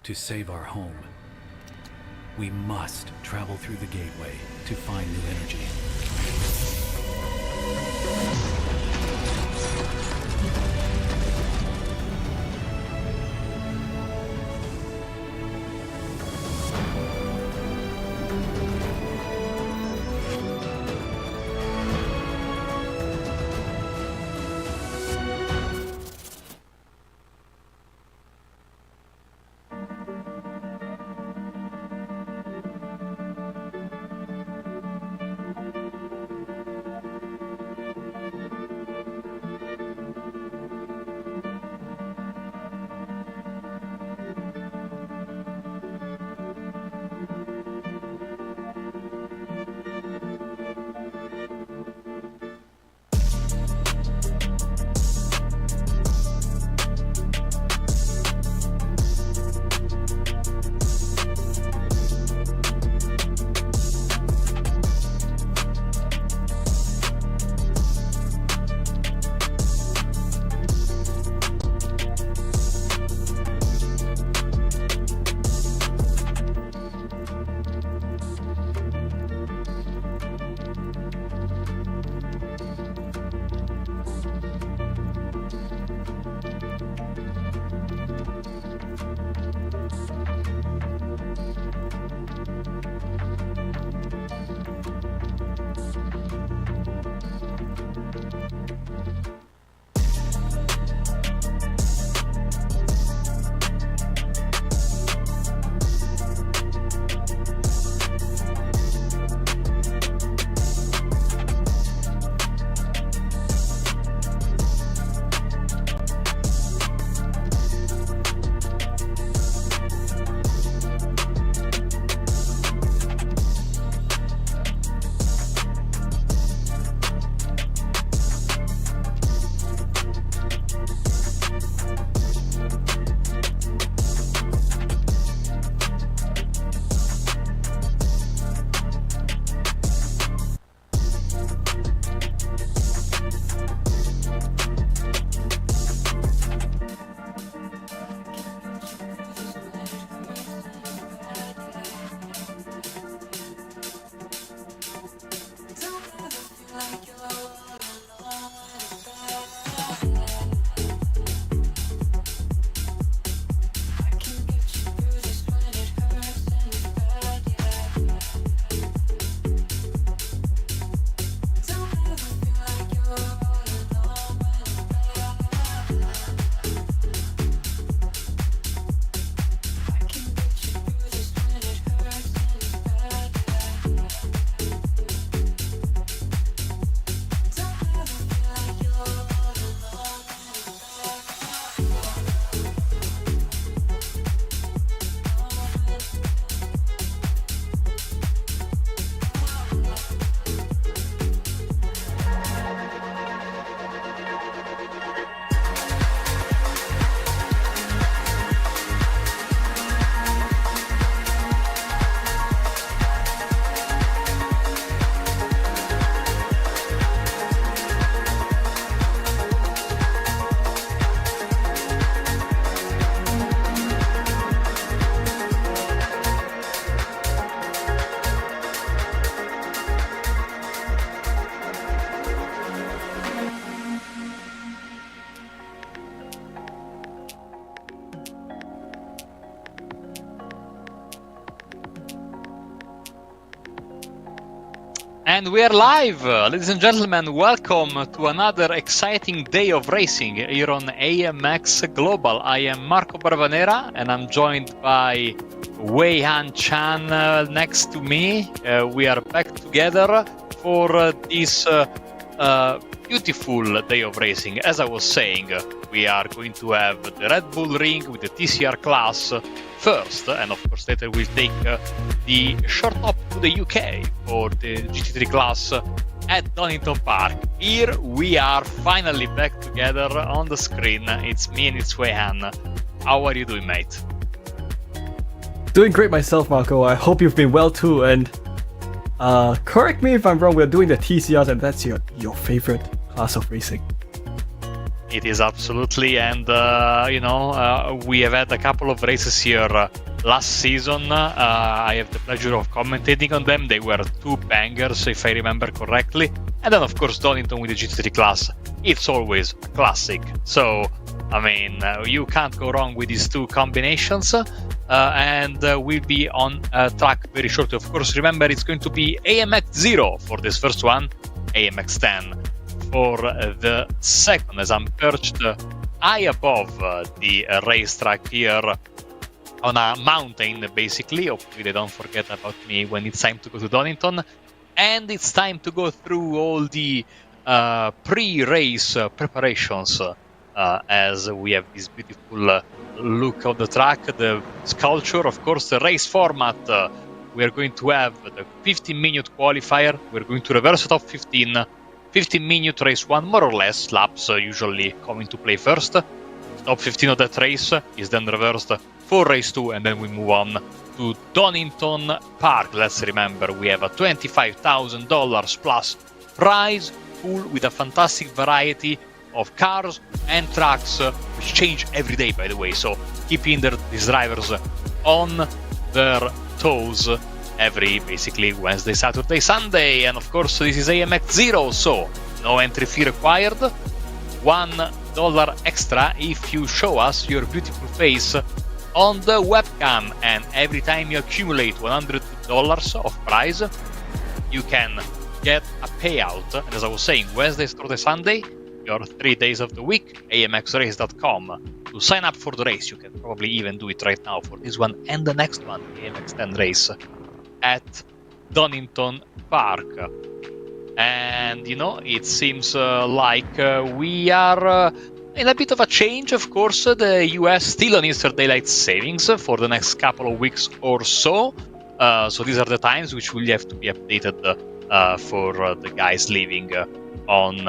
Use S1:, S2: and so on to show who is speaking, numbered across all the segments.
S1: to save our home. We must travel through the gateway to find new energy.
S2: And we are live! Ladies and gentlemen, welcome to another exciting day of racing here on AMX Global. I am Marco Barbanera and I'm joined by Wei-Han Chan next to me. We are back together for this beautiful day of racing. As I was saying, we are going to have the Red Bull Ring with the TCR class first, and of course later we'll take the short hop to the UK for the GT3 class at Donington Park. Here we are finally back together on the screen. It's me and it's Wei-Han. How are you doing, mate?
S3: Doing great myself, Marco. I hope you've been well too, and correct me if I'm wrong, we're doing the TCRs and that's your favorite class of racing.
S2: It is absolutely, and we have had a couple of races here last season. I have the pleasure of commentating on them. They were two bangers, if I remember correctly. And then, of course, Donington with the GT3 class. It's always a classic. So, I mean, you can't go wrong with these two combinations. And we'll be on track very shortly. Of course, remember, it's going to be AMX 0 for this first one, AMX 10 for the second, as I'm perched high above the racetrack here on a mountain, basically. Hopefully they don't forget about me when it's time to go to Donington. And it's time to go through all the pre-race preparations as we have this beautiful look of the track, the sculpture, of course, the race format. We are going to have the 15-minute qualifier. We're going to reverse the top 15-minute race 1, more or less. Laps usually come into play first. Top 15 of that race is then reversed for race 2, and then we move on to Donington Park. Let's remember, we have a $25,000 plus prize pool with a fantastic variety of cars and tracks, which change every day, by the way. So keeping these drivers on their toes every basically Wednesday, Saturday, Sunday. And of course, this is AMX 0, so no entry fee required. $1 extra if you show us your beautiful face on the webcam, and every time you accumulate $100 of prize, you can get a payout. And as I was saying, Wednesday, Saturday, Sunday, your 3 days of the week, amxrace.com to sign up for the race. You can probably even do it right now for this one and the next one, the AMX 10 race at Donington Park. And it seems like we are in a bit of a change. Of course, the US still on Eastern Daylight Savings for the next couple of weeks or so. So these are the times which will have to be updated for the guys living on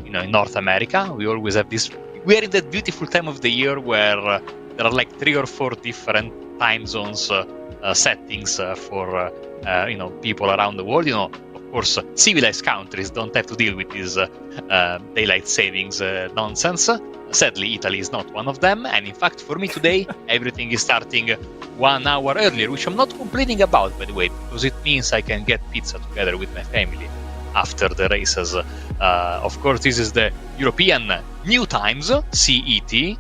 S2: in North America. We always have this. We are in that beautiful time of the year where there are like 3 or 4 different time zones settings for people around the world. Of course, civilized countries don't have to deal with this daylight savings nonsense. Sadly, Italy is not one of them. And in fact, for me today, everything is starting 1 hour earlier, which I'm not complaining about, by the way, because it means I can get pizza together with my family after the races. Of course, this is the European New Times, CET,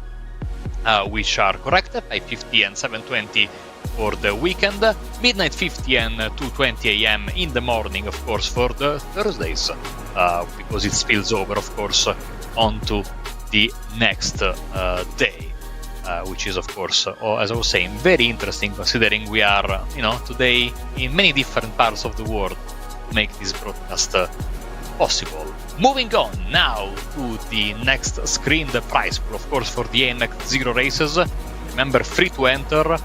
S2: which are correct, 5:50 and 7:20 for the weekend, midnight 50 and 2:20 a.m. in the morning, of course, for the Thursdays, because it spills over, of course, onto the next day, which is, of course, as I was saying, very interesting, considering we are, today in many different parts of the world to make this broadcast possible. Moving on now to the next screen, the prize pool, of course, for the AMX 0 races. Remember, free to enter.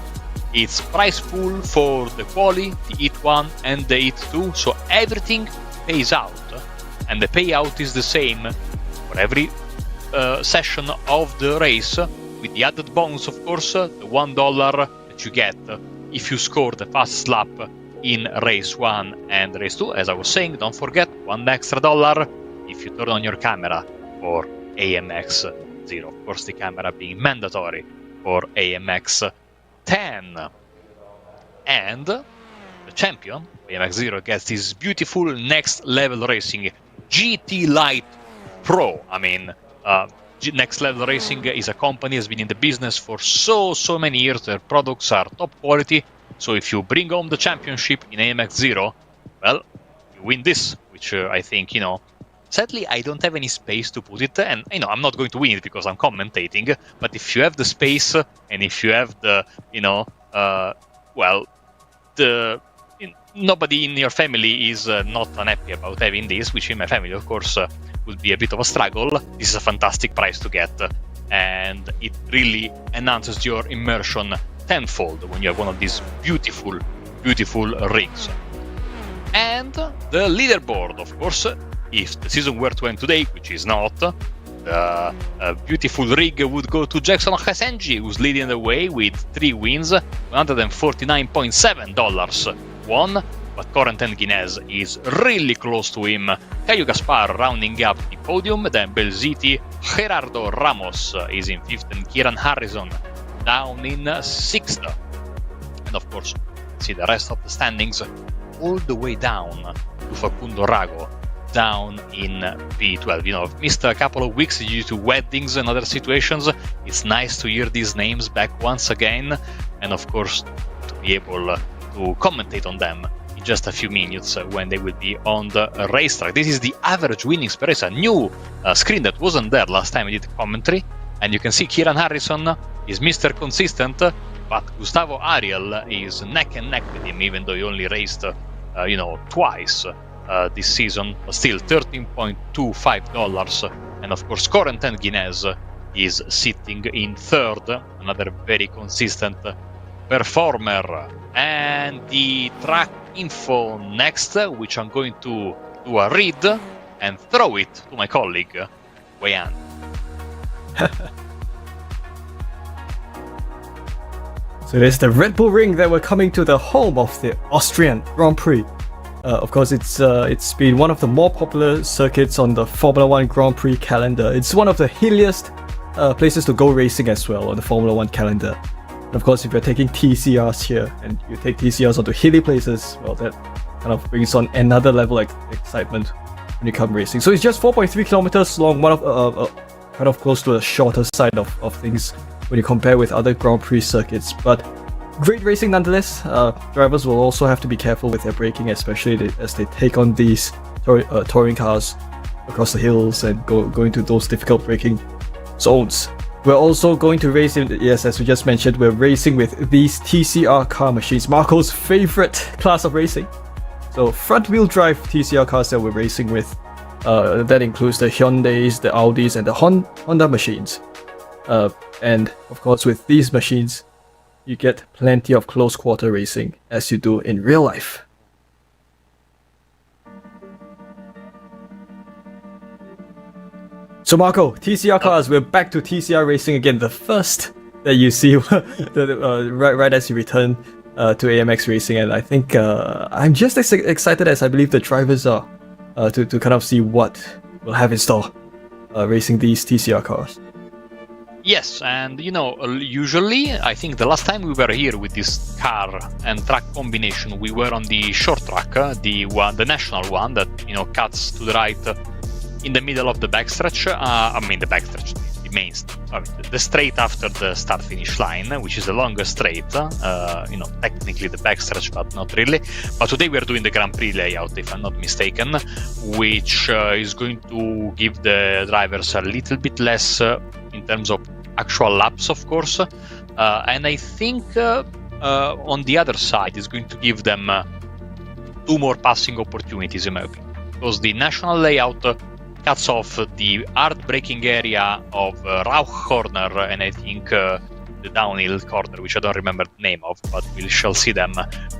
S2: It's prize pool for the quali, the Heat 1 and the Heat 2, so everything pays out, and the payout is the same for every session of the race, with the added bonus, of course, the $1 that you get if you score the fastest lap in race 1 and race 2. As I was saying, don't forget, $1 extra if you turn on your camera for AMX 0. Of course, the camera being mandatory for AMX 10. And the champion, AMX 0, gets this beautiful next level racing GT Light Pro. I mean, Next Level Racing is a company that has been in the business for so many years. Their products are top quality. So if you bring home the championship in AMX 0, well, you win this, which I think, sadly, I don't have any space to put it, and I'm not going to win it because I'm commentating. But if you have the space, and if you have the, nobody in your family is not unhappy about having this, which in my family, of course, would be a bit of a struggle. This is a fantastic prize to get, and it really enhances your immersion tenfold when you have one of these beautiful rigs. And the leaderboard, of course. If the season were to end today, which is not, the beautiful rig would go to Jackson Hasenji, who's leading the way with 3 wins, $149.7 won. but Corentin Guinness is really close to him. Caio Gaspar rounding up the podium, then Belziti, Gerardo Ramos is in 5th, and Kieran Harrison down in 6th. And of course, see the rest of the standings all the way down to Facundo Rago, down in P12. You know, I've missed a couple of weeks due to weddings and other situations. It's nice to hear these names back once again, and of course to be able to commentate on them in just a few minutes when they will be on the racetrack. This is the average winnings per race, a new screen that wasn't there last time I did commentary, and you can see Kieran Harrison is Mr. Consistent, but Gustavo Ariel is neck and neck with him, even though he only raced twice this season, but still $13.25. And of course, Corentin Guinness is sitting in 3rd, another very consistent performer. And the track info next, which I'm going to do a read and throw it to my colleague, Weian.
S3: So there's the Red Bull Ring that we're coming to the home of the Austrian Grand Prix. Of course, it's been one of the more popular circuits on the Formula 1 Grand Prix calendar. It's one of the hilliest places to go racing as well on the Formula 1 calendar. And of course, if you're taking TCRs here and you take TCRs onto hilly places, well, that kind of brings on another level of excitement when you come racing. So it's just 4.3 kilometers long, one of kind of close to the shorter side of things when you compare with other Grand Prix circuits, but great racing nonetheless. Drivers will also have to be careful with their braking, especially as they take on these touring cars across the hills and go into those difficult braking zones. We're also going to race in, yes, as we just mentioned, we're racing with these TCR car machines, Marco's favorite class of racing. So front wheel drive TCR cars that we're racing with, that includes the Hyundais, the Audis, and the Honda machines. And of course, with these machines, you get plenty of close quarter racing as you do in real life. So Marco, TCR cars, we're back to TCR racing again. The first that you see right as you return to AMX racing, and I think I'm just as excited as I believe the drivers are to kind of see what we'll have in store racing these TCR cars.
S2: Yes, and usually I think the last time we were here with this car and track combination, we were on the short track, the national one that cuts to the right in the middle of the backstretch. The main, the straight after the start-finish line, which is the longest straight. Technically the backstretch, but not really. But today we are doing the Grand Prix layout, if I'm not mistaken, which is going to give the drivers a little bit less in terms of actual laps, of course, and I think on the other side is going to give them 2 more passing opportunities, in my opinion, because the national layout cuts off the hard braking area of Rauch corner and I think the downhill corner, which I don't remember the name of, but we shall see them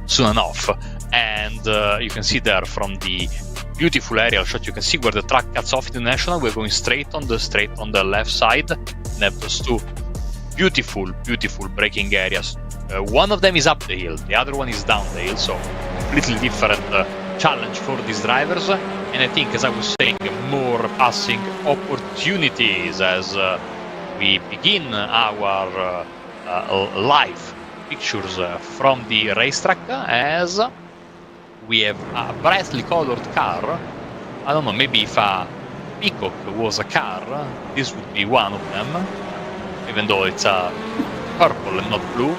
S2: soon enough. And you can see there from the beautiful aerial shot, you can see where the track cuts off in the national. We're going straight on the left side and have those 2 beautiful braking areas. One of them is up the hill, the other one is down the hill, so completely different challenge for these drivers. And I think, as I was saying, more passing opportunities as we begin our live pictures from the racetrack, as we have a brightly colored car. I don't know, maybe if a peacock was a car, this would be one of them, even though it's purple and not blue.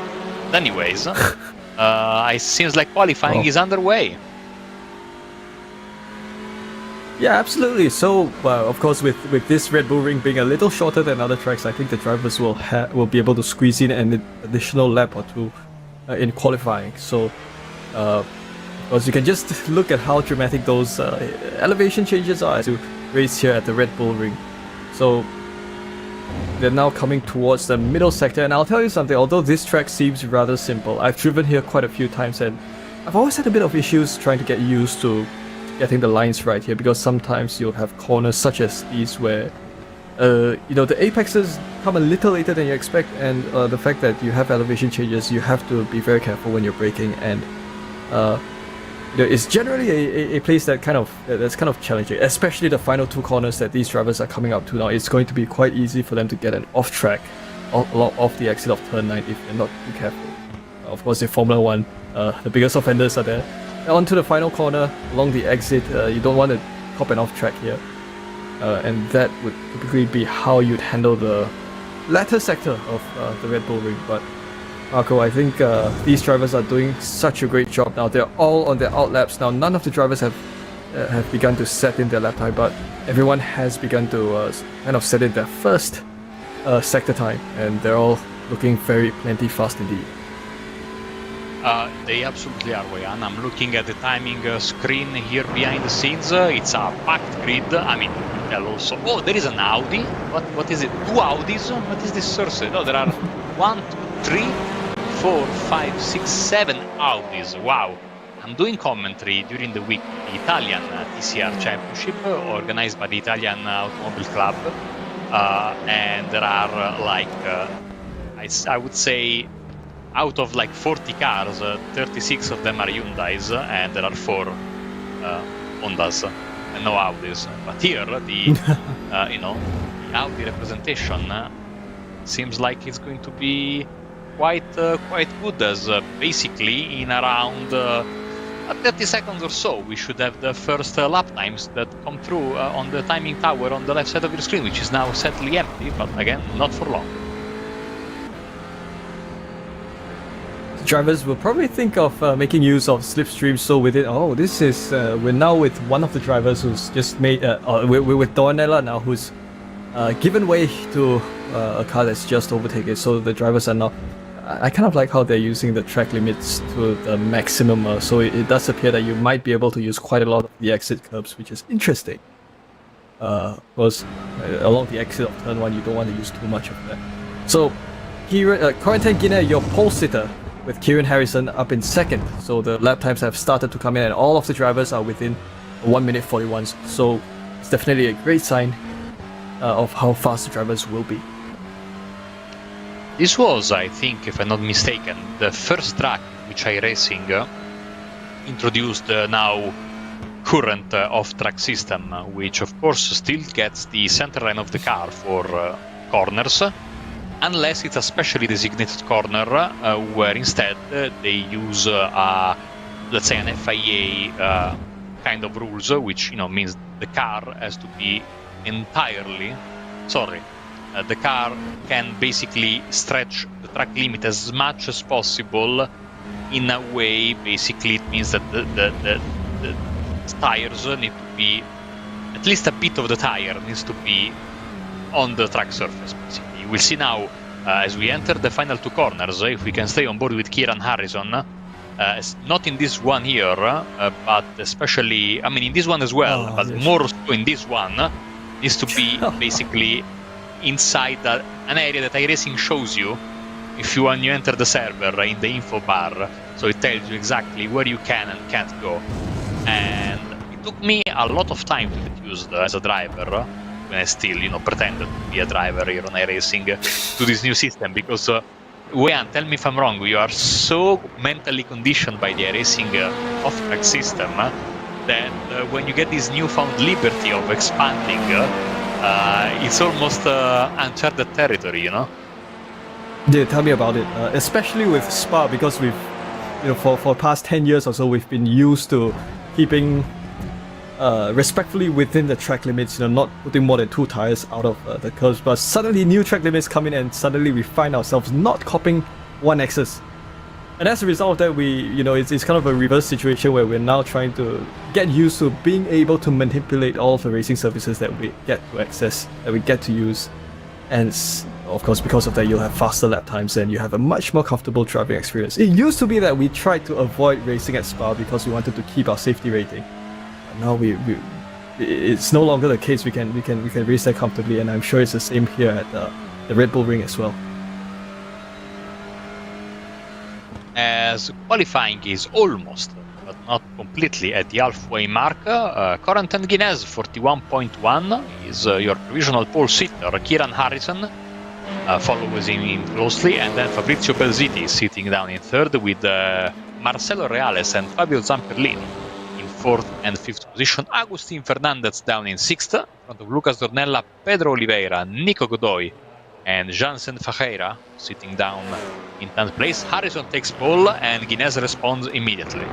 S2: But anyways, it seems like qualifying is underway.
S3: Yeah, absolutely. So, of course, with this Red Bull Ring being a little shorter than other tracks, I think the drivers will be able to squeeze in an additional lap or 2 in qualifying. So, because you can just look at how dramatic those elevation changes are as you race here at the Red Bull Ring. So, they're now coming towards the middle sector, and I'll tell you something, although this track seems rather simple, I've driven here quite a few times and I've always had a bit of issues trying to get used to getting the lines right here, because sometimes you'll have corners such as these where the apexes come a little later than you expect, and the fact that you have elevation changes, you have to be very careful when you're braking, and it's generally a place that that's kind of challenging, especially the final two corners that these drivers are coming up to now. It's going to be quite easy for them to get an off track, off the exit of turn 9 if they're not too careful. Of course, in Formula 1, the biggest offenders are there. Onto the final corner, along the exit, you don't want to hop an off track here. And that would typically be how you'd handle the latter sector of the Red Bull Ring. But Marco, I think these drivers are doing such a great job now. They're all on their out laps now. None of the drivers have begun to set in their lap time, but everyone has begun to kind of set in their first sector time, and they're all looking plenty fast indeed.
S2: They absolutely are, Wayan. I'm looking at the timing screen here behind the scenes. It's a packed grid. I mean, also. Oh, there is an Audi. What is it? 2 Audis? What is this source? No, there are 1, 2, 3, 4, 5, 6, 7 Audis. Wow. I'm doing commentary during the week, the Italian TCR Championship, organized by the Italian Automobile Club. And there are I would say, out of like 40 cars, 36 of them are Hyundais, and there are 4 Hondas and no Audis. But here, the the Audi representation seems like it's going to be quite good. As basically in around 30 seconds or so, we should have the first lap times that come through on the timing tower on the left side of your screen, which is now sadly empty. But again, not for long.
S3: Drivers will probably think of making use of slipstream. So with it, this is we're now with one of the drivers who's just made we're with Dornella now, who's given way to a car that's just overtaken. So the drivers are now. I kind of like how they're using the track limits to the maximum. So it does appear that you might be able to use quite a lot of the exit curbs, which is interesting. Because along the exit of turn 1, you don't want to use too much of that. So here, Corentin Guinea, your pole sitter, with Kieran Harrison up in second. So the lap times have started to come in, and all of the drivers are within 1 minute 41. So it's definitely a great sign of how fast the drivers will be.
S2: This was, I think, if I'm not mistaken, the first track which iRacing introduced the now current off-track system, which of course still gets the center line of the car for corners, unless it's a specially designated corner where instead they use, let's say, an FIA kind of rules, which means the car has to be entirely, the car can basically stretch the track limit as much as possible. In a way, basically, it means that the tires need to be, at least a bit of the tire needs to be on the track surface, basically. We'll see now, as we enter the final 2 corners, if we can stay on board with Kieran Harrison. Not in this one here, but especially, I mean, in this one as well, but yes. More so in this one, needs to be basically inside an area that iRacing shows you when you enter the server in the info bar. So it tells you exactly where you can and can't go. And it took me a lot of time to get used as a driver, when I still, pretended to be a driver here on iRacing, to this new system, because Wayan, tell me if I'm wrong, you are so mentally conditioned by the iRacing off-track system that when you get this newfound liberty of expanding, it's almost uncharted territory,
S3: Yeah, tell me about it. Especially with Spa, because we've, for the past 10 years or so, we've been used to keeping respectfully within the track limits, not putting more than 2 tires out of the curves. But suddenly new track limits come in, and suddenly we find ourselves not copping 1Xs. And as a result of that, it's kind of a reverse situation where we're now trying to get used to being able to manipulate all of the racing services that we get to access, that we get to use. And of course, because of that, you'll have faster lap times and you have a much more comfortable driving experience. It used to be that we tried to avoid racing at Spa because we wanted to keep our safety rating. But now it's no longer the case. We can race there comfortably, and I'm sure it's the same here at the Red Bull Ring as well.
S2: As qualifying is almost, but not completely, at the halfway mark, Corentin Guinness 41.1 is your provisional pole sitter. Kieran Harrison follows him in closely, and then Fabrizio Pelziti is sitting down in third with Marcelo Reales and Fabio Zamperlino in 4th and 5th position. Agustin Fernandez down in 6th, in front of Lucas Dornella, Pedro Oliveira, Nico Godoy, and Jansen Fajeira sitting down in 10th place. Harrison takes pole and Guinness responds immediately.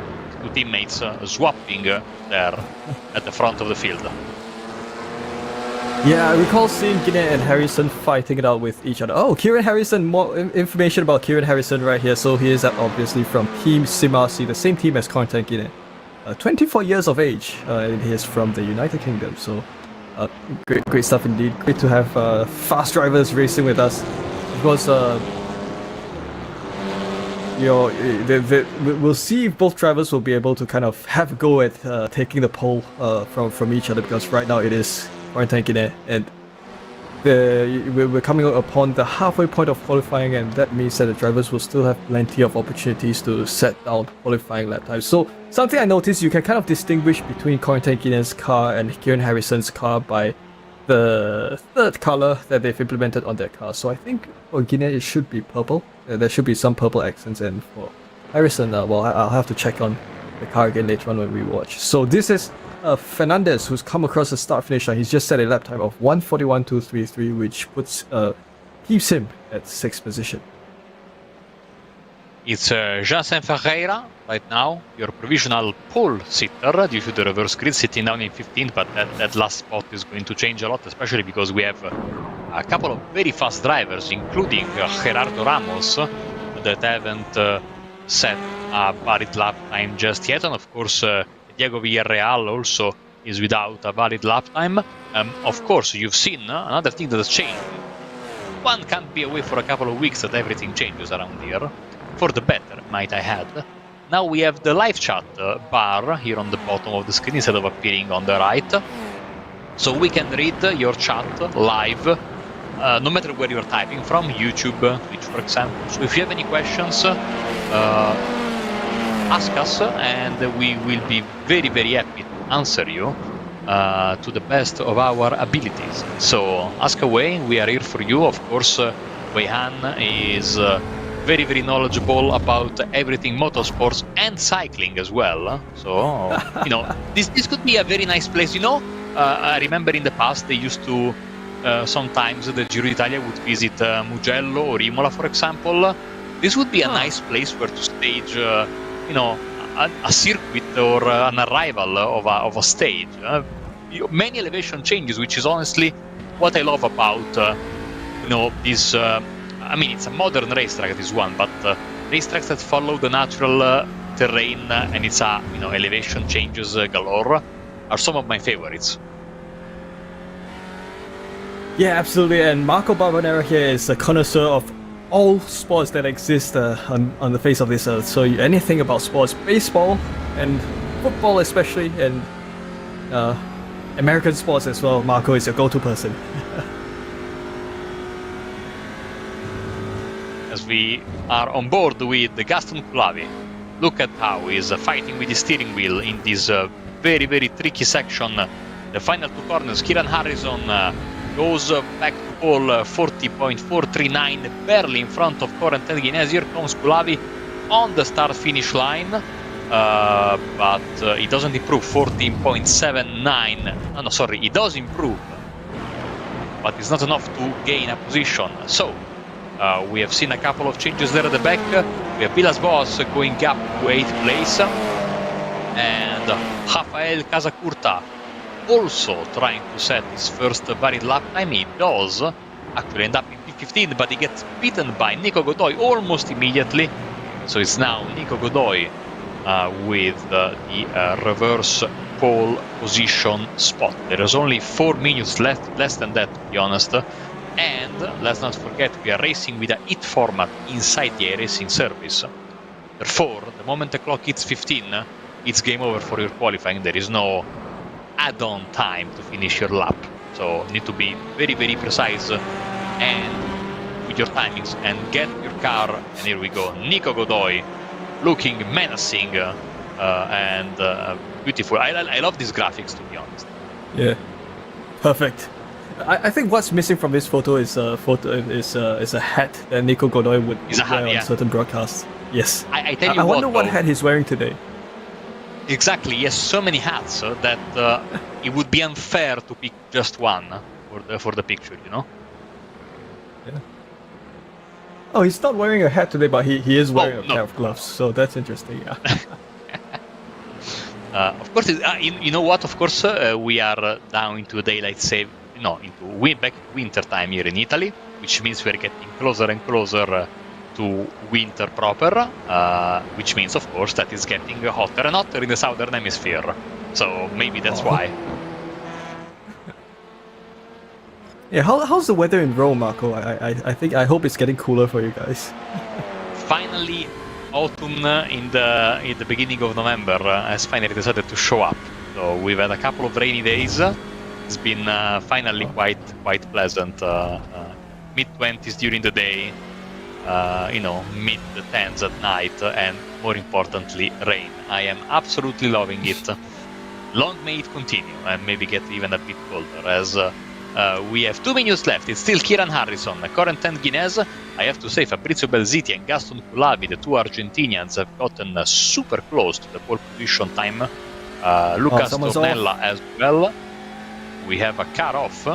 S2: Two teammates swapping there at the front of the field.
S3: Yeah, I recall seeing Guinness and Harrison fighting it out with each other. Oh, Kieran Harrison, more information about Kieran Harrison right here. So he is obviously from Team Simasi, the same team as Corentin Guinness. 24 years of age, and he is from the United Kingdom. So great stuff indeed. Great to have fast drivers racing with us. Of course, we'll see if both drivers will be able to kind of have a go at taking the pole from each other, because right now it is Corentin Guinness, and we're coming upon the halfway point of qualifying, and that means that the drivers will still have plenty of opportunities to set down qualifying lap times. So something I noticed, you can kind of distinguish between Corentin Guinness' car and Kieran Harrison's car by the third color that they've implemented on their car. So I think for Guinness it should be purple. There should be some purple accents, and for Harrison, well, I'll have to check on the car again later on when we watch. So this is Fernandez, who's come across the start-finish line. He's just set a lap time of 1:41.233, which keeps him at 6th position.
S2: It's Jansen Ferreira right now, your provisional pole sitter due to the reverse grid, sitting down in 15th, but that last spot is going to change a lot, especially because we have a couple of very fast drivers, including Gerardo Ramos, that haven't set a valid lap time just yet, and of course Diego Villarreal also is without a valid lap time. Of course, you've seen another thing that has changed. One can't be away for a couple of weeks that everything changes around here. For the better, might I add. Now we have the live chat bar here on the bottom of the screen instead of appearing on the right. So we can read your chat live, no matter where you're typing from, YouTube, Twitch for example. So if you have any questions, ask us, and we will be very, very happy to answer you to the best of our abilities. So ask away, we are here for you. Of course, Weihan is very, very knowledgeable about everything motorsports and cycling as well. So, this could be a very nice place. I remember in the past they used to, sometimes the Giro d'Italia would visit Mugello or Imola, for example. This would be a nice place where to stage a circuit or an arrival of a stage. Many elevation changes, which is honestly what I love about this. It's a modern racetrack, this one, but racetracks that follow the natural terrain and it's elevation changes galore are some of my favorites.
S3: Yeah, absolutely. And Marco Barbonero here is a connoisseur of all sports that exist on the face of this earth. So anything about sports, baseball and football especially, and American sports as well, Marco is your go-to person.
S2: As we are on board with the Gaston Kulavi, look at how he's fighting with the steering wheel in this very, very tricky section. The final two corners, Kieran Harrison goes back to pole 40.439, barely in front of Corentin Guinness. Here comes Kulavi on the start-finish line, but he doesn't improve, 14.79. No, sorry, he does improve, but it's not enough to gain a position. So, we have seen a couple of changes there at the back. We have Vilas Boas going up to 8th place, and Rafael Casacurta also trying to set his first valid lap time. He does actually end up in P15, but he gets beaten by Nico Godoy almost immediately. So it's now Nico Godoy with the reverse pole position spot. There is only 4 minutes left, less than that to be honest. And let's not forget, we are racing with a hit format inside the racing service. Therefore, the moment the clock hits 15, it's game over for your qualifying. There is no add-on time to finish your lap. So you need to be very, very precise and with your timings and get your car. And here we go, Nico Godoy looking menacing and beautiful. I love these graphics, to be honest.
S3: Yeah, perfect. I think what's missing from this photo is a hat that Nico Godoy would
S2: Is a hat,
S3: wear
S2: yeah.
S3: on certain broadcasts. Yes.
S2: I tell you
S3: I wonder what
S2: though,
S3: hat he's wearing today.
S2: Exactly, he has so many hats that it would be unfair to pick just one for the picture, you know?
S3: Yeah. Oh, he's not wearing a hat today, but he is wearing a
S2: no.
S3: pair of gloves, so that's interesting, yeah.
S2: Of course, you know what? Of course, we are down into daylight save, back winter time here in Italy, which means we're getting closer and closer to winter proper, which means, of course, that it's getting hotter and hotter in the southern hemisphere. So maybe that's why.
S3: Yeah, how's the weather in Rome, Marco? I hope it's getting cooler for you guys.
S2: Finally, autumn in the beginning of November has finally decided to show up. So we've had a couple of rainy days. It's been finally quite pleasant. Mid-20s during the day, mid-10s at night, and more importantly, rain. I am absolutely loving it. Long may it continue, and maybe get even a bit colder, as we have 2 minutes left. It's still Kieran Harrison, Corentin Guinness. I have to say, Fabrizio Belziti and Gaston Culavi, the two Argentinians, have gotten super close to the pole position time. Lucas Tornella as well. We have a car off.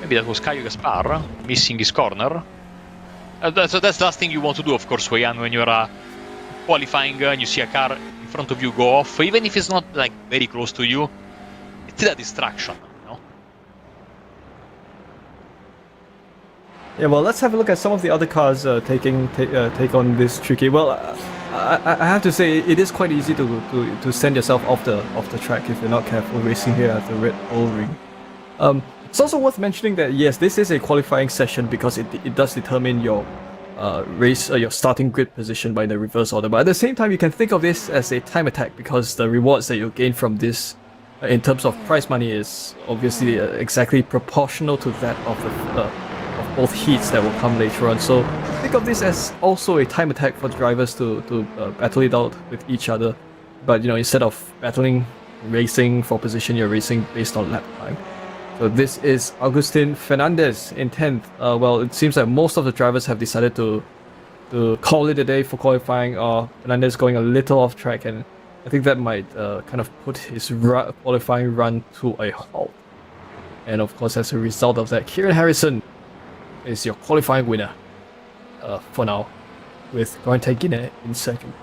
S2: Maybe that was Caio Gaspar missing his corner. So that's the last thing you want to do, of course, Wayan, when you're qualifying and you see a car in front of you go off, even if it's not like very close to you. It's still a distraction, you know?
S3: Yeah, well, let's have a look at some of the other cars take on this tricky. Well, I have to say it is quite easy to send yourself off the track if you're not careful racing here at the Red Bull Ring. It's also worth mentioning that yes, this is a qualifying session because it does determine your your starting grid position by the reverse order. But at the same time, you can think of this as a time attack because the rewards that you gain from this, in terms of prize money, is obviously exactly proportional to that of both heats that will come later on. So think of this as also a time attack for drivers to battle it out with each other. But instead of racing for position, you're racing based on lap time. So this is Agustin Fernandez in 10th. Well, it seems like most of the drivers have decided to call it a day for qualifying. Fernandez going a little off track, and I think that might kind of put his qualifying run to a halt. And of course, as a result of that, Kieran Harrison is your qualifying winner for now, with Corentin Guinness in second.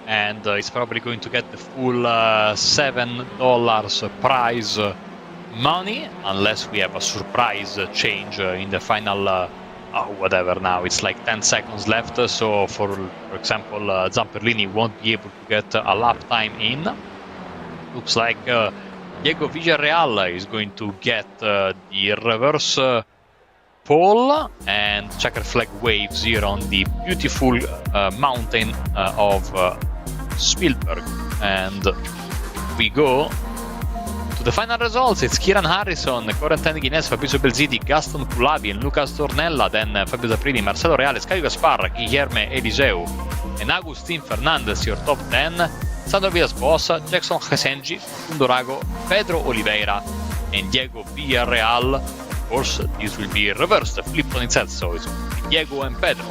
S2: And he's probably going to get the full $7 prize money, unless we have a surprise change in the final whatever. Now it's like 10 seconds left, so for example Zamperlini won't be able to get a lap time in. Looks like Diego Villarreal is going to get the reverse pole, and checker flag waves here on the beautiful mountain of Spielberg. And we go to the final results. It's Kieran Harrison, Corentin Guinness, Fabrizio Belziti, Gaston Culavi, and Lucas Tornella, then Fabio Zaprini, Marcelo Reales, Caio Gaspar, Guilherme Eliseu, and Agustin Fernandez, your top 10. Sandro Villas-Boas, Jackson Hesenji, Facundo Rago, Pedro Oliveira, and Diego Villarreal. Of course, this will be reversed, flipped on itself, so it's Diego and Pedro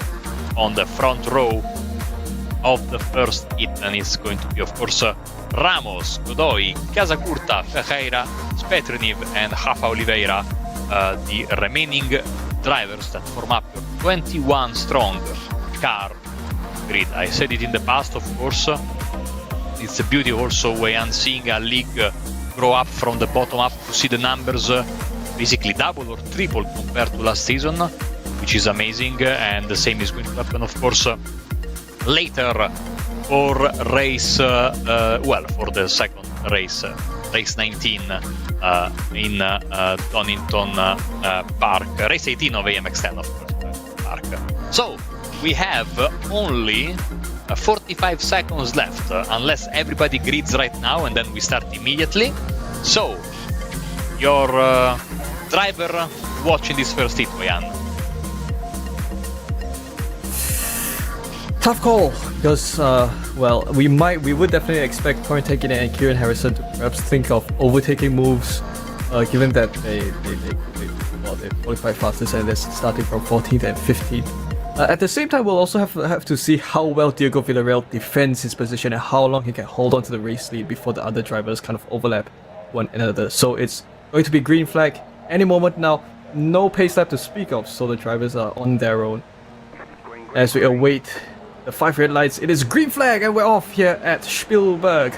S2: on the front row of the first hit, and it's going to be, of course, Ramos, Godoy, Casacurta, Ferreira, Spetriniv, and Rafa Oliveira, the remaining drivers that form up your 21 strong car grid. I said it in the past, of course. It's a beauty also when seeing a league grow up from the bottom up to see the numbers basically double or triple compared to last season, which is amazing. And the same is going to happen, of course, later for race for the second race, race 19 in Donington Park, race 18 of AMX 10, of course, Park. So we have only 45 seconds left, unless everybody grids right now, and then we start immediately. So your driver watching this first hit, Wayan.
S3: Tough call, because well, we would definitely expect Torrent Taken and Kieran Harrison to perhaps think of overtaking moves, given that they qualify fastest and they're starting from 14th and 15th. At the same time, we'll also have to see how well Diego Villarreal defends his position and how long he can hold on to the race lead before the other drivers kind of overlap one another. So it's going to be green flag any moment now. No pace lap to speak of, so the drivers are on their own. As we await the 5 red lights, it is green flag and we're off here at Spielberg.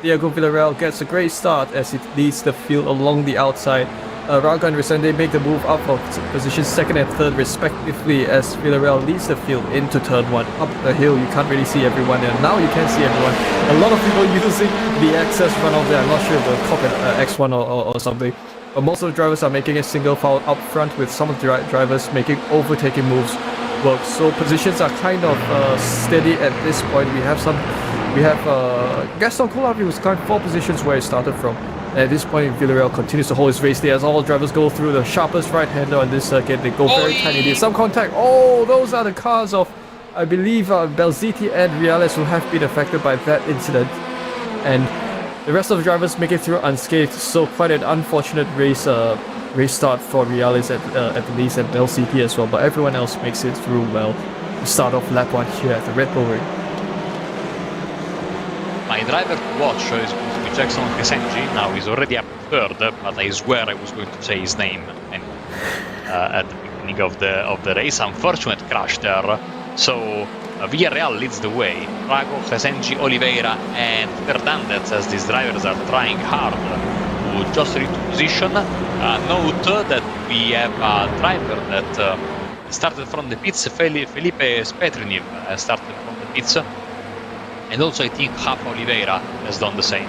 S3: Diego Villarreal gets a great start as he leads the field along the outside. Raga and Resende make the move up for positions 2nd and 3rd respectively as Villarreal leads the field into turn 1. Up the hill, you can't really see everyone, and now you can see everyone. A lot of people using the access runoff there. I'm not sure if they'll cop an X1 or something. But most of the drivers are making a single foul up front, with some of the drivers making overtaking moves work. So positions are kind of steady at this point. We have Gaston Coulavi, who's kind of 4 positions where he started from. At this point, Villarreal continues to hold his race there as all drivers go through the sharpest right-hander on this circuit. They go very tiny. There's some contact. Oh, those are the cars of, I believe, Belziti and Reales, who have been affected by that incident. And the rest of the drivers make it through unscathed. So quite an unfortunate race start for Reales at the least, and Belziti as well. But everyone else makes it through well to start off lap 1 here at the Red Bull Ring.
S2: My driver to watch is going to be Jackson Kesenji. Now he's already up 3rd, but I swear I was going to say his name at the beginning of the race. Unfortunate crash there. So Villarreal leads the way. Rago, Kesenji, Oliveira and Fernandez, as these drivers are trying hard to just reach position. Note that we have a driver that started from the pits. Felipe Spetriniv started from the pits. And also I think Rafa Oliveira has done the same.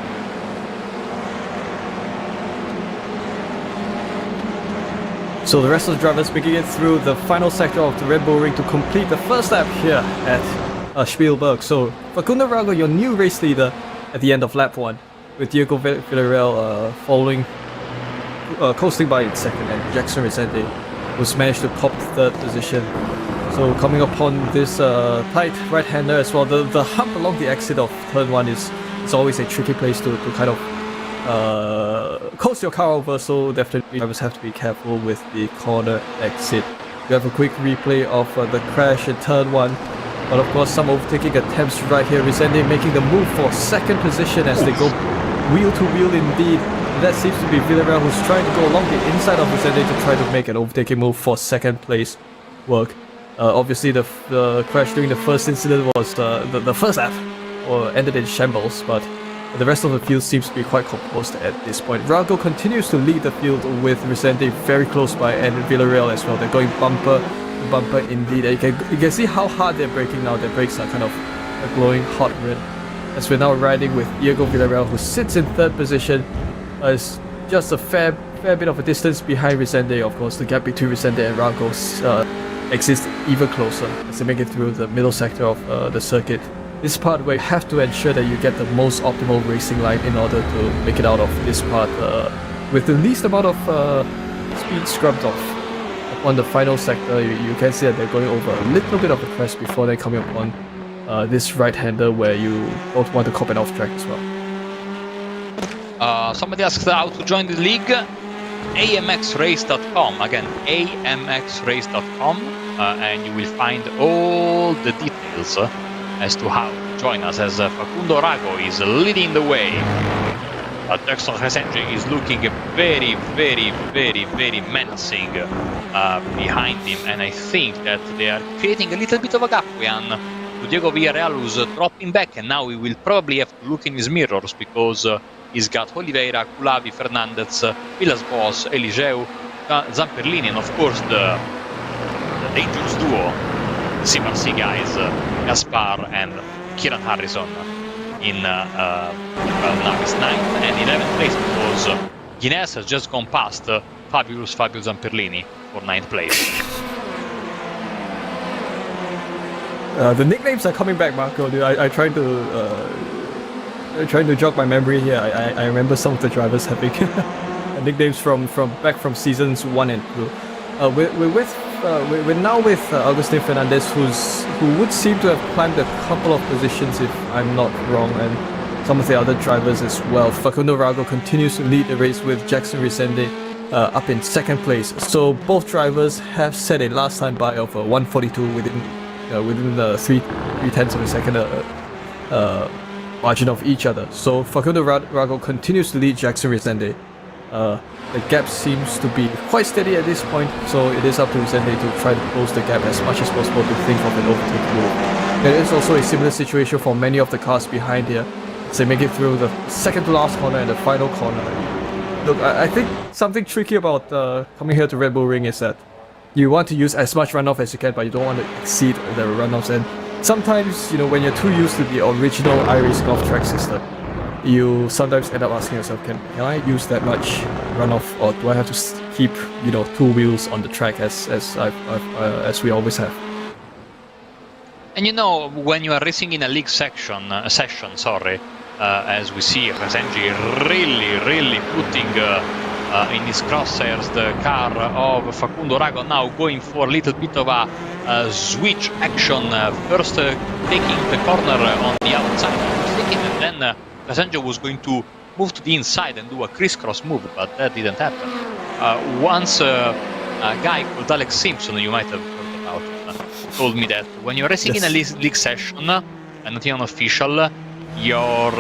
S3: So the rest of the drivers making it through the final sector of the Red Bull Ring to complete the first lap here at Spielberg. So Facundo Rago, your new race leader at the end of lap 1, with Diego Villarreal following, coasting by in 2nd, and Jackson Resende, who's managed to pop 3rd position. So coming upon this tight right-hander as well. The hump along the exit of turn 1 is always a tricky place to kind of coast your car over, so definitely drivers have to be careful with the corner exit. You have a quick replay of the crash in turn 1, but of course some overtaking attempts right here. Resende making the move for 2nd position as they go wheel to wheel indeed. That seems to be Villarreal, who's trying to go along the inside of Resende to try to make an overtaking move for 2nd place work. Obviously, the crash during the first incident was the first lap, or ended in shambles, but the rest of the field seems to be quite composed at this point. Rago continues to lead the field with Resende very close by, and Villarreal as well. They're going bumper to bumper indeed. And you can see how hard they're braking now. Their brakes are kind of a glowing hot red. As we're now riding with Diego Villarreal, who sits in 3rd position, is just a fair bit of a distance behind Resende. Of course, the gap between Resende and Rago exists even closer as they make it through the middle sector of the circuit. This part where you have to ensure that you get the most optimal racing line in order to make it out of this part with the least amount of speed scrubbed off. On the final sector, you can see that they're going over a little bit of the crest before they're coming upon this right-hander where you both want to cop an off-track as well.
S2: Somebody asked how to join the league. AMXrace.com, again AMXrace.com, and you will find all the details as to how to join us, as Facundo Rago is leading the way. Jackson Kesenji is looking very, very, very, very menacing behind him, and I think that they are creating a little bit of a gap to Diego Villarreal, who's dropping back, and now he will probably have to look in his mirrors because he's got Oliveira, Coulavi, Fernandez, Villas-Boas, Eligeu, Zamperlini, and of course the dangerous duo, the CRC guys, Gaspar and Kieran Harrison in now it's 9th and 11th place because Guinness has just gone past Fabio Zamperlini for 9th place.
S3: The nicknames are coming back, Marco. Dude, I tried to jog my memory here. I remember some of the drivers having nicknames from seasons 1 and 2. We're now with Agustin Fernandez, who would seem to have climbed a couple of positions, if I'm not wrong, and some of the other drivers as well. Facundo Rago continues to lead the race with Jackson Resende up in second place. So both drivers have set a last time by of 142 within the three tenths of a second margin of each other. So Facundo Rago continues to lead Jackson Resende. The gap seems to be quite steady at this point, so it is up to Resende to try to close the gap as much as possible to think of an overtake move. There is also a similar situation for many of the cars behind here, as they make it through the second to last corner and the final corner. Look, I think something tricky about coming here to Red Bull Ring is that you want to use as much runoff as you can, but you don't want to exceed the runoffs. And sometimes, when you're too used to the original iRacing off-track system, you sometimes end up asking yourself, can I use that much runoff, or do I have to keep two wheels on the track as we always have?
S2: And when you are racing in a league session, as we see Resenji really putting in his crosshairs the car of Facundo Rago, now going for a little bit of a switch action, first taking the corner on the outside, and then Resenji was going to move to the inside and do a crisscross move, but that didn't happen. Once a guy called Alex Simpson, you might have heard about, told me that when you're racing in a league session and not unofficial, your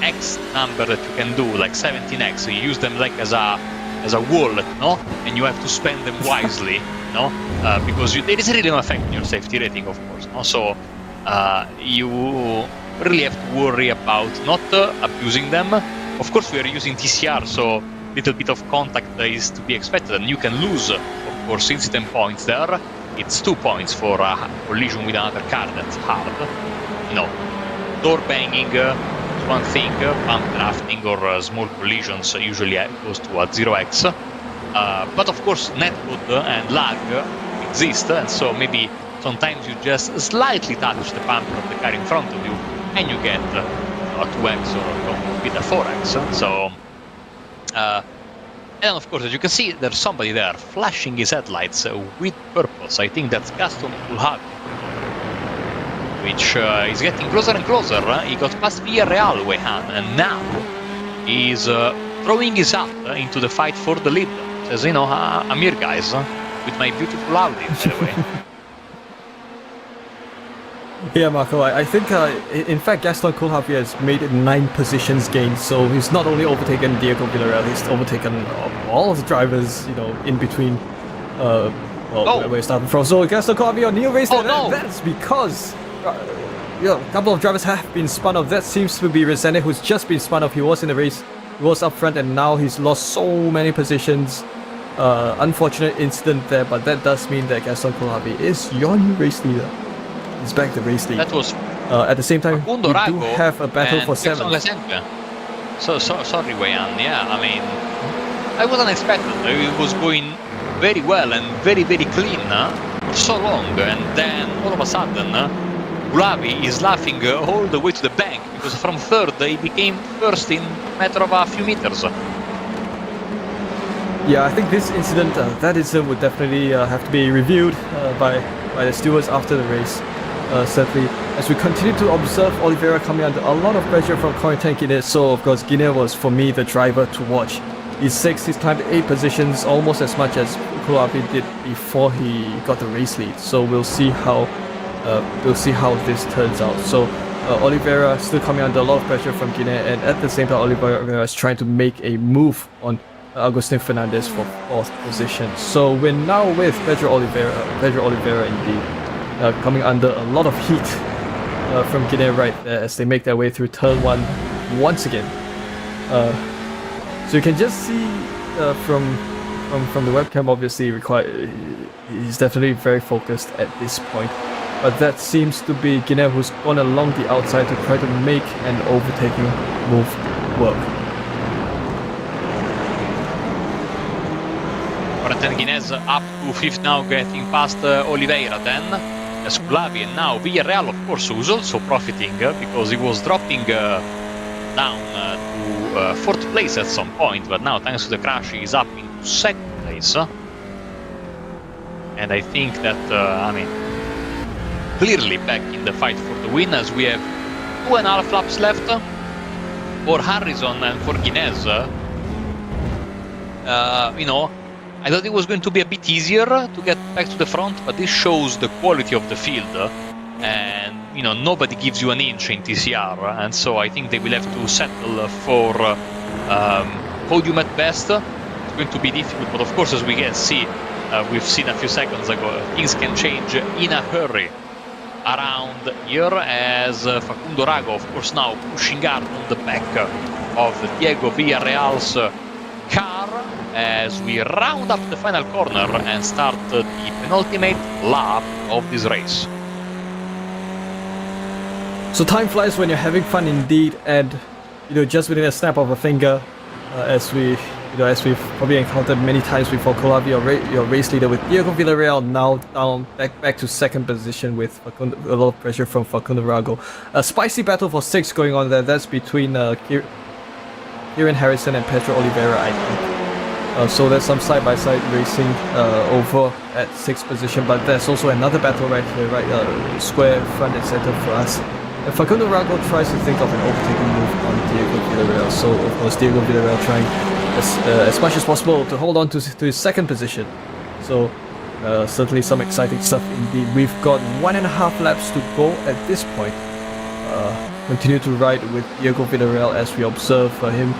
S2: X number that you can do, like 17X, you use them like as a wallet, no? And you have to spend them wisely, no? Because there is really no effect on your safety rating, of course, no? So you really have to worry about not abusing them. Of course, we are using TCR, so little bit of contact is to be expected, and you can lose, of course, incident points there. It's 2 points for a collision with another car. That's hard. Door banging is one thing, bump drafting or small collisions usually goes to a 0x. But of course, netcode and lag exist, and so maybe sometimes you just slightly touch the bumper of the car in front of you, and you get a 2x or with a 4x. So, and of course, as you can see, there's somebody there flashing his headlights with purpose. I think that's Gaston Kulhavi, which is getting closer and closer. He got past Villarreal, Wehan, and now he's throwing his hat into the fight for the lead. Says, I'm here, guys, with my beautiful Audi, by the way.
S3: Yeah, Marco, I think, in fact, Gaston Kulhavi has made it 9 positions gained, so he's not only overtaken Diego Villarreal, he's overtaken all of the drivers, in between, where he's starting from. So Gaston Kulhavi on new race, that's because a couple of drivers have been spun off. That seems to be Resende, who's just been spun off. He was in the race, he was up front, and now he's lost so many positions. Unfortunate incident there, but that does mean that Gaston Kulhavi is your new race leader. He's back the race lead.
S2: That was
S3: at the same time, we do have a battle for 7th.
S2: So sorry, Wayan. Yeah, I mean, I wasn't expecting. It was going very well and very clean for so long, and then all of a sudden, Kulhavi is laughing all the way to the bank, because from third he became first in a matter of a few meters.
S3: Yeah, I think this incident, would definitely have to be reviewed by the stewards after the race. Certainly, as we continue to observe Oliveira coming under a lot of pressure from Corentin Guinet, so of course Guinet was for me the driver to watch. He's climbed 8 positions, almost as much as Kulhavi did before he got the race lead. So we'll see how this turns out. So Oliveira still coming under a lot of pressure from Guinet, and at the same time Oliveira is trying to make a move on Agustin Fernandez for 4th position. So we're now with Pedro Oliveira indeed. Coming under a lot of heat from Guinet right there as they make their way through turn 1 once again. So you can just see from the webcam, obviously, he's definitely very focused at this point. But that seems to be Guinet, who's gone along the outside to try to make an overtaking move work.
S2: Corentin Guinet up to 5th now, getting past Oliveira then. As Kulhavi, and now Villarreal, of course, who's also profiting because he was dropping down to 4th place at some point, but now thanks to the crash he is up into 2nd place. And I think that, clearly back in the fight for the win, as we have 2.5 laps left for Harrison and for Guinness. I thought it was going to be a bit easier to get back to the front, but this shows the quality of the field. And, nobody gives you an inch in TCR, and so I think they will have to settle for podium at best. It's going to be difficult, but of course, as we can see, we've seen a few seconds ago, things can change in a hurry around here, as Facundo Rago, of course, now pushing hard on the back of Diego Villarreal's car as we round up the final corner and start the penultimate lap of this race.
S3: So time flies when you're having fun indeed, and just within a snap of a finger, as we've probably encountered many times before, Colavi, your race leader with Diego Villarreal now down back to second position with Facundo, a lot of pressure from Facundo Rago. A spicy battle for 6 going on there. That's between Kieran Harrison and Pedro Oliveira, I think. So there's some side-by-side racing over at 6th position, but there's also another battle right here, square front and center for us. Facundo Rago tries to think of an overtaking move on Diego Villarreal, so of course Diego Villarreal trying as much as possible to hold on to his second position. So certainly some exciting stuff indeed. We've got 1.5 laps to go at this point. Continue to ride with Diego Villarreal as we observe him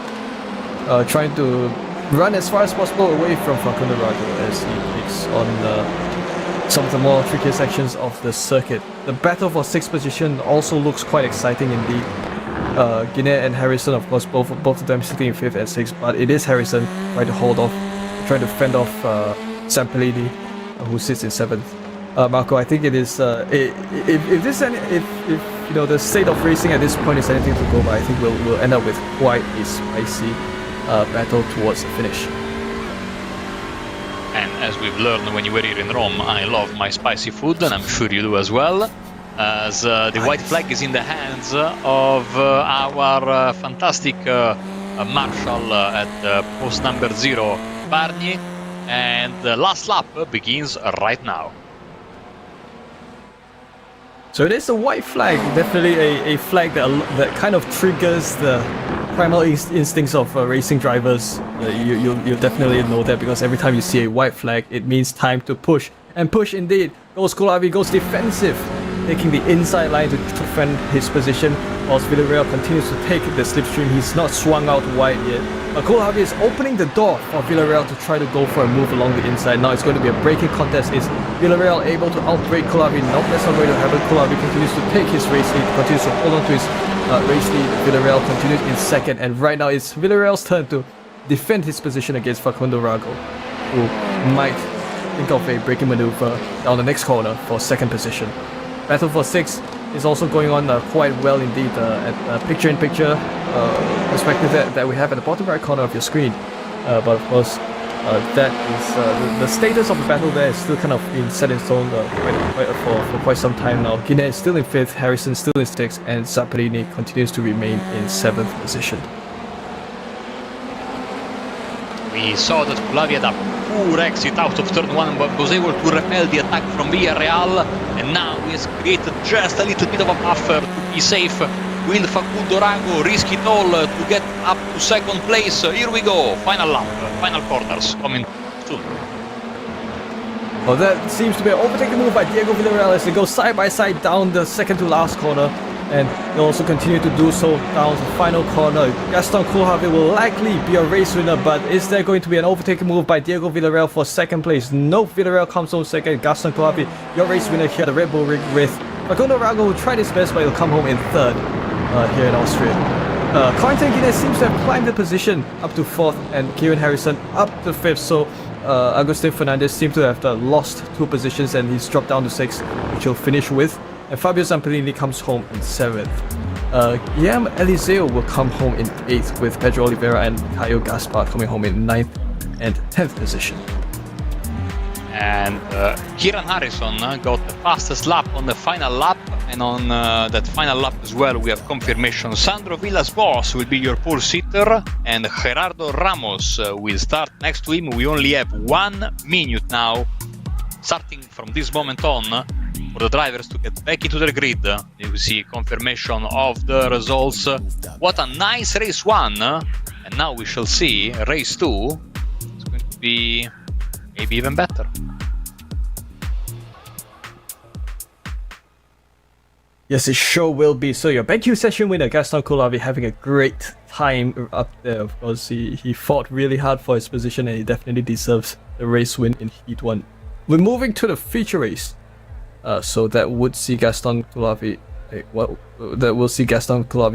S3: trying to run as far as possible away from Facundo Rago as he takes on some of the more trickier sections of the circuit. The battle for 6th position also looks quite exciting indeed. Guinness and Harrison, of course, both of them sitting in 5th and 6th, but it is Harrison trying to fend off Zampellini, who sits in 7th. Marco, I think it is if the state of racing at this point is anything to go by, I think we'll end up with quite a spicy battle towards the finish.
S2: And as we've learned when you were here in Rome, I love my spicy food, and I'm sure you do as well. As the white flag is in the hands of our fantastic marshal at post number 0, Barney, and the last lap begins right now.
S3: So it is a white flag, definitely a flag that kind of triggers the primal instincts of racing drivers. You'll definitely know that, because every time you see a white flag, it means time to push. And push indeed. Goes Colavi, goes defensive, taking the inside line to defend his position, whilst Villarreal continues to take the slipstream. He's not swung out wide yet. Colavi is opening the door for Villarreal to try to go for a move along the inside. Now it's going to be a braking contest. Is Villarreal able to outbrake Colavi? Nope, that's not going to happen. Colavi continues to take his race lead, continues to hold on to his race lead. Villarreal continues in 2nd, and right now it's Villarreal's turn to defend his position against Facundo Rago, who might think of a braking maneuver down the next corner for 2nd position. Battle for 6 is also going on quite well indeed at picture-in-picture perspective that we have at the bottom right corner of your screen. But of course, that is the status of the battle there is still kind of being set in stone for quite some time now. Guinness is still in 5th, Harrison still in 6th, and Zampellini continues to remain in 7th position.
S2: We saw that Colavi had a poor exit out of turn 1, but was able to repel the attack from Villarreal, and now he has created just a little bit of a buffer to be safe. Will Facundo Rago risk it all to get up to 2nd place? Here we go, final lap, final corners coming soon.
S3: Well, that seems to be an overtaking move by Diego Villarreal as they go side by side down the 2nd to last corner, and they'll also continue to do so down the final corner. Gaston Colavi will likely be a race winner, but is there going to be an overtaking move by Diego Villarreal for 2nd place? No, Villarreal comes home 2nd. Gaston Colavi, your race winner here at the Red Bull Ring, with Facundo Rago, who tried his best, but he'll come home in 3rd here in Austria. Quentin Guinness seems to have climbed the position up to 4th, and Kieran Harrison up to 5th, so Agustin Fernandez seems to have lost 2 positions, and he's dropped down to 6th, which he'll finish with. And Fabio Zampellini comes home in 7th. Guillaume Eliseo will come home in 8th, with Pedro Oliveira and Caio Gaspar coming home in 9th and 10th position.
S2: And Kieran Harrison got the fastest lap on the final lap, and on that final lap as well we have confirmation Sandro Villas-Boas will be your pole sitter, and Gerardo Ramos will start next to him. We only have 1 minute now starting from this moment on, for the drivers to get back into the grid. You see confirmation of the results. What a nice race 1, and now we shall see race 2. It's going to be maybe even better.
S3: Yes, it sure will be. So your BenQ session winner, Gaston Koulavi, having a great time up there. Of course, he fought really hard for his position, and he definitely deserves the race win in Heat 1. We're moving to the feature race. So that would see Gaston Koulavi,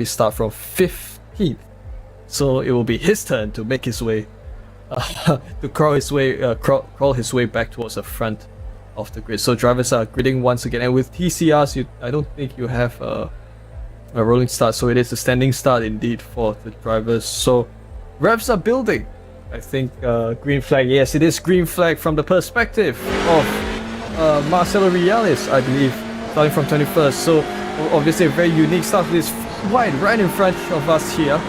S3: start from 15th. So it will be his turn to make his way, to crawl his way back towards the front of the grid. So drivers are gridding once again, and with TCRs, I don't think you have a rolling start. So it is a standing start indeed for the drivers. So revs are building. I think green flag. Yes, it is green flag from the perspective of Marcelo Riales, I believe, starting from 21st. So obviously a very unique start with this wide right in front of us here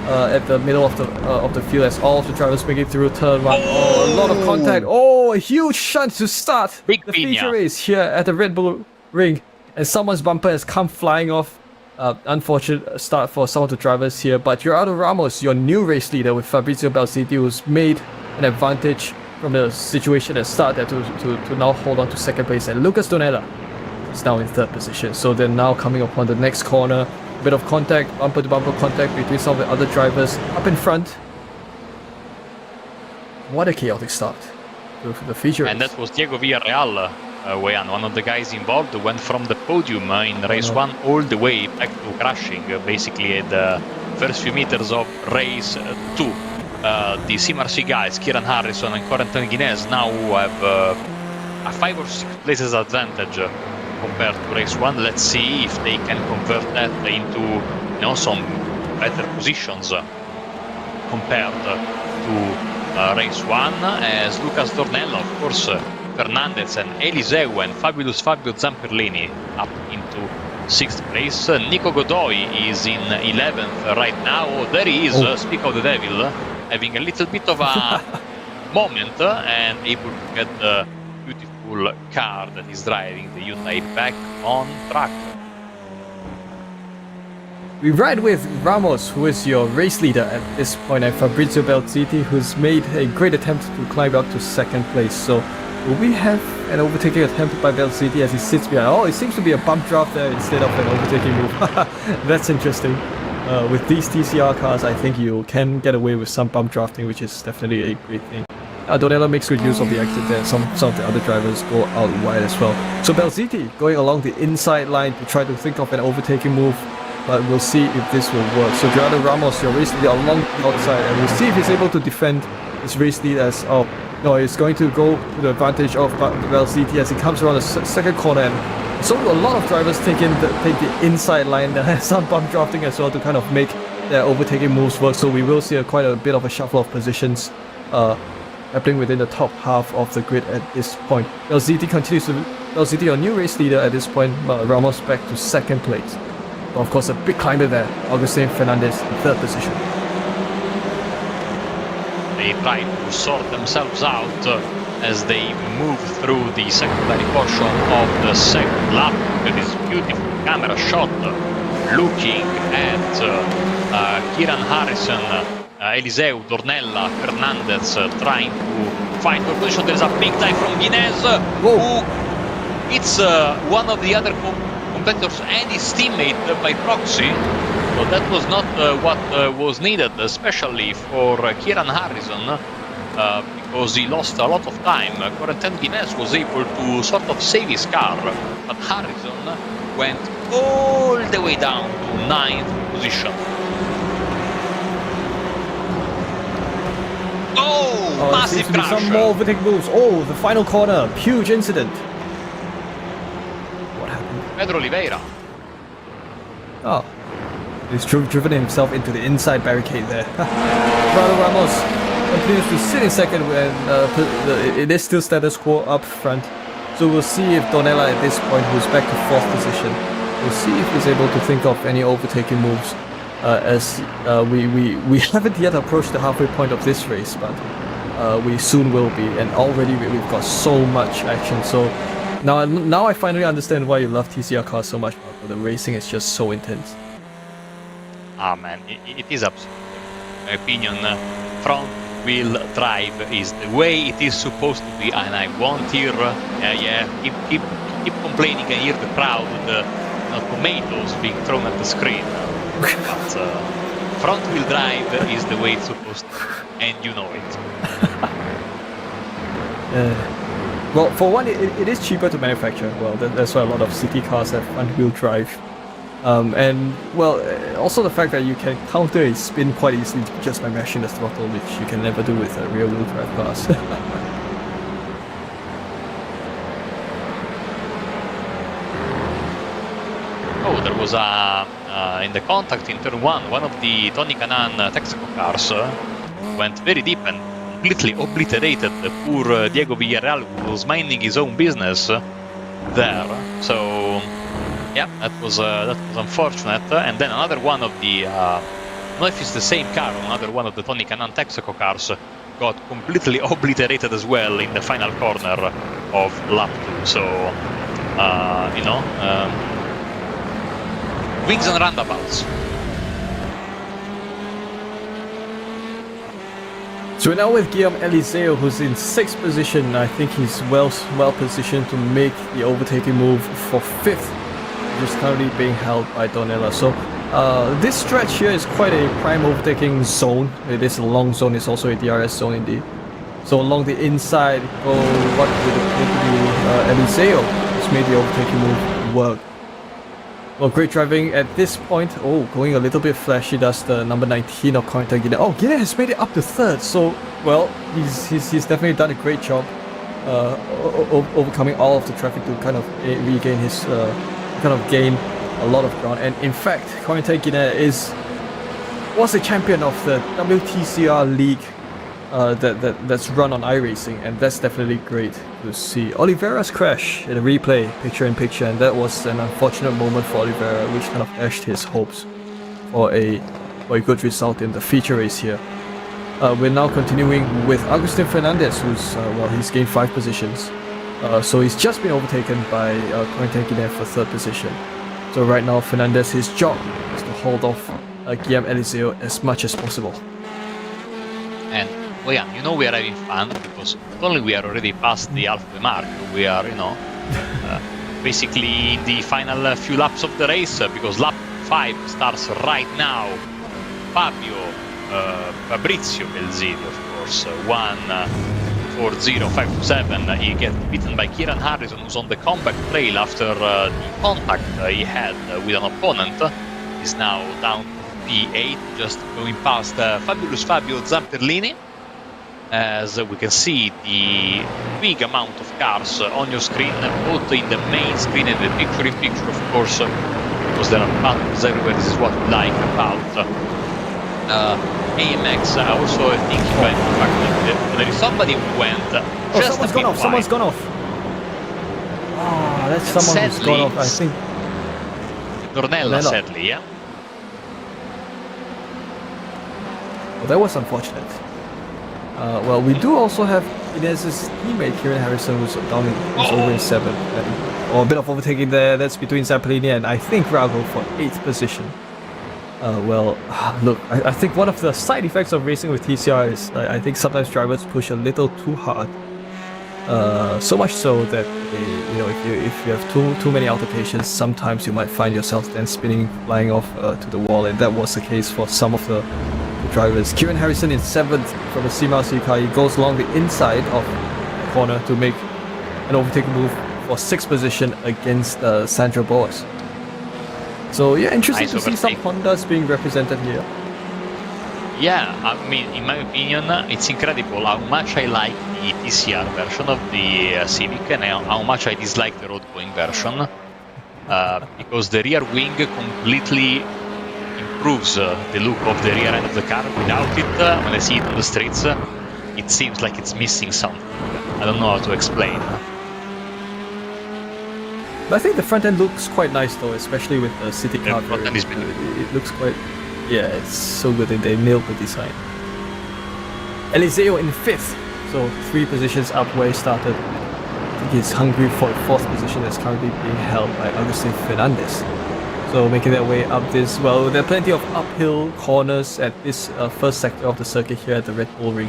S3: at the middle of the field, as all of the drivers make it through turn 1. Oh, a lot of contact. Oh, a huge shunt to start the feature race here at the Red Bull Ring, and someone's bumper has come flying off. Unfortunate start for some of the drivers here, but Gerardo Ramos, your new race leader with Fabrizio Belziti, who's made an advantage from the situation at start there to now hold on to second place, and Lucas Donella is now in third position. So they're now coming upon the next corner. A bit of contact, bumper to bumper contact between some of the other drivers up in front. What a chaotic start for the feature.
S2: And that was Diego Villarreal. One of the guys involved went from the podium in race 1 all the way back to crashing, basically at the first few meters of race 2. The CMRC guys, Kieran Harrison and Corentin Guinness, now have a 5 or 6 places advantage compared to race 1. Let's see if they can convert that into some better positions compared to race 1, as Lucas Dornello, of course, Fernandez and Eliseu and Fabio Zamperlini up into 6th place. Nico Godoy is in 11th right now. Oh, there he is, speak of the devil, having a little bit of a moment and able to get the beautiful car that is driving the Hyundai back on track.
S3: We ride with Ramos, who is your race leader at this point, and Fabrizio Belziti, who's made a great attempt to climb up to second place. So will we have an overtaking attempt by Belziti as he sits behind? Oh, it seems to be a bump draft there instead of an overtaking move. That's interesting. With these TCR cars, I think you can get away with some bump drafting, which is definitely a great thing. Donella makes good use of the exit there. Some of the other drivers go out wide as well. So Belziti going along the inside line to try to think of an overtaking move, but we'll see if this will work. So Gerardo Ramos, your race leader, along the outside, and we'll see if he's able to defend his race lead as... Oh, no, he's going to go to the advantage of Belziti as he comes around the second corner, and so a lot of drivers take the inside line and some bump drafting as well to kind of make their overtaking moves work. So we will see quite a bit of a shuffle of positions happening within the top half of the grid at this point. Belziti, your new race leader at this point, Ramos back to second place. But of course, a big climber there, Agustin Fernandez in third position.
S2: They try to sort themselves out as they move through the secondary portion of the second lap. With this beautiful camera shot looking at Kieran Harrison, Eliseu, Dornella, Fernandez trying to find the position. There's a big dive from Guinness, who it's one of the other competitors and his teammate by proxy. So that was not what was needed, especially for Kieran Harrison, because he lost a lot of time. Corentin Guinness was able to sort of save his car, but Harrison went all the way down to 9th position. Oh, massive crash!
S3: Some more overtake moves. Oh, the final corner, huge incident. What happened?
S2: Pedro Oliveira.
S3: Oh. He's driven himself into the inside barricade there. Gerardo Ramos continues to sit in second when it is still status quo up front. So we'll see if Donella at this point, who's back to 4th position, we'll see if he's able to think of any overtaking moves as we haven't yet approached the halfway point of this race, but we soon will be, and already we've got so much action. So now I finally understand why you love TCR cars so much. The racing is just so intense.
S2: Ah man, it is absolutely. In my opinion, front wheel drive is the way it is supposed to be, and I won't hear keep complaining and hear the crowd, tomatoes being thrown at the screen. But front wheel drive is the way it's supposed to be, and you know it.
S3: Well, for one, it is cheaper to manufacture. Well, that's why a lot of city cars have front-wheel drive. And, well, also the fact that you can counter a spin quite easily just by mashing the throttle, which you can never do with rear-wheel drive cars.
S2: Oh, there was in the contact in turn one of the Tony Kanaan Texaco cars went very deep and completely obliterated the poor Diego Villarreal, who was minding his own business there. So yeah, that was unfortunate. And then another one of the I don't know if it's the same car, another one of the Tony Kanaan Texaco cars got completely obliterated as well in the final corner of lap 2. So wings and roundabouts.
S3: So we're now with Guillaume Eliseo, who's in 6th position. I think he's well positioned to make the overtaking move for 5th, which is currently being held by Donella. So this stretch here is quite a prime overtaking zone. It is a long zone, it's also a DRS zone indeed. So along the inside, what would be Eliseo has made the overtaking move work. Well, great driving at this point. Oh, going a little bit flashy. That's the number 19 of Corentin Guinet. Oh, Guinet has made it up to 3rd. So, well, he's definitely done a great job overcoming all of the traffic to kind of regain his gain a lot of ground. And in fact, Corentin Guinet was a champion of the WTCR League that's run on iRacing, and that's definitely great to see. Oliveira's crash in a replay, picture-in-picture, and that was an unfortunate moment for Oliveira, which kind of dashed his hopes for a good result in the feature race here. We're now continuing with Agustin Fernandez, who's he's gained 5 positions. So he's just been overtaken by Corentin Guinet for 3rd position. So right now, Fernandez, his job is to hold off Guillaume Eliseo as much as possible.
S2: And well, yeah, we are having fun because not only we are already past the halfway mark, we are, basically in the final few laps of the race, because lap 5 starts right now. Fabrizio Belzini, of course, 1:40.527. He gets beaten by Kieran Harrison, who's on the comeback trail after the contact he had with an opponent. He's now down to P8, just going past fabulous Fabio Zamperlini. As we can see the big amount of cars on your screen, both in the main screen and the picture-in-picture, of course, because there are buttons everywhere. This is what we like about AMX. Also, I think by the fact that there is somebody who went just
S3: someone's gone off. Someone's gone off. That's someone who's gone off. I think
S2: Dornella, sadly, yeah.
S3: Well, that was unfortunate. Well, we do also have Inez's teammate Kieran Harrison, who's down who's over in 7th. A bit of overtaking there. That's between Zamperlini and I think Rago for 8th position. Look, I think one of the side effects of racing with TCR is I think sometimes drivers push a little too hard. So much so that if you have too many altercations, sometimes you might find yourself then spinning, flying off to the wall, and that was the case for some of the drivers. Kieran Harrison in 7th from a CMRC car. He goes along the inside of the corner to make an overtaking move for 6th position against Sandro Boas. So yeah, interesting to see some Hondas being represented here.
S2: Yeah, I mean, in my opinion, it's incredible how much I like the TCR version of the Civic and how much I dislike the road-going version, because the rear wing completely improves the look of the rear end of the car. Without it, when I see it on the streets, it seems like it's missing something. I don't know how to explain.
S3: But I think the front end looks quite nice though, especially with the city car.
S2: The front end is beautiful.
S3: It looks quite... Yeah, it's so good that they nailed the design. Eliseo in 5th So 3 positions up where he started. I think he's hungry for the 4th position that's currently being held by Agustin Fernandez. So making their way up this, well, there are plenty of uphill corners at this first sector of the circuit here at the Red Bull Ring,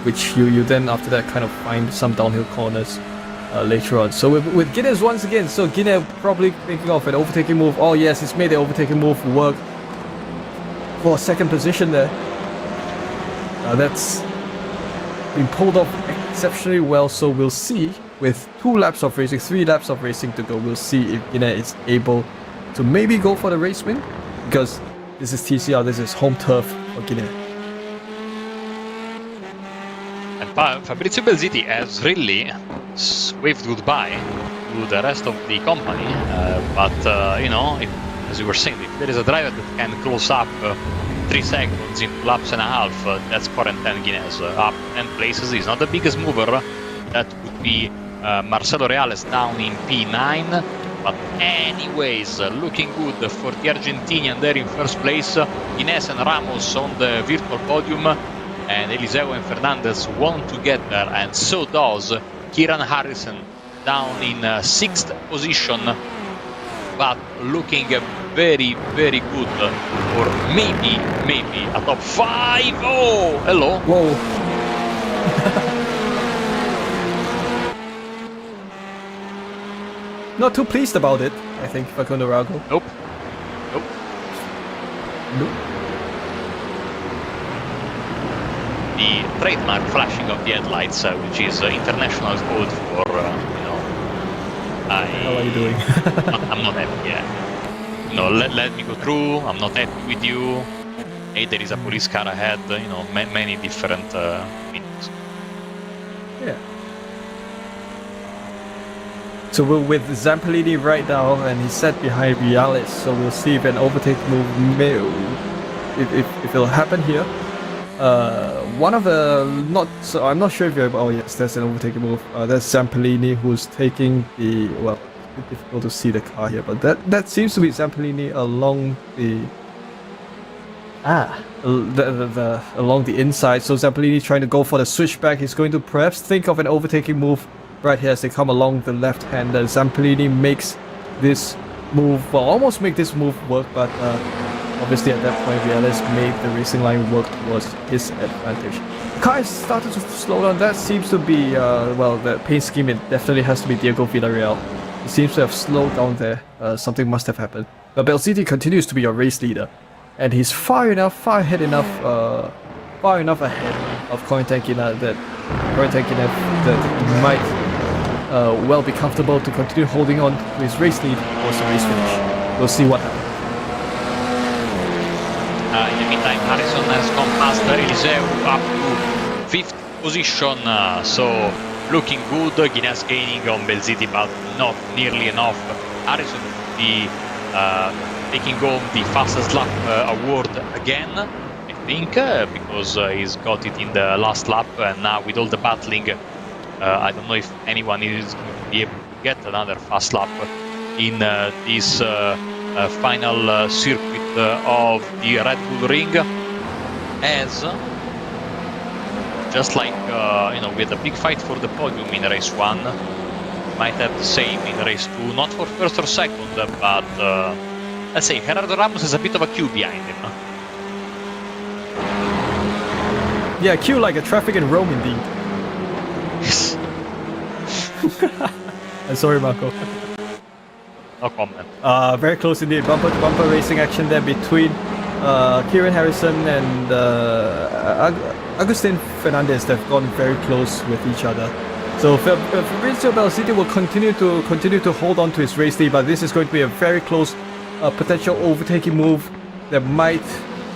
S3: which you then after that kind of find some downhill corners later on. So with Guinness once again, so Guinness probably thinking of an overtaking move. Oh yes, he's made the overtaking move work for 2nd position there. That's been pulled off exceptionally well, so we'll see with 2 laps of racing, 3 laps of racing to go, we'll see if Guinness is able to maybe go for the race win, because this is TCR, this is home turf for Guinness.
S2: And Fabrizio Belziti has really waved goodbye to the rest of the company, but you know, as you were saying, if there is a driver that can close up 3 seconds in 2 laps and a half, that's Corentin Guinness. Up 10 places, he's not the biggest mover, that would be Marcelo Reales down in P9, but anyways, looking good for the Argentinian there in 1st place. Guinness and Ramos on the virtual podium, and Eliseo and Fernandez want to get there, and so does Kieran Harrison down in 6th position, but looking very, very good for maybe a top 5. Oh, hello.
S3: Whoa. Not too pleased about it, I think, Facundo Rago.
S2: Nope. The trademark flashing of the headlights, which is international code for, you know,
S3: How are you doing?
S2: I'm not happy, yeah. No, let me go through, I'm not happy with you. Hey, there is a police car ahead, you know, many different meanings.
S3: Yeah. So we're with Zampolini right now, and he's set behind Viales. So we'll see if an overtake move may, if it'll happen here. One of the I'm not sure if you're. Oh yes, there's an overtaking move. That's Zampolini who's taking the. Well, it's difficult to see the car here, but that seems to be Zampolini along the. Along the inside. So Zampolini trying to go for the switchback. He's going to perhaps think of an overtaking move right here as they come along the left hand. Zampolini makes this move, well, almost make this move work, but obviously at that point Viales made the racing line work towards his advantage. The car has started to slow down. That seems to be, well, the paint scheme, it definitely has to be Diego Villarreal. He seems to have slowed down there. Something must have happened. But Belziti continues to be your race leader, and he's far enough ahead of Corentin Guinness that he might well be comfortable to continue holding on to his race lead towards the race finish. We'll see what happens.
S2: In the meantime, Harrison has gone past Eliseu up to 5th position, so looking good. Guinness gaining on Belziti, but not nearly enough. Harrison will be taking home the fastest lap award again, I think, because he's got it in the last lap, and now with all the battling, I don't know if anyone is going to be able to get another fast lap in this final circuit of the Red Bull Ring, as just like you know, we had a big fight for the podium in race 1, might have the same in race 2, not for 1st or 2nd, but let's say Gerardo Ramos has a bit of a queue behind him.
S3: Yeah, queue like a traffic in Rome indeed. I'm sorry, Marco.
S2: No comment.
S3: Very close indeed. Bumper to bumper racing action there between Kieran Harrison and Agustin Fernandez. They've gone very close with each other. So Fabrizio Belziti will continue to hold on to his race lead, but this is going to be a very close potential overtaking move that might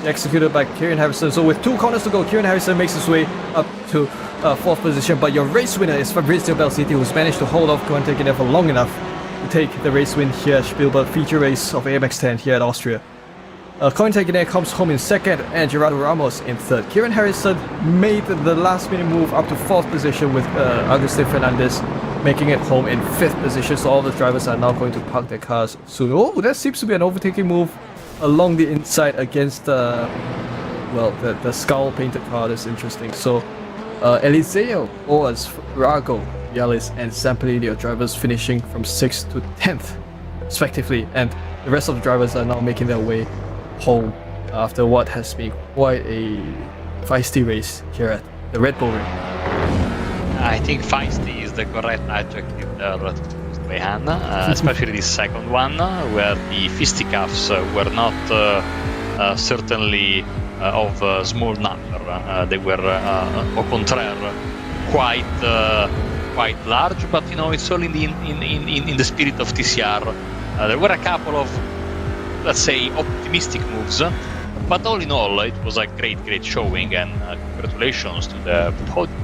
S3: be executed by Kieran Harrison. So with 2 corners to go, Kieran Harrison makes his way up to 4th position, but your race winner is Fabrizio Belziti, who's managed to hold off Corentin Guinness for long enough to take the race win here at Spielberg feature race of AMX 10 here at Austria. Corentin Guinness comes home in 2nd, and Gerardo Ramos in 3rd. Kieran Harrison made the last minute move up to 4th position with Agustin Fernandez making it home in 5th position. So all the drivers are now going to park their cars soon. Oh, that seems to be an overtaking move along the inside against well, the skull painted car. That's interesting. So Eliseo, Boas, Rago, Yalis, and Zampanini drivers finishing from 6th to 10th, respectively, and the rest of the drivers are now making their way home after what has been quite a feisty race here at the Red Bull Ring.
S2: I think feisty is the correct adjective there to use by Hannah, especially this second one, where the fisticuffs were not certainly of a small number. They were, au contraire, quite large, but it's all in the spirit of TCR. There were a couple of, let's say, optimistic moves, but all in all, it was a great showing, and congratulations to the podium.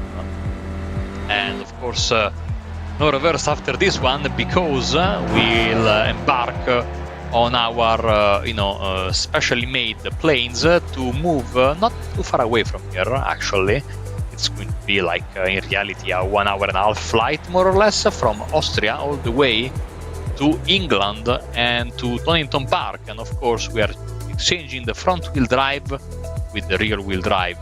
S2: And of course, no reverse after this one, because we'll embark on our, specially made planes to move not too far away from here. Actually, it's going to be like in reality a 1.5-hour flight, more or less, from Austria all the way to England and to Donington Park. And of course, we are exchanging the front-wheel drive with the rear-wheel drive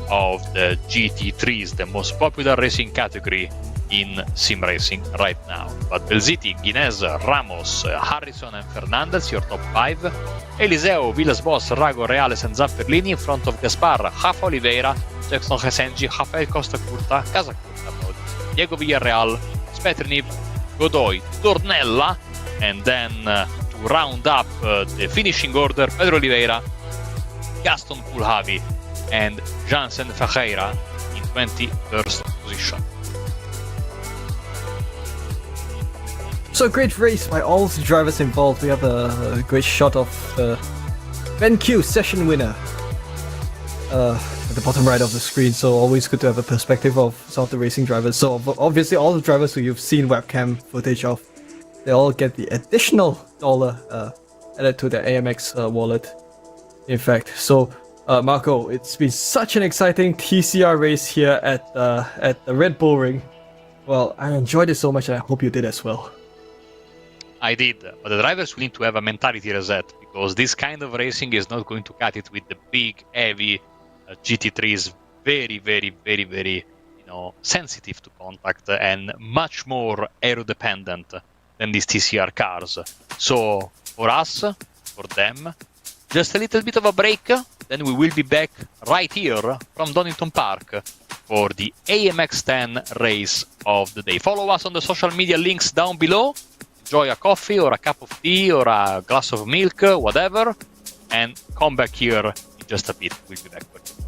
S2: of the GT3s, the most popular racing category in sim racing right now. But Belziti, Guinness, Ramos, Harrison and Fernandez, your top 5. Eliseo, Villas-Boas, Rago, Reales and Zamperlini in front of Gaspar, Rafa Oliveira, Jackson Hesenji, Rafael Costa Curta, Casacurta, Diego Villarreal, Spetriniv, Godoy, Tornella, and then to round up the finishing order, Pedro Oliveira, Gaston Pulhavi and Jansen Ferreira in 21st position.
S3: So great race by all the drivers involved. We have a great shot of Ben Q, session winner, at the bottom right of the screen. So always good to have a perspective of some of the racing drivers. So obviously all the drivers who you've seen webcam footage of, they all get the additional dollar added to their AMX wallet. In fact, so Marco, it's been such an exciting TCR race here at the Red Bull Ring. Well, I enjoyed it so much, and I hope you did as well.
S2: I did, but the drivers will need to have a mentality reset, because this kind of racing is not going to cut it with the big, heavy GT3s, very, sensitive to contact and much more aero-dependent than these TCR cars. So for us, for them, just a little bit of a break, then we will be back right here from Donington Park for the AMX 10 race of the day. Follow us on the social media links down below. Enjoy a coffee or a cup of tea or a glass of milk, whatever, and come back here in just a bit. We'll be back with you.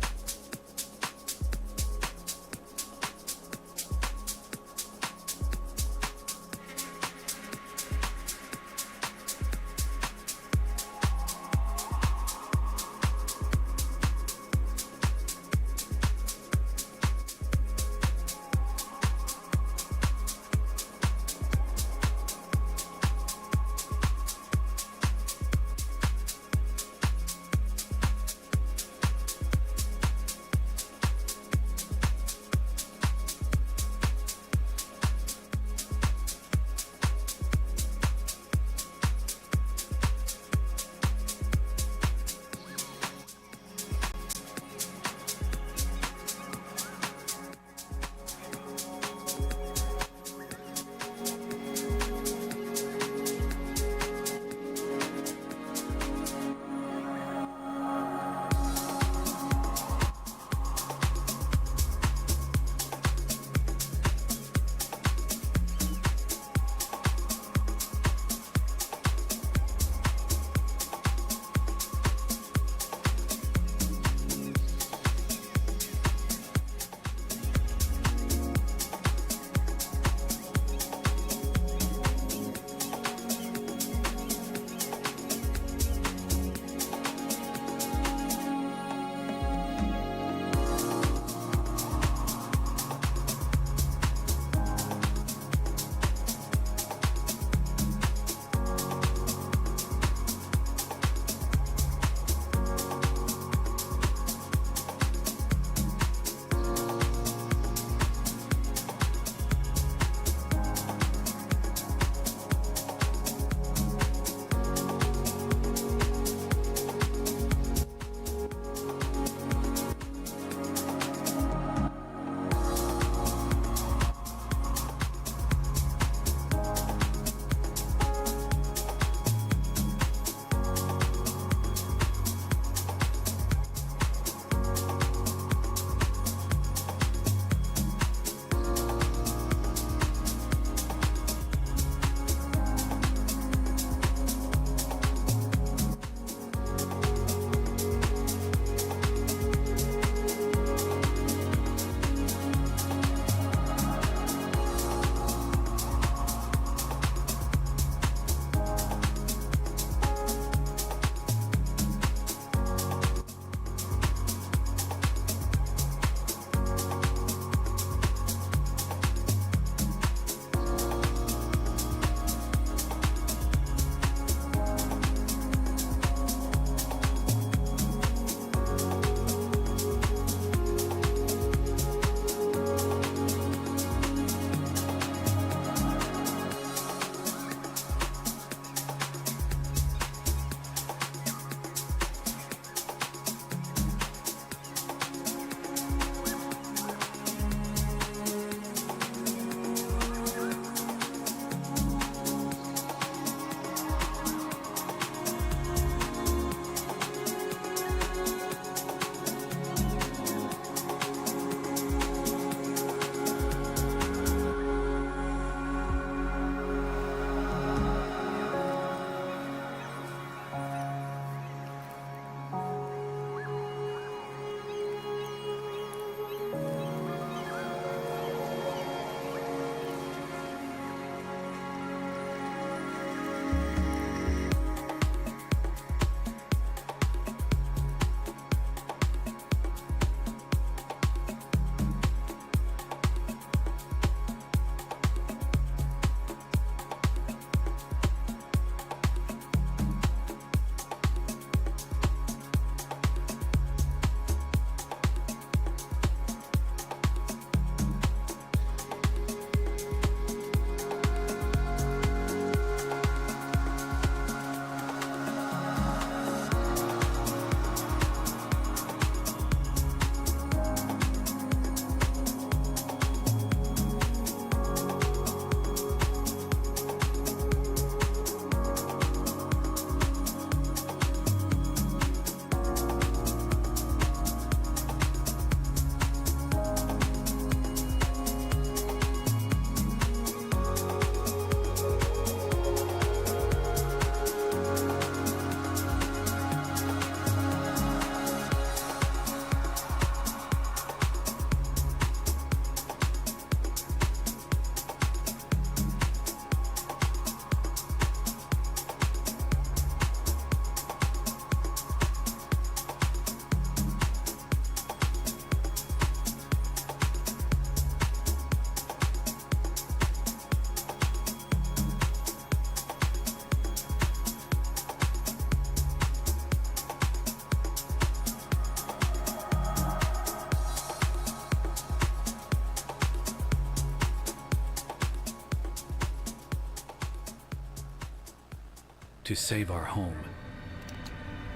S1: to save our home,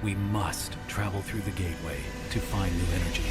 S1: we must travel through the gateway to find new energy.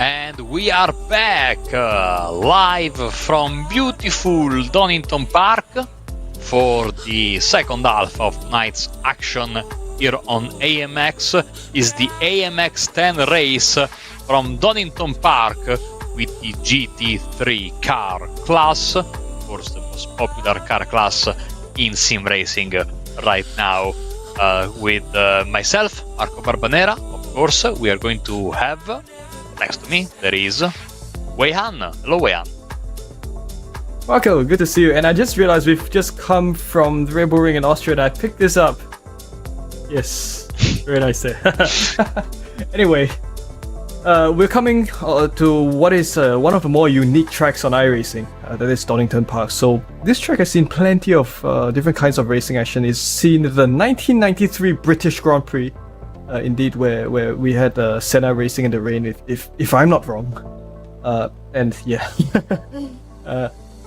S2: And we are back live from beautiful Donington Park for the second half of tonight's action here on AMX. Is the AMX 10 race from Donington Park with the GT3 car class, of course the most popular car class in sim racing right now, with myself, Marco Barbanera. Of course, we are going to have next to me there is Weihan. Hello, Weihan.
S3: Marco, good to see you. And I just realized we've just come from the Rainbow Ring in Austria and I picked this up. Yes, very nice there. Anyway, we're coming to what is one of the more unique tracks on iRacing, that is Donington Park. So this track has seen plenty of different kinds of racing action. It's seen the 1993 British Grand Prix, indeed, where we had Senna racing in the rain, if I'm not wrong. And yeah.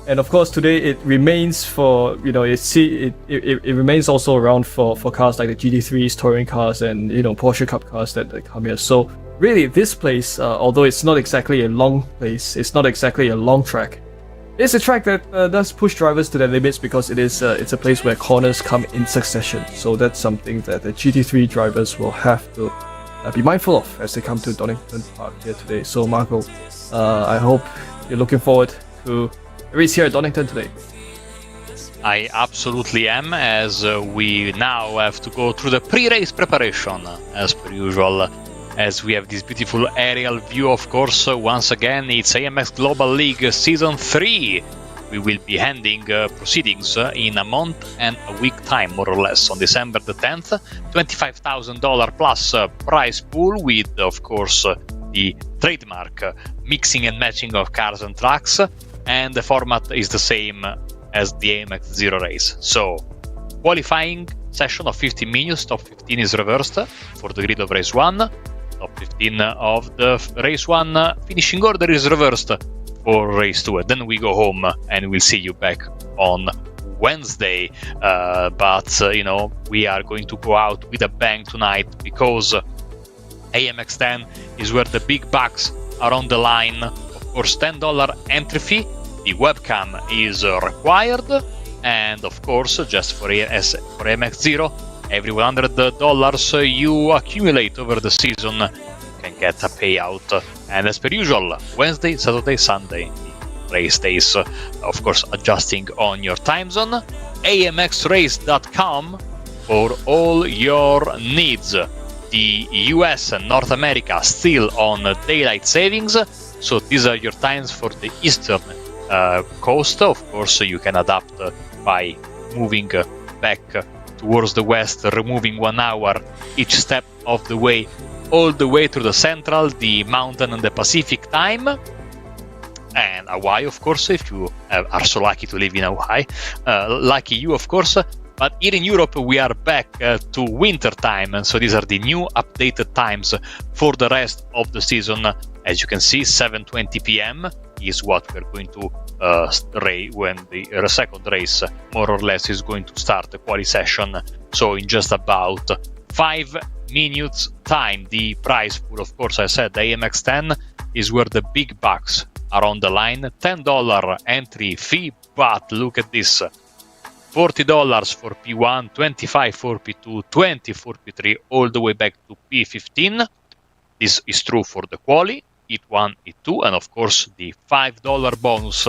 S3: And of course today it remains for, it remains also around for cars like the GT3s, touring cars, and Porsche Cup cars that come here. So really this place, although it's not exactly a long place, it's not exactly a long track, it's a track that does push drivers to their limits because it's a place where corners come in succession. So that's something that the GT3 drivers will have to be mindful of as they come to Donington Park here today. So Marco, I hope you're looking forward to a race here at Donington today.
S2: I absolutely am, as we now have to go through the pre-race preparation as per usual, as we have this beautiful aerial view. Of course, once again it's AMX Global League Season 3. We will be handing proceedings in a month and a week time, more or less, on December the 10th. $25,000 plus prize pool with, of course, the trademark mixing and matching of cars and tracks, and the format is the same as the AMX Zero race. So, qualifying session of 15 minutes, top 15 is reversed for the grid of race 1, top 15 of the race 1 finishing order is reversed for race 2, and then we go home and we'll see you back on Wednesday. But we are going to go out with a bang tonight because AMX 10 is where the big bucks are on the line. Of course, $10 entry fee, the webcam is required, and of course, just for AMX Zero, every $100 you accumulate over the season can get a payout. And as per usual, Wednesday, Saturday, Sunday, race days, of course, adjusting on your time zone. AMXrace.com for all your needs. the US and North America still on daylight savings, so these are your times for the eastern coast. Of course, you can adapt by moving back towards the west, removing 1 hour each step of the way, all the way to the central, the mountain and the Pacific time. And Hawaii, of course, if you are so lucky to live in Hawaii. Lucky you, of course. But here in Europe, we are back to winter time, and so these are the new updated times for the rest of the season. As you can see, 7:20 p.m. is what we're going to when the second race, more or less, is going to start the quali session. So in just about 5 minutes time, the prize pool, of course, I said the AMX 10 is where the big bucks are on the line. $10 entry fee, but look at this. $40 for P1, $25 for P2, $20 for P3, all the way back to P15. This is true for the quali, Heat1, Heat2, and of course the $5 bonus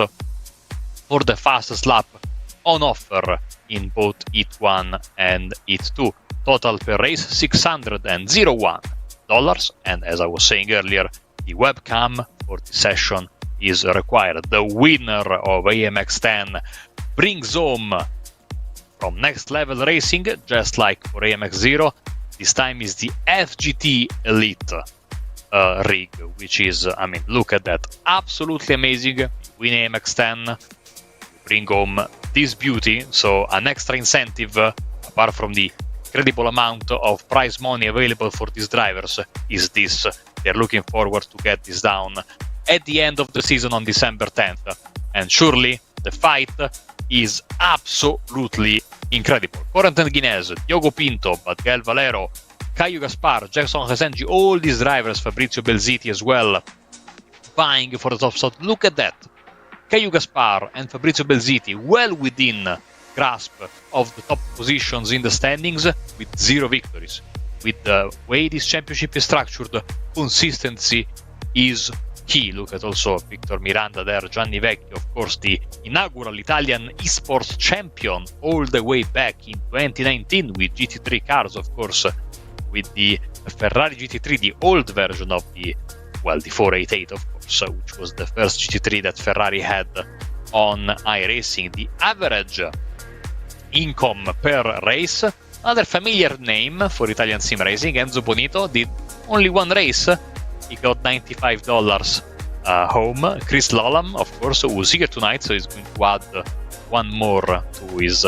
S2: for the fastest lap on offer in both Heat1 and Heat2. Total per race $601. And as I was saying earlier, the webcam for the session is required. The winner of AMX 10 brings home from Next Level Racing, just like for AMX 0, this time is the FGT Elite rig, which is, I mean, look at that, absolutely amazing. You win AMX 10, you bring home this beauty, so an extra incentive, apart from the incredible amount of prize money available for these drivers, is this. They're looking forward to get this down at the end of the season on December 10th. And surely the fight is absolutely incredible. Corentin Guinness, Diogo Pinto, Badgael Valero, Caio Gaspar, Jackson Resengi, all these drivers, Fabrizio Belziti as well, vying for the top spot. Look at that. Caio Gaspar and Fabrizio Belziti well within grasp of the top positions in the standings with 0 victories. With the way this championship is structured, consistency is key. Look at also Victor Miranda there, Gianni Vecchio, of course, the inaugural Italian esports champion all the way back in 2019 with GT3 cars, of course, with the Ferrari GT3, the old version of the 488, of course, which was the first GT3 that Ferrari had on iRacing. The average income per race, another familiar name for Italian sim racing, Enzo Bonito, did only 1 race. He got $95 home. Chris Lollam, of course, who's here tonight, so he's going to add 1 more to his,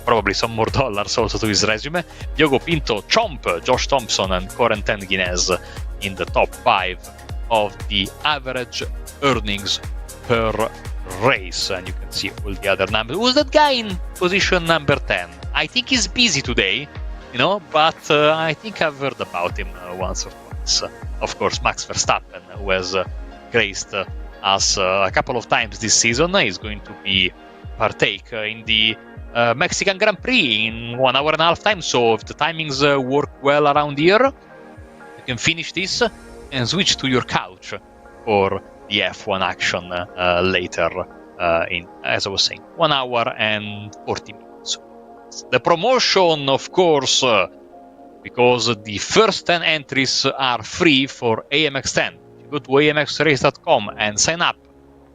S2: probably some more dollars also to his resume. Diogo Pinto, Chomp, Josh Thompson, and Corentin Guinness in the top 5 of the average earnings per race. And you can see all the other numbers. Who's that guy in position number 10? I think he's busy today, but I think I've heard about him once or twice. Of course, Max Verstappen, who has graced us a couple of times this season, is going to be partake in the Mexican Grand Prix in 1 hour and a half time. So if the timings work well around here, you can finish this and switch to your couch for the F1 action later in, as I was saying, 1 hour and 40 minutes. The promotion, of course, because the first 10 entries are free for AMX 10. You go to amxrace.com and sign up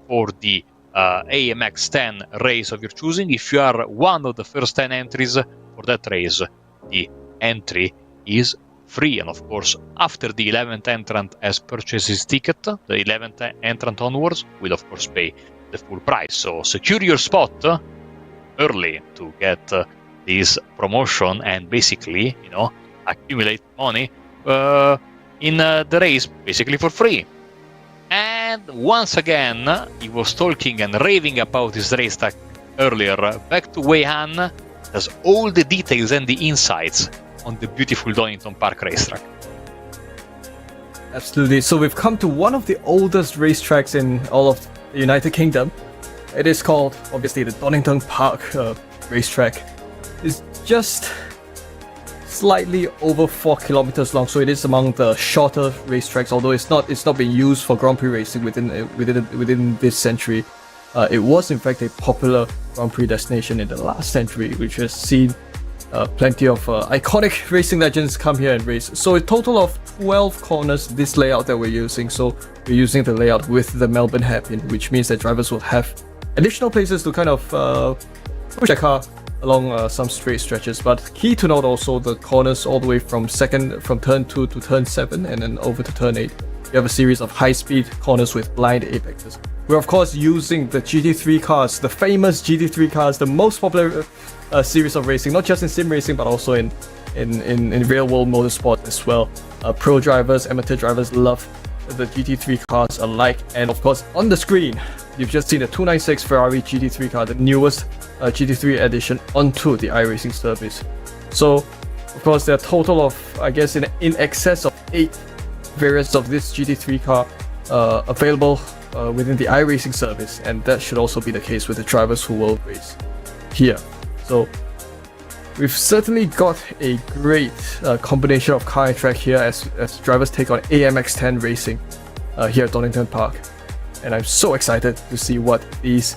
S2: for the AMX 10 race of your choosing. If you are one of the first 10 entries for that race, the entry is free. And of course, after the 11th entrant has purchased his ticket, the 11th entrant onwards will of course pay the full price. So secure your spot early to get this promotion and basically, accumulate money in the race basically for free. And once again, he was talking and raving about his race track earlier. Back to Wei Han, has all the details and the insights on the beautiful Donington Park racetrack.
S3: Absolutely. So we've come to one of the oldest racetracks in all of the United Kingdom. It is called, obviously, the Donington Park racetrack. It's just slightly over 4 kilometers long, so it is among the shorter racetracks. Although it's not being used for Grand Prix racing within this century. It was in fact a popular Grand Prix destination in the last century, which has seen Plenty of iconic racing legends come here and race. So a total of 12 corners, this layout that we're using. So we're using the layout with the Melbourne hairpin, which means that drivers will have additional places to kind of push their car along some straight stretches. But key to note also the corners all the way from turn 2 to turn 7 and then over to turn 8. You have a series of high-speed corners with blind apexes. We're of course using the GT3 cars, the famous GT3 cars, the most popular series of racing, not just in sim racing but also in real-world motorsport as well. Pro drivers, amateur drivers love the GT3 cars alike. And of course, on the screen, you've just seen the 296 Ferrari GT3 car, the newest GT3 edition onto the iRacing service. So, of course, there are a total of, I guess, in excess of 8 variants of this GT3 car available within the iRacing service, and that should also be the case with the drivers who will race here. So we've certainly got a great combination of car and track here as drivers take on AMX 10 racing here at Donington Park, and I'm so excited to see what these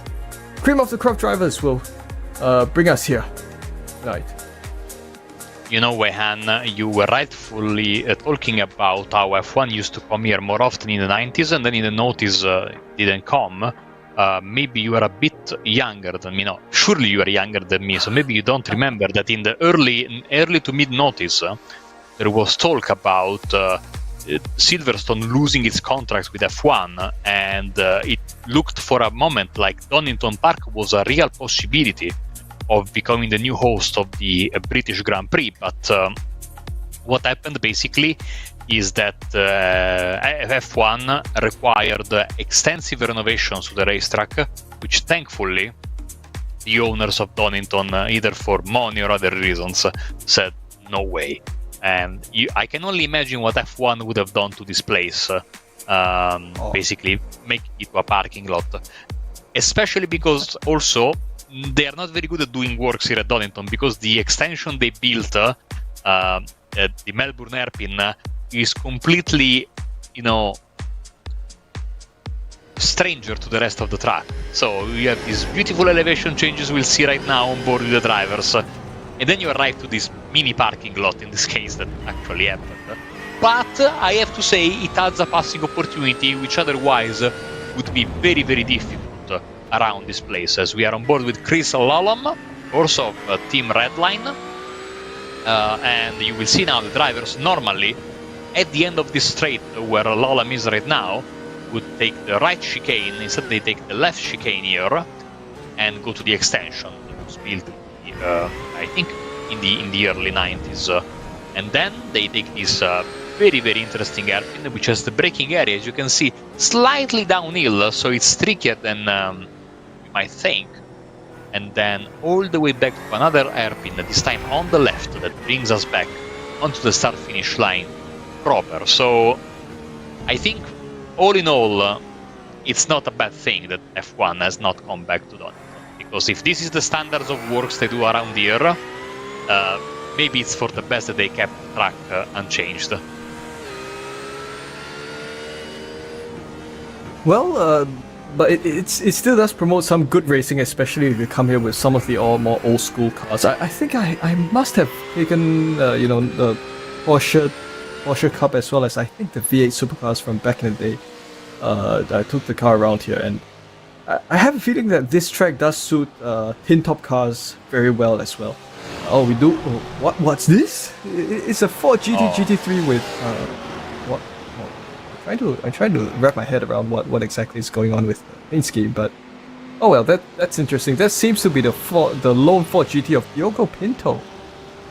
S3: cream of the crop drivers will bring us here tonight.
S2: You know, Wehan, you were rightfully talking about how F1 used to come here more often in the 90s and then in the noughties didn't come. Maybe you are a bit younger than me. No, surely you are younger than me, so maybe you don't remember that in the early to mid noughties there was talk about Silverstone losing its contracts with F1, and it looked for a moment like Donington Park was a real possibility of becoming the new host of the British Grand Prix. But what happened basically is that F1 required extensive renovations to the racetrack, which thankfully the owners of Donington, either for money or other reasons, said no way. And I can only imagine what F1 would have done to this place, basically making it a parking lot. Especially because also they are not very good at doing works here at Donington, because the extension they built at the Melbourne hairpin is completely, stranger to the rest of the track. So you have these beautiful elevation changes we'll see right now on board with the drivers, and then you arrive to this mini parking lot, in this case, that actually happened. But I have to say, it adds a passing opportunity which otherwise would be very, very difficult around this place, as we are on board with Chris Lallam, also of Team Redline, and you will see now the drivers normally at the end of this straight where Lallam is right now would take the right chicane. Instead they take the left chicane here and go to the extension that was built I think in the early 90s, and then they take this very, very interesting hairpin which has the braking area, as you can see, slightly downhill, so it's trickier than you might think, and then all the way back to another hairpin, this time on the left, that brings us back onto the start-finish line proper. So I think all in all it's not a bad thing that F1 has not come back to Donington, because if this is the standards of works they do around here, maybe it's for the best that they kept the track unchanged.
S3: Well, but it still does promote some good racing, especially if you come here with some of the more old school cars. I think I must have taken the Porsche Cup, as well as I think the V8 supercars from back in the day. I took the car around here, and I have a feeling that this track does suit tin top cars very well as well. Oh, we do. Oh, what's this? It's a Ford GT3 with what? I'm trying to wrap my head around what exactly is going on with the paint scheme, but oh well, that's interesting. That seems to be the lone Ford GT of Diogo Pinto.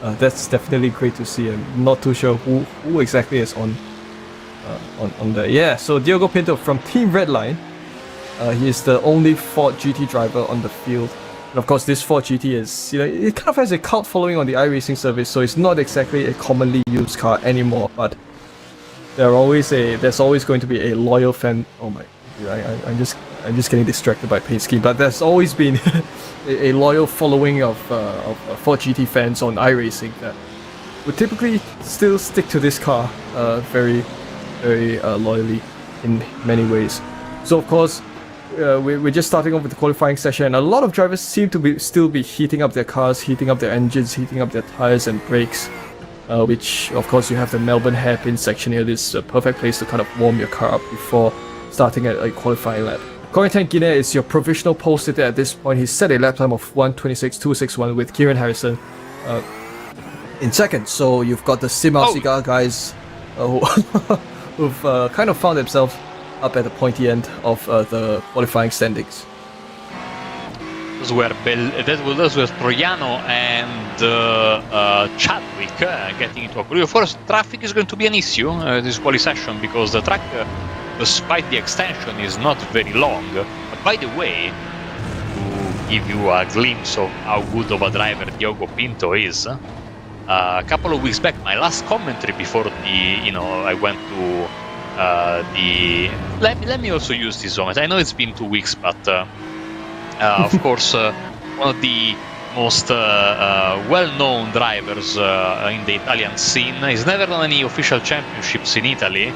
S3: That's definitely great to see. I'm not too sure who exactly is on there. Yeah, so Diogo Pinto from Team Redline. He is the only Ford GT driver on the field. And of course, this Ford GT is, it kind of has a cult following on the iRacing service, so it's not exactly a commonly used car anymore, but there's always going to be a loyal fan. Oh my, I'm just getting distracted by paint scheme, but there's always been a loyal following of Ford GT fans on iRacing that would typically still stick to this car very, very loyally in many ways. So of course, we're just starting off with the qualifying session, and a lot of drivers seem to still be heating up their cars, heating up their engines, heating up their tires and brakes. Which, of course, you have the Melbourne hairpin section here. This is a perfect place to kind of warm your car up before starting a qualifying lap. Corentin Guinea is your provisional pole sitter at this point. He's set a lap time of 1:26.261 with Kieran Harrison in second. So you've got the Sima Cigar guys who've kind of found themselves up at the pointy end of the qualifying standings.
S2: Those were Troiano and Chadwick getting into a group. Of course, traffic is going to be an issue this quali session because the track, despite the extension, is not very long. But by the way, to give you a glimpse of how good of a driver Diogo Pinto is, a couple of weeks back, my last commentary before I went to Let me also use this moment. I know it's been 2 weeks, but of course, one of the most well-known drivers in the Italian scene. He's never done any official championships in Italy,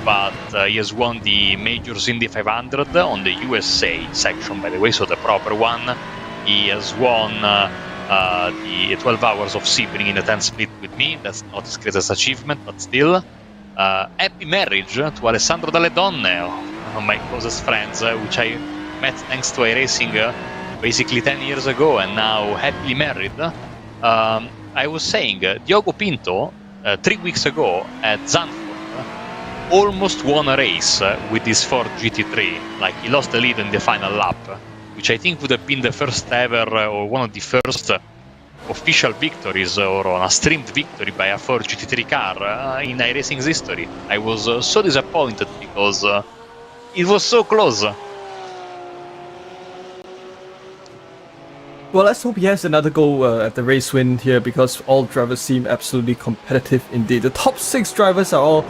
S2: but he has won the Majors Indy 500 on the USA section, by the way, so the proper one. He has won the 12 hours of Sebring in the 10 split with me. That's not his greatest achievement, but still. Happy marriage to Alessandro Dalle Donne, one of my closest friends, which I met thanks to iRacing basically 10 years ago, and now happily married. I was saying, Diogo Pinto, 3 weeks ago at Zandvoort, almost won a race with his Ford GT3. Like, he lost the lead in the final lap, which I think would have been the first ever, or one of the first official victories, or on a streamed victory by a Ford GT3 car in iRacing's history. I was so disappointed because it was so close.
S3: Well, let's hope he has another go at the race win here, because all drivers seem absolutely competitive indeed. The top 6 drivers are all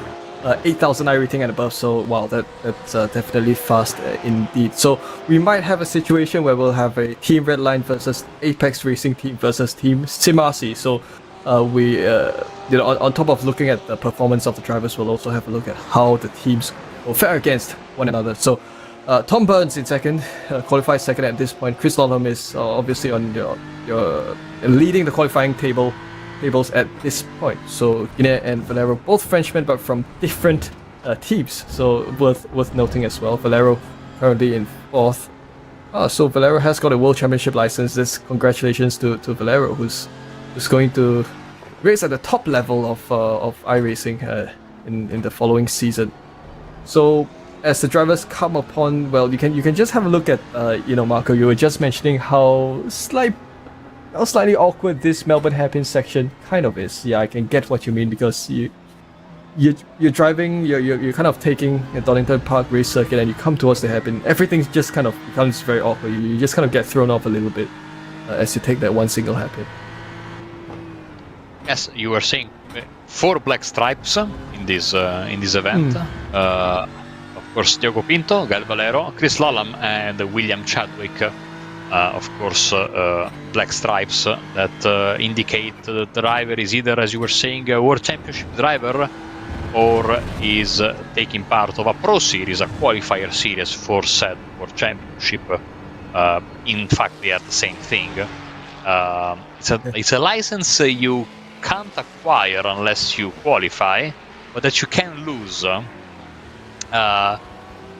S3: 8,000 I rating and above, so wow, that's definitely fast indeed. So we might have a situation where we'll have a Team Redline versus Apex Racing Team versus Team Simasi. So we, on top of looking at the performance of the drivers, we'll also have a look at how the teams will fare against one another. So Tom Burns in second, qualified second at this point. Chris Lawler is obviously on your leading the qualifying tables at this point. So Guinea and Valero, both Frenchmen, but from different teams. So worth noting as well. Valero currently in 4th. So Valero has got a World Championship license. This congratulations to Valero, who's going to race at the top level of iRacing in the following season. So as the drivers come upon, well, you can just have a look at Marco. You were just mentioning how slightly awkward this Melbourne hairpin section kind of is. Yeah, I can get what you mean, because you're driving, you're kind of taking a Donington Park race circuit, and you come towards the hairpin. Everything just kind of becomes very awkward. You just kind of get thrown off a little bit as you take that one single hairpin.
S2: Yes, you were saying 4 black stripes in this event. Of course, Diogo Pinto, Gal Valero, Chris Lallam, and William Chadwick. Of course, black stripes that indicate the driver is either, as you were saying, a World Championship driver, or is taking part of a Pro Series, a qualifier series for said World Championship. In fact, they are the same thing. It's a license you can't acquire unless you qualify, but that you can lose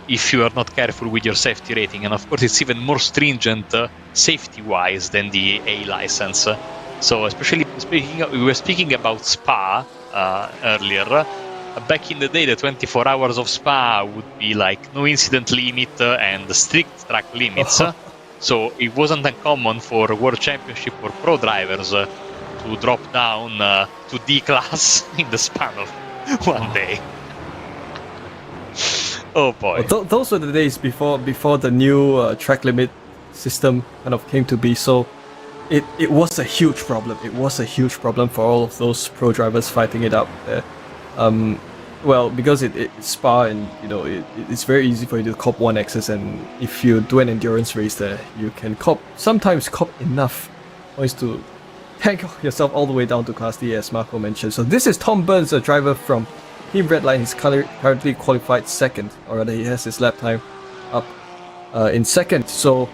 S2: if you are not careful with your safety rating. And of course, it's even more stringent safety-wise than the A license. So especially we were speaking about Spa earlier. Back in the day, the 24 hours of Spa would be like no incident limit and strict track limits. So it wasn't uncommon for World Championship or Pro drivers to drop down to D class in the span of one day. Oh boy.
S3: Well, those were the days before the new track limit system kind of came to be. So it was a huge problem. It was a huge problem for all of those pro drivers fighting it up there. Well, because it's Spa, and it's very easy for you to cop 1Xs, and if you do an endurance race there, you can sometimes cop enough points to tank yourself all the way down to Class D, as Marco mentioned. So this is Tom Burns, a driver from Team Redline. He's currently qualified second, or rather he has his lap time up. in second. So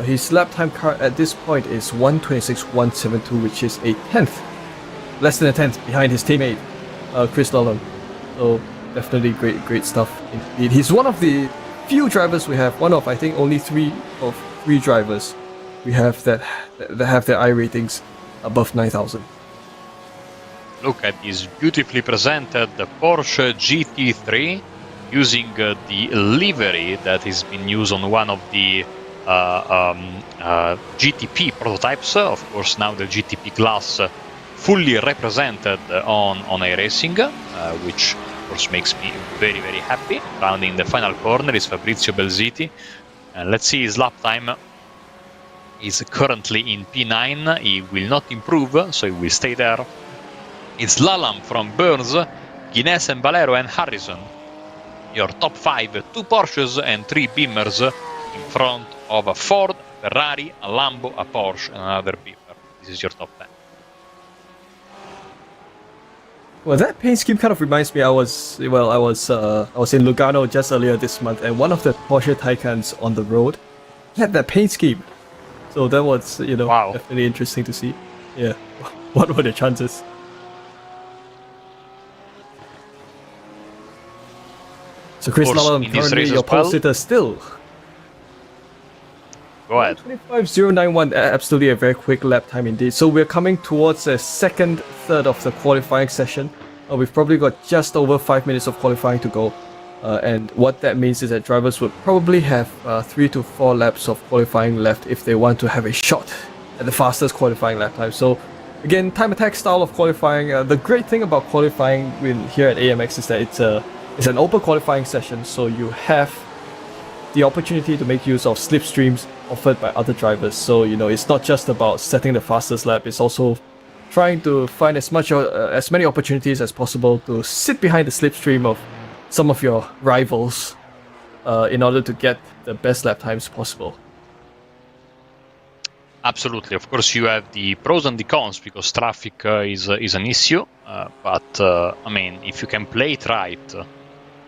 S3: his lap time at this point is 1:26.172, which is a tenth, less than a tenth behind his teammate Chris Lalonde. So definitely great stuff indeed. He's one of the few drivers we have, one of I think only three drivers we have that have their I ratings above 9,000.
S2: Look at this beautifully presented Porsche GT3 using the livery that has been used on one of the GTP prototypes. Of course, now the GTP class fully represented on iRacing, which of course makes me very happy. Rounding the final corner is Fabrizio Belziti, and let's see his lap time. He's currently in P9. He will not improve, so he will stay there. It's Lalam from Burns, Guinness and Valero and Harrison. Your top 5, 2 Porsches and 3 Beamers in front of a Ford, Ferrari, a Lambo, a Porsche and another Beamer. This is your top 10.
S3: Well, that paint scheme kind of reminds me. I was in Lugano just earlier this month, and one of the Porsche Taycans on the road had that paint scheme. So that was,
S2: Wow.
S3: definitely interesting to see. Yeah, what were the chances? So Chris Lalonde, currently your pole sitter still.
S2: Go ahead.
S3: 25.091, absolutely a very quick lap time indeed. So we're coming towards the second third of the qualifying session. We've probably got just over 5 minutes of qualifying to go. And what that means is that drivers would probably have 3 to 4 laps of qualifying left if they want to have a shot at the fastest qualifying lap time. So again, time attack style of qualifying. The great thing about qualifying here at AMX is that it's an open qualifying session, so you have the opportunity to make use of slipstreams offered by other drivers. So it's not just about setting the fastest lap, it's also trying to find as many opportunities as possible to sit behind the slipstream of some of your rivals in order to get the best lap times possible.
S2: Absolutely. Of course, you have the pros and the cons because traffic is an issue. But I mean, if you can play it right,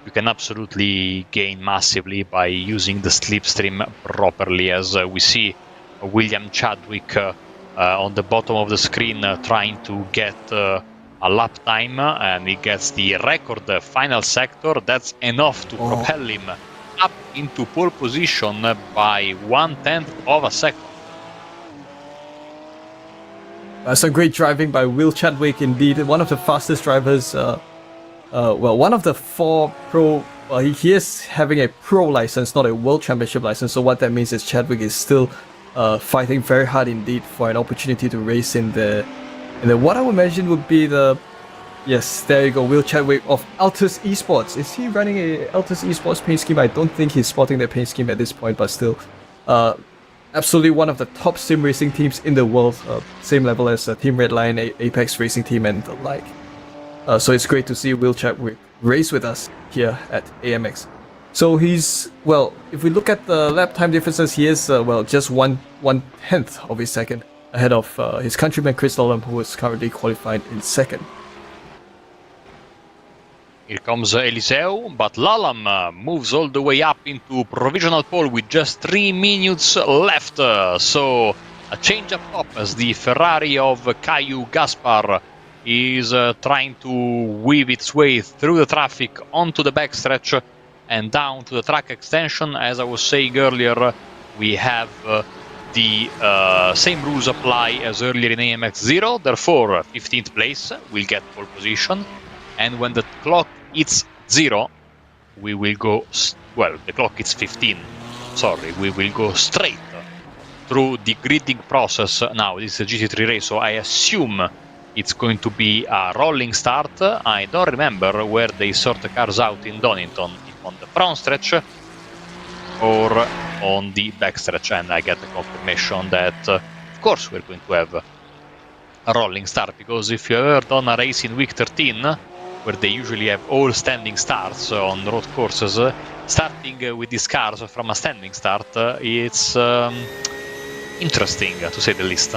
S2: you can absolutely gain massively by using the slipstream properly, as we see William Chadwick on the bottom of the screen trying to get a lap time, and he gets the record final sector. That's enough to propel him up into pole position by 1/10 of a second.
S3: Some great driving by Will Chadwick indeed, one of the fastest drivers. One of the 4 pro. Well, he is having a pro license, not a World Championship license. So what that means is Chadwick is still fighting very hard indeed for an opportunity to race in the what I would imagine would be yes, there you go, Will Chadwick of Altus Esports. Is he running a Altus Esports paint scheme? I don't think he's spotting the paint scheme at this point, but still, absolutely one of the top sim racing teams in the world, same level as Team Red Lion, Apex Racing Team, and the like. So it's great to see Will Chadwick race with us here at AMX. So he's, if we look at the lap time differences, he is, just 1/10 of a second ahead of his countryman Chris Lalonde, who is currently qualified in second.
S2: Here comes Eliseu, but Lalam moves all the way up into provisional pole with just 3 minutes left. So a change up top as the Ferrari of Caillou Gaspar is trying to weave its way through the traffic onto the backstretch and down to the track extension. As I was saying earlier, we have the same rules apply as earlier in AMX 0, therefore 15th place will get pole position, and when the clock hits 0, we will go, the clock hits 15, sorry, we will go straight through the gridding process. Now, this is a GT3 race, so I assume it's going to be a rolling start. I don't remember where they sort the cars out in Donington, if on the front stretch or on the back stretch, and I get the confirmation that of course we're going to have a rolling start, because if you ever done a race in week 13 where they usually have all standing starts on road courses, starting with these cars from a standing start, it's interesting to say the least.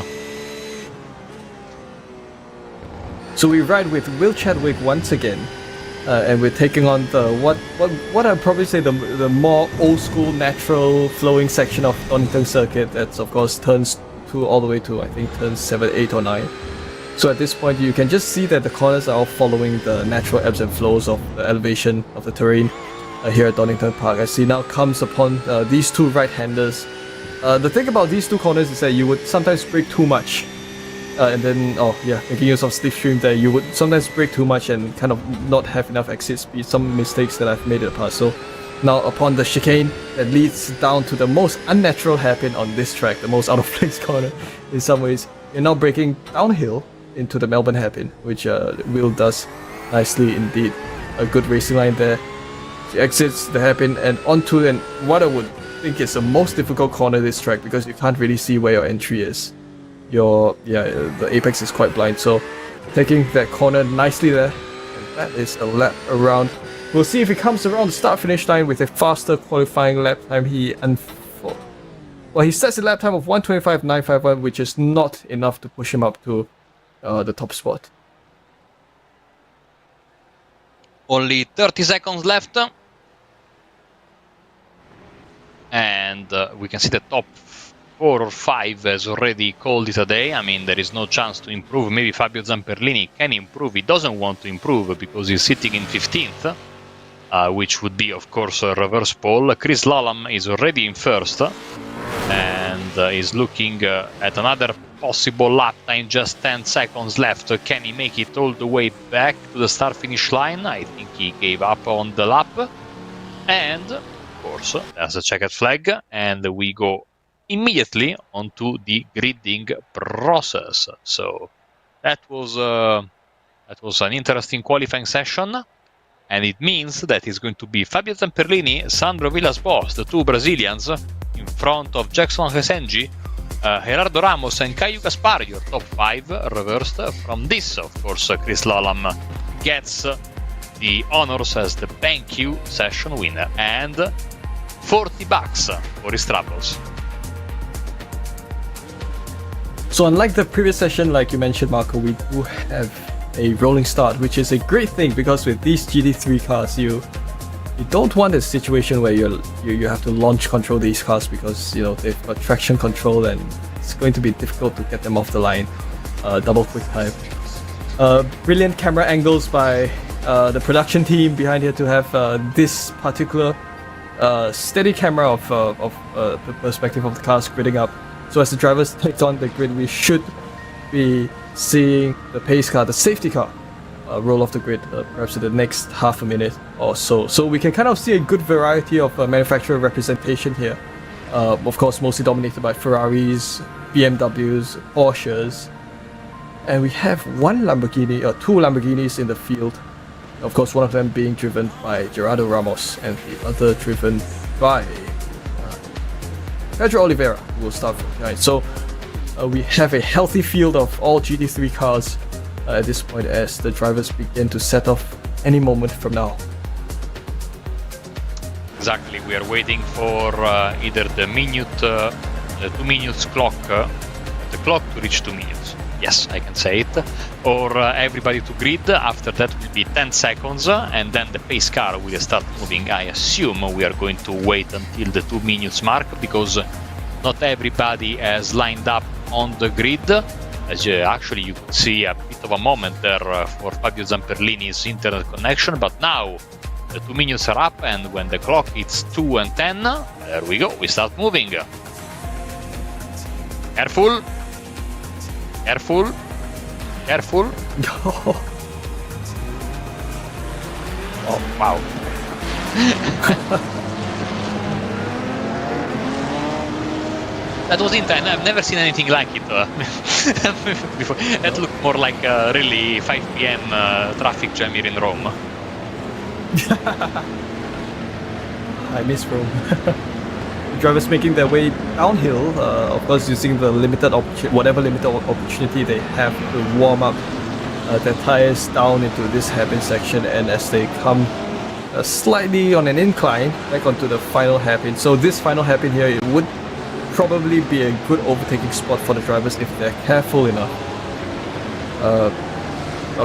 S3: So we ride with Will Chadwick once again. and we're taking on the what I'd probably say the more old school natural flowing section of Donington Circuit. That's of course turns 2 all the way to I think turns 7, 8 or 9. So at this point you can just see that the corners are all following the natural ebbs and flows of the elevation of the terrain here at Donington Park. As he now comes upon these two right-handers. The thing about these two corners is that you would sometimes brake too much. And then, making use of slipstream there, you would sometimes brake too much and kind of not have enough exit speed. Some mistakes that I've made in the past. So now upon the chicane that leads down to the most unnatural hairpin on this track, the most out of place corner in some ways, you're now braking downhill into the Melbourne hairpin, which Will does nicely indeed. A good racing line there. She exits the hairpin and onto and what I would think is the most difficult corner of this track because you can't really see where your entry is. The apex is quite blind, so taking that corner nicely there, and that is a lap around. We'll see if he comes around the start-finish line with a faster qualifying lap time. He sets a lap time of 1:25.951, which is not enough to push him up to the top spot.
S2: Only 30 seconds left. And we can see the top 4 or 5 has already called it a day. I mean, there is no chance to improve. Maybe Fabio Zamperlini can improve. He doesn't want to improve because he's sitting in 15th, which would be, of course, a reverse pole. Chris Lallam is already in first and is looking at another possible lap time, just 10 seconds left. Can he make it all the way back to the start-finish line? I think he gave up on the lap. And, of course, there's a checkered flag, and we go immediately onto the gridding process. So that was an interesting qualifying session, and it means that it's going to be Fabio Zamperlini, Sandro Villas-Boas, the two Brazilians, in front of Jackson Resengi, Gerardo Ramos and Caio Gaspar, your top 5 reversed from this. Of course, Chris Lallam gets the honors as the BenQ session winner and $40 for his troubles.
S3: So unlike the previous session, like you mentioned, Marco, we do have a rolling start, which is a great thing because with these GT3 cars, you don't want a situation where you have to launch control these cars because they've got traction control and it's going to be difficult to get them off the line. Double quick time. Brilliant camera angles by the production team behind here to have this particular steady camera of the perspective of the cars gridding up. So as the drivers take on the grid, we should be seeing the pace car, the safety car, roll off the grid perhaps in the next half a minute or so. So we can kind of see a good variety of manufacturer representation here. Of course, mostly dominated by Ferraris, BMWs, Porsches. And we have one Lamborghini, or 2 Lamborghinis in the field. Of course, one of them being driven by Gerardo Ramos and the other driven by Pedro Oliveira, who will start from behind. So we have a healthy field of all GT3 cars at this point as the drivers begin to set off any moment from now.
S2: Exactly, we are waiting for either the 2 minutes clock, the clock to reach 2 minutes. Yes, I can say it. Or everybody to grid. After that will be 10 seconds, and then the pace car will start moving. I assume we are going to wait until the 2 minutes mark because not everybody has lined up on the grid. As actually you could see a bit of a moment there for Fabio Zamperlini's internet connection, but now the 2 minutes are up, and when the clock hits 2 and 10, there we go, we start moving. Careful! Careful! Careful! Oh, wow. That was intense. I've never seen anything like it before. That looked more like a really 5 p.m. Traffic jam here in Rome.
S3: I miss Rome. Drivers making their way downhill, of course using the whatever limited opportunity they have to warm up their tires down into this hairpin section, and as they come slightly on an incline back onto the final hairpin. So this final hairpin here, it would probably be a good overtaking spot for the drivers if they're careful enough.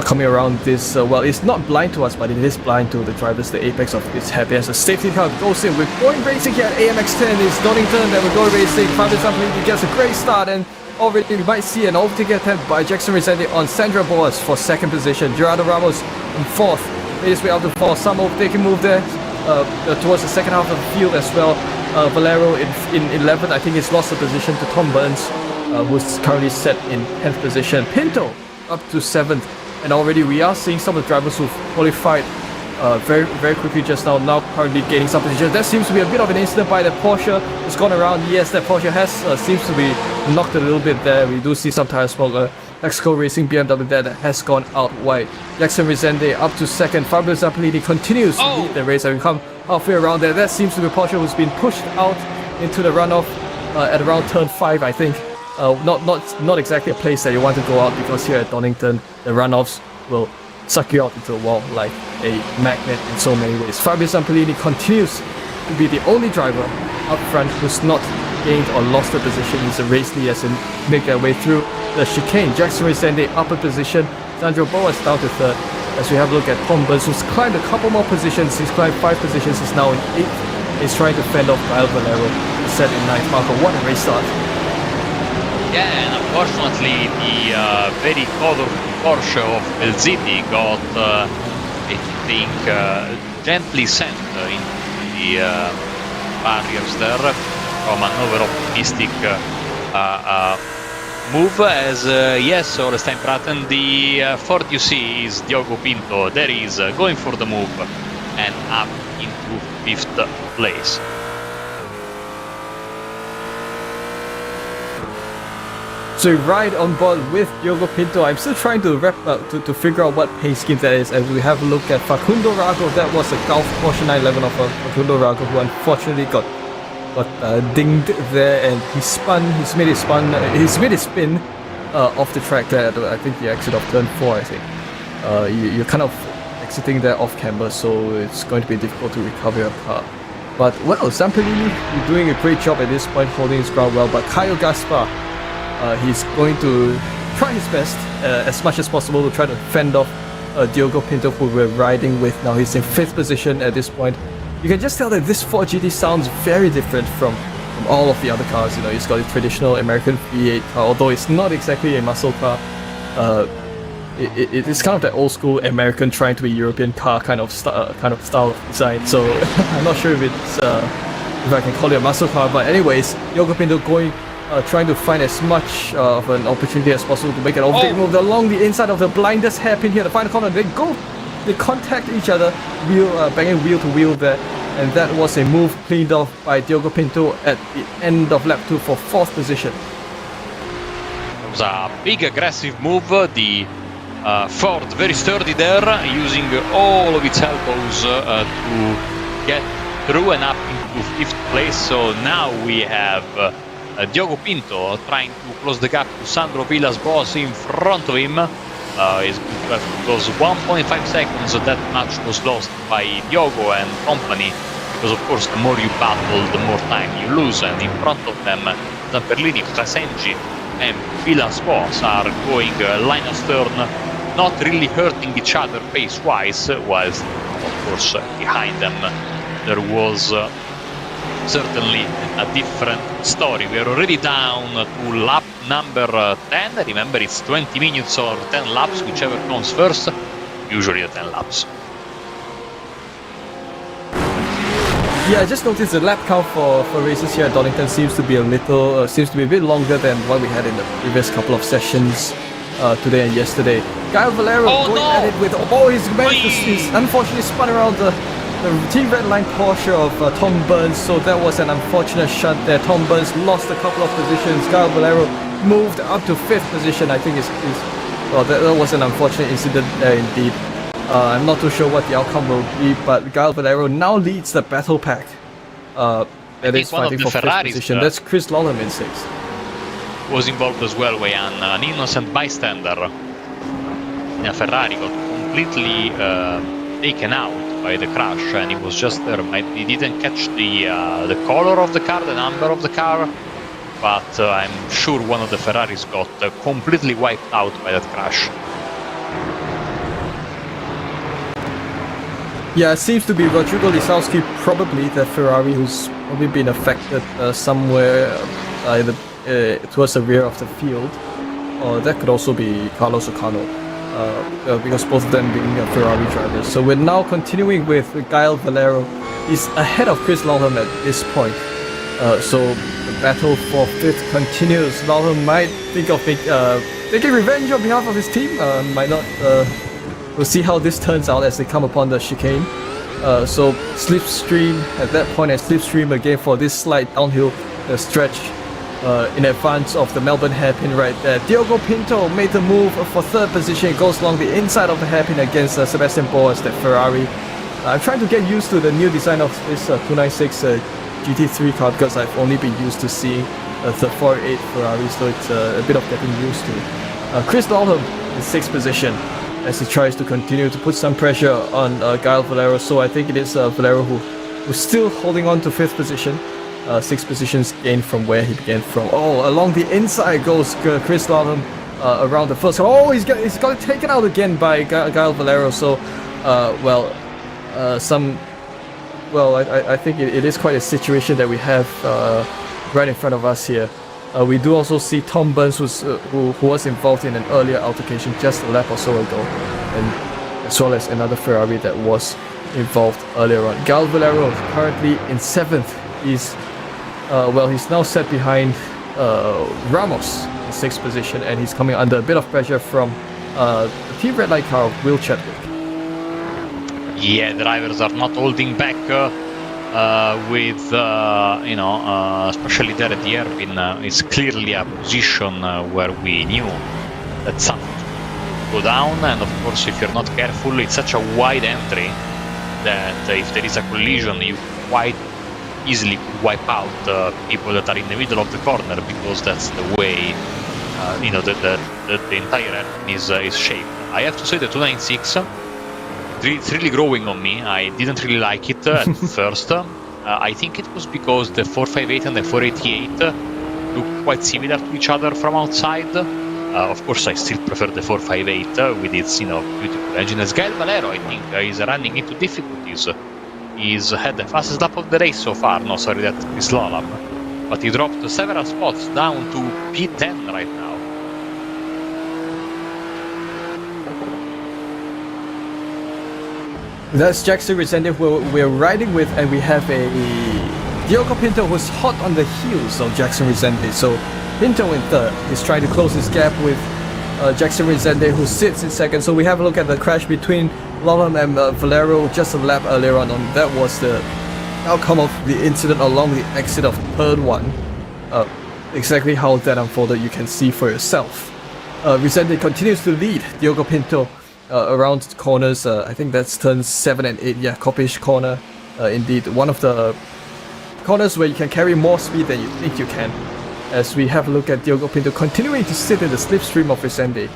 S3: coming around this. Well, it's not blind to us, but it is blind to the drivers. The apex of this happy as a safety car goes in. We're going racing here at AMX 10. It's Donington. Then we're going racing. Fabio Zampolini gets a great start, and already we might see an overtaking attempt by Jackson Resende on Sandra Boas for second position. Gerardo Ramos in fourth. Made his way up to fourth. Some overtaking move there towards the second half of the field as well. Valero in 11th. I think he's lost the position to Tom Burns, who's currently set in 10th position. Pinto up to 7th. And already we are seeing some of the drivers who've qualified very quickly just now currently gaining some position. There seems to be a bit of an incident by the Porsche. It's gone around. Yes, that Porsche has seems to be knocked a little bit there. We do see some tire smoke. Mexico Racing BMW there that has gone out wide. Jackson Resende up to second. Fabio Zampolini continues to lead the race, and we come halfway around there. That seems to be Porsche who's been pushed out into the runoff at around turn 5, I think. Not exactly a place that you want to go out, because here at Donington the runoffs will suck you out into a wall like a magnet in so many ways. Fabio Zampolini continues to be the only driver up front who's not gained or lost a position. He's a race lead as they make their way through the chicane. Jackson Resende upper position. Sandro Boas down to third. As we have a look at Tom Burns, who's climbed a couple more positions. He's climbed 5 positions. He's now in 8th. He's trying to fend off Kyle Valero, who's set in 9th. Marco, what a race start.
S2: Yeah, and unfortunately the very colorful Porsche of Belziti got, I think, gently sent into the barriers there from an over-optimistic move, as yes, Orestein Pratten, the fourth you see is Diogo Pinto. There he is going for the move and up into 5th place.
S3: So right on board with Diogo Pinto. I'm still trying to wrap up to figure out what pace scheme that is, as we have a look at Facundo Rago. That was a Gulf Porsche 911 of Facundo Rago, who unfortunately got dinged there, and he's made his spin off the track there. I think the exit of turn 4. I think you're kind of exiting there off camber, so it's going to be difficult to recover your car. But well, Zampolini is doing a great job at this point, holding his ground well. But Caio Gaspar, he's going to try his best as much as possible to try to fend off Diogo Pinto, who we're riding with now. He's in 5th position at this point. You can just tell that this Ford GT sounds very different from all of the other cars. You know, it's got a traditional American V8 car, although it's not exactly a muscle car. It's kind of that old school American trying to be European car kind of style of design. So I'm not sure if it's if I can call it a muscle car. But anyways, Diogo Pinto going. Trying to find as much of an opportunity as possible to make an overtake move along the inside of the blindest hairpin here. The final corner, they contact each other, banging wheel to wheel there, and that was a move cleaned off by Diogo Pinto at the end of lap 2 for 4th position.
S2: It was a big aggressive move. The Ford very sturdy there, using all of its elbows to get through and up into 5th place. So now we have Diogo Pinto trying to close the gap to Sandro Villas-Boas in front of him. He's going to have to lose 1.5 seconds. That match was lost by Diogo and company, because of course the more you battle, the more time you lose. And in front of them, Zamperlini, Frasengi and Villas-Boas are going line astern, not really hurting each other pace-wise, whilst of course behind them there was certainly a different story. We are already down to lap number 10. Remember, it's 20 minutes or 10 laps, whichever comes first. Usually the 10 laps.
S3: Yeah, I just noticed the lap count for races here at Donington seems to be a bit longer than what we had in the previous couple of sessions today and yesterday. Caio Valero at it with he's unfortunately spun around the Team Red Line Porsche of Tom Burns, so that was an unfortunate shot there. Tom Burns lost a couple of positions. Caio Valero moved up to 5th position. I think well, that was an unfortunate incident there indeed. I'm not too sure what the outcome will be, but Caio Valero now leads the battle pack. That is fighting for 5th position. That's Chris Lollam in 6th.
S2: Was involved as well, Wayan. An innocent bystander in a Ferrari got completely taken out by the crash, and he was just there. He didn't catch the color of the car, the number of the car, but I'm sure one of the Ferraris got completely wiped out by that crash.
S3: Yeah, it seems to be Rodrigo Lisowski, probably the Ferrari who's probably been affected somewhere towards the rear of the field. Or that could also be Carlos Ocano, because both of them being Ferrari drivers. So we're now continuing with Gael Valero. He's ahead of Chris Lawham at this point. So the battle for 5th continues. Lawham might think of taking revenge on behalf of his team. Might not. We'll see how this turns out as they come upon the chicane. So Slipstream at that point, and Slipstream again for this slight downhill stretch in advance of the Melbourne hairpin right there. Diogo Pinto made the move for 3rd position. It goes along the inside of the hairpin against Sebastian Boas, that Ferrari. I'm trying to get used to the new design of this 296 GT3 car because I've only been used to seeing the 488 Ferrari, so it's a bit of getting used to. Chris Lawham in 6th position as he tries to continue to put some pressure on Gael Valero. So I think it is Valero who's still holding on to 5th position. 6 positions gained from where he began from. Oh, along the inside goes Chris Lawham around the first. Oh, he's got it taken out again by Gael Valero. So, I think it is quite a situation that we have right in front of us here. We do also see Tom Burns, who was involved in an earlier altercation just a lap or so ago, and as well as another Ferrari that was involved earlier on. Gael Valero currently in 7th. He's now set behind Ramos in 6th position, and he's coming under a bit of pressure from the Team Red Light car of Will Chadwick.
S2: Yeah, drivers are not holding back with, especially there at the hairpin. It's clearly a position where we knew that something would go down, and of course, if you're not careful, it's such a wide entry that if there is a collision, you quite easily could wipe out people that are in the middle of the corner, because that's the way the entire hairpin is shaped. I have to say the 296, it's really growing on me. I didn't really like it at first. I think it was because the 458 and the 488 look quite similar to each other from outside. Of course, I still prefer the 458 with its beautiful engine. As Gael Valero, I think, is running into difficulties. He's had the fastest lap of the race so far. No, sorry, that's Chris Lawham. But he dropped several spots down to P10 right now.
S3: That's Jackson Resende we're riding with, and we have a Diogo Pinto who's hot on the heels of Jackson Resende. So Pinto in 3rd. He's trying to close his gap with Jackson Resende, who sits in 2nd. So we have a look at the crash between Lawham and Valero just a lap earlier on. That was the outcome of the incident along the exit of turn 1. Exactly how that unfolded you can see for yourself. Resende continues to lead Diogo Pinto around corners. I think that's turns 7 and 8. Yeah, Coppish corner. Indeed, one of the corners where you can carry more speed than you think you can. As we have a look at Diogo Pinto continuing to sit in the slipstream of Resende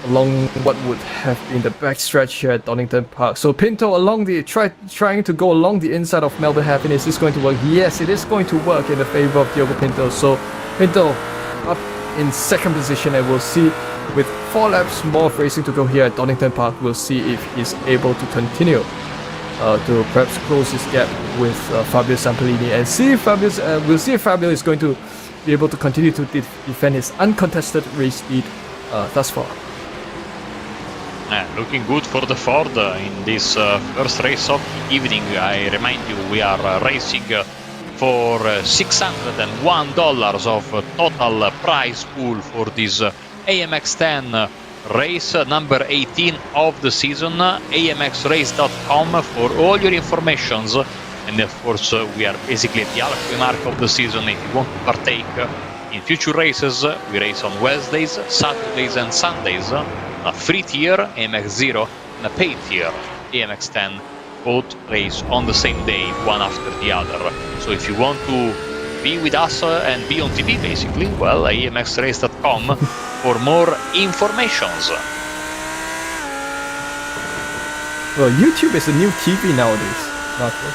S3: along what would have been the backstretch here at Donington Park. So Pinto along the trying to go along the inside of Melbourne Hairpin. Is this going to work? Yes, it is going to work in the favor of Diogo Pinto. So Pinto up in 2nd position, and we'll see with 4 laps more of racing to go here at Donington Park. We'll see if he's able to continue to perhaps close his gap with Fabio Sampellini, and see if we'll see if Fabio is going to be able to continue to defend his uncontested race lead thus far.
S2: Looking good for the Ford in this first race of the evening. I remind you, we are racing for $601 of total prize pool for this AMX 10 race number 18 of the season. AMXrace.com for all your informations, and of course we are basically at the halfway mark of the season. If you want to partake in future races, we race on Wednesdays, Saturdays and Sundays. A free tier, AMX 0, and a paid tier, AMX 10, both race on the same day, one after the other. So if you want to be with us and be on TV, basically, well, AMXrace.com for more informations.
S3: Well, YouTube is a new TV nowadays, Marco.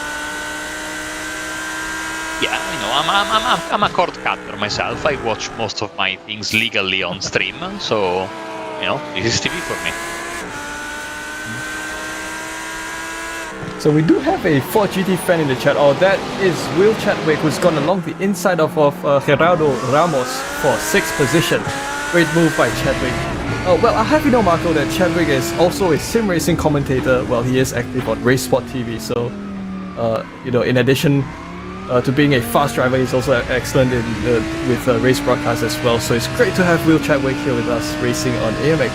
S2: Yeah, I'm a cord cutter myself. I watch most of my things legally on stream, so this is TV for me.
S3: So we do have a Ford GT fan in the chat. Oh, that is Will Chadwick, who's gone along the inside of Gerardo Ramos for 6th position. Great move by Chadwick. Well, I have you know, Marco, that Chadwick is also a sim racing commentator. Well, he is active on Race Sport TV. So, you know, in addition to being a fast driver, he's also excellent with race broadcasts as well. So it's great to have Will Chadwick here with us racing on AMX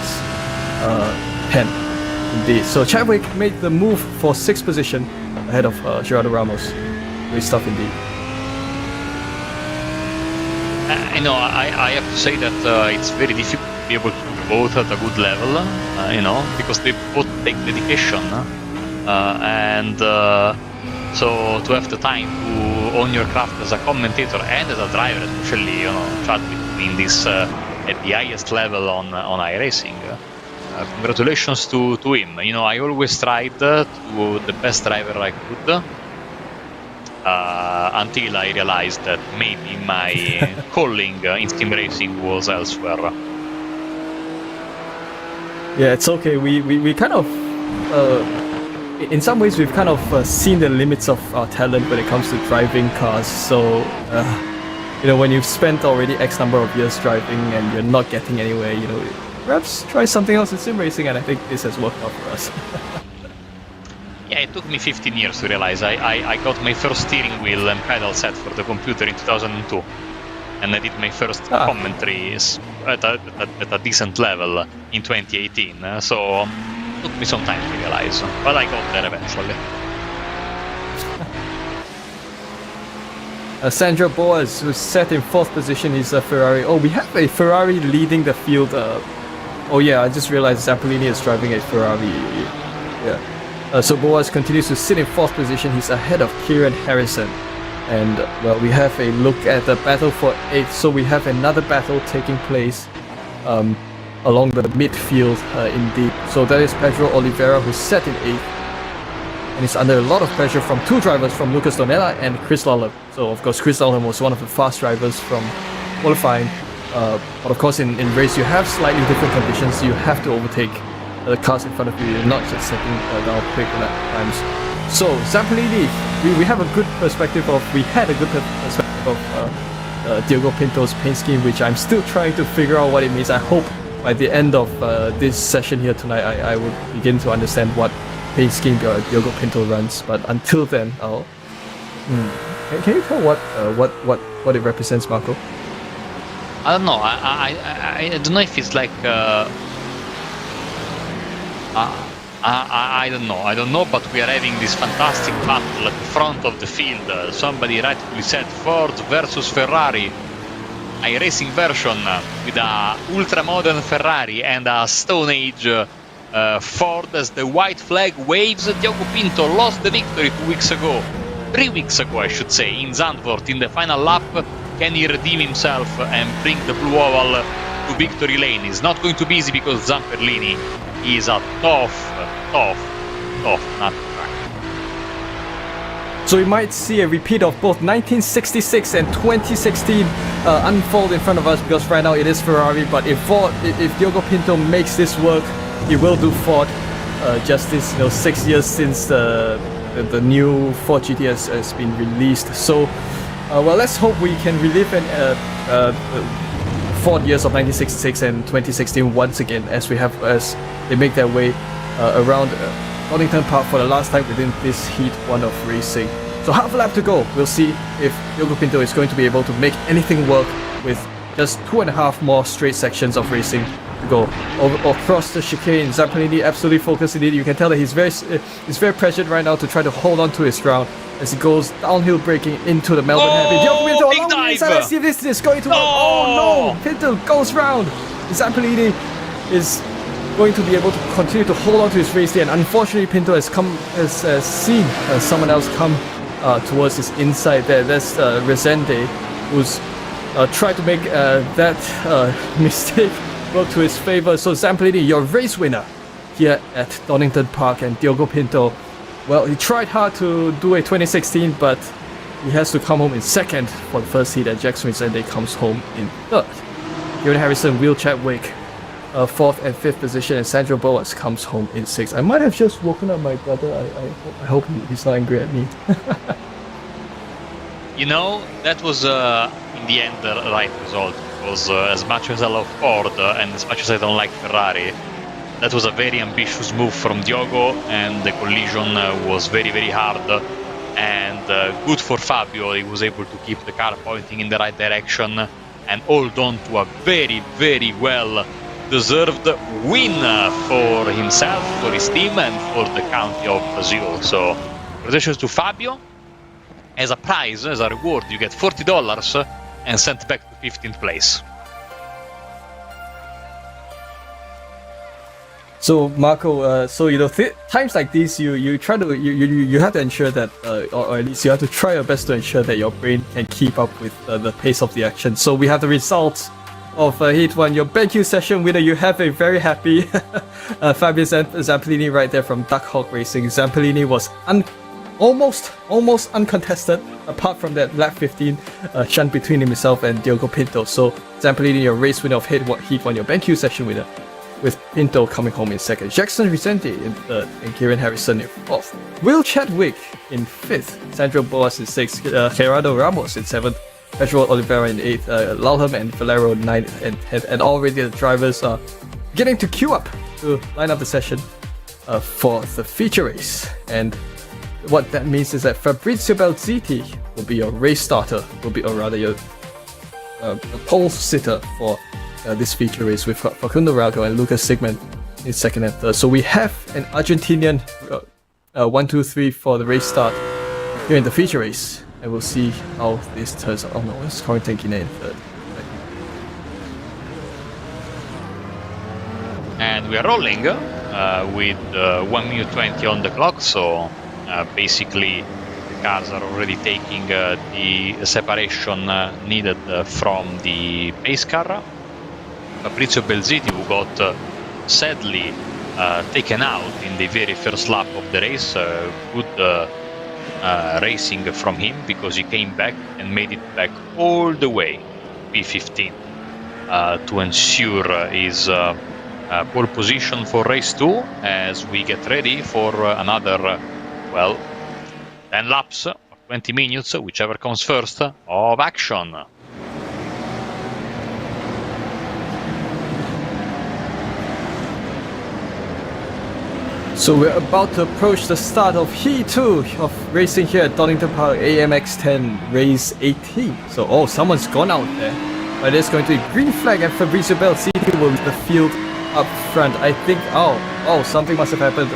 S3: 10. Indeed. So Chadwick made the move for 6th position ahead of Gerardo Ramos. Great stuff indeed.
S2: You know, I have to say that it's very difficult to be able to do both at a good level, you know, because they both take dedication. So to have the time to own your craft as a commentator and as a driver, especially, you know, Chadwick doing this at the highest level on iRacing. Congratulations to him. You know, I always tried to do the best driver I could until I realized that maybe my calling in sim racing was elsewhere.
S3: Yeah, it's okay. We kind of, in some ways, we've kind of seen the limits of our talent when it comes to driving cars. So, you know, when you've spent already X number of years driving and you're not getting anywhere, you know, perhaps try something else in sim racing, and I think this has worked out for us.
S2: Yeah, it took me 15 years to realize. I got my first steering wheel and pedal set for the computer in 2002, and I did my first commentaries at a decent level in 2018. So it took me some time to realize, but I got there eventually.
S3: Sandra Boas, who's set in 4th position, is a Ferrari. Oh, we have a Ferrari leading the field. Oh yeah, I just realized Zampolini is driving a Ferrari. Yeah. So Boas continues to sit in 4th position. He's ahead of Kieran Harrison. And well, we have a look at the battle for 8th. So we have another battle taking place along the midfield indeed. So that is Pedro Oliveira, who's set in 8th. And he's under a lot of pressure from 2 drivers, from Lucas Donella and Chris Lawler. So of course Chris Lawler was one of the fast drivers from qualifying. But of course in race you have slightly different conditions. You have to overtake the cars in front of you. You're not just setting down quick at times. So Zampolini, we have a good perspective of, Diogo Pinto's paint scheme, which I'm still trying to figure out what it means. I hope by the end of this session here tonight, I will begin to understand what paint scheme Diogo Pinto runs. But until then, I'll. Can you tell what it represents, Marco?
S2: I don't know. I don't know if it's like. I don't know. I don't know. But we are having this fantastic battle at the front of the field. Somebody rightfully said Ford versus Ferrari. A racing version with a ultra modern Ferrari and a Stone Age Ford as the white flag waves. Diogo Pinto lost the victory 2 weeks ago. 3 weeks ago, I should say, in Zandvoort in the final lap. Can he redeem himself and bring the blue oval to victory lane? It's not going to be easy because Zamperlini is a tough nut track.
S3: So we might see a repeat of both 1966 and 2016 unfold in front of us, because right now it is Ferrari. But if Diogo Pinto makes this work, he will do Ford justice. 6 years since the new Ford GT has been released. So. Well, let's hope we can relive Ford years of 1966 and 2016 once again, as they make their way around Donington Park for the last time within this Heat 1 of racing. So half a lap to go. We'll see if Diogo Pinto is going to be able to make anything work with just 2.5 more straight sections of racing to go across the chicane. Zampolini absolutely focused indeed. You can tell that he's very pressured right now to try to hold on to his ground as he goes downhill braking into the Melbourne Happy. Diogo Pinto along the inside. Let's see if this is going to work. Oh no! Pinto goes round. Zampolini is going to be able to continue to hold on to his race there, and unfortunately Pinto has seen someone else come towards his inside there. That's Resende, who's tried to make that mistake work to his favor. So Zampolini, your race winner here at Donington Park, and Diogo Pinto, well, he tried hard to do a 2016, but he has to come home in 2nd for the first heat, and Jackson Resende comes home in 3rd. Kieran Harrison, Will Chadwick, 4th and 5th position, and Sandro Boas comes home in 6th. I might have just woken up my brother. I hope he's not angry at me.
S2: You know, that was in the end the right result, because as much as I love Ford and as much as I don't like Ferrari, that was a very ambitious move from Diogo, and the collision was very, very hard. And good for Fabio, he was able to keep the car pointing in the right direction and hold on to a very, very well deserved win for himself, for his team, and for the county of Brazil. So, congratulations to Fabio. As a prize, as a reward, you get $40 and sent back to 15th place.
S3: So Marco, times like these, you try to you have to ensure that, or at least you have to try your best to ensure that your brain can keep up with the pace of the action. So we have the results of Heat 1, your BenQ session winner. You have a very happy Fabio Zampellini right there from Duck Hawk Racing. Zampellini was almost uncontested, apart from that lap 15 shunt between himself and Diogo Pinto. So Zampellini, your race winner of Heat 1, your BenQ session winner, with Pinto coming home in 2nd. Jackson Vicente in 3rd, and Kieran Harrison in 4th. Will Chadwick in 5th, Sandro Boas in 6th, Gerardo Ramos in 7th, Pedro Oliveira in 8th, Lalham and Valero 9th and 10th, and already the drivers are getting to queue up to line up the session for the feature race. And what that means is that Fabrizio Belziti will be your race starter, or rather your pole sitter for this feature race, with Facundo Rago and Lucas Sigmund in 2nd and 3rd. So we have an Argentinian 1, 2, 3 for the race start here in the feature race, and we'll see how this turns out. Oh no, it's Corentin Guinea in 3rd.
S2: And we are rolling with 1 minute 20 on the clock, so basically the cars are already taking the separation needed from the pace car. Fabrizio Belziti, who got sadly taken out in the very first lap of the race. Good racing from him, because he came back and made it back all the way P15 to ensure his pole position for race 2, as we get ready for another 10 laps or 20 minutes, whichever comes first, of action.
S3: So we're about to approach the start of Heat 2 of racing here at Donington Park, AMX 10 race 18. So, someone's gone out there. But it's going to be green flag, and Fabrizio Belziti will lead the field up front. I think, something must have happened.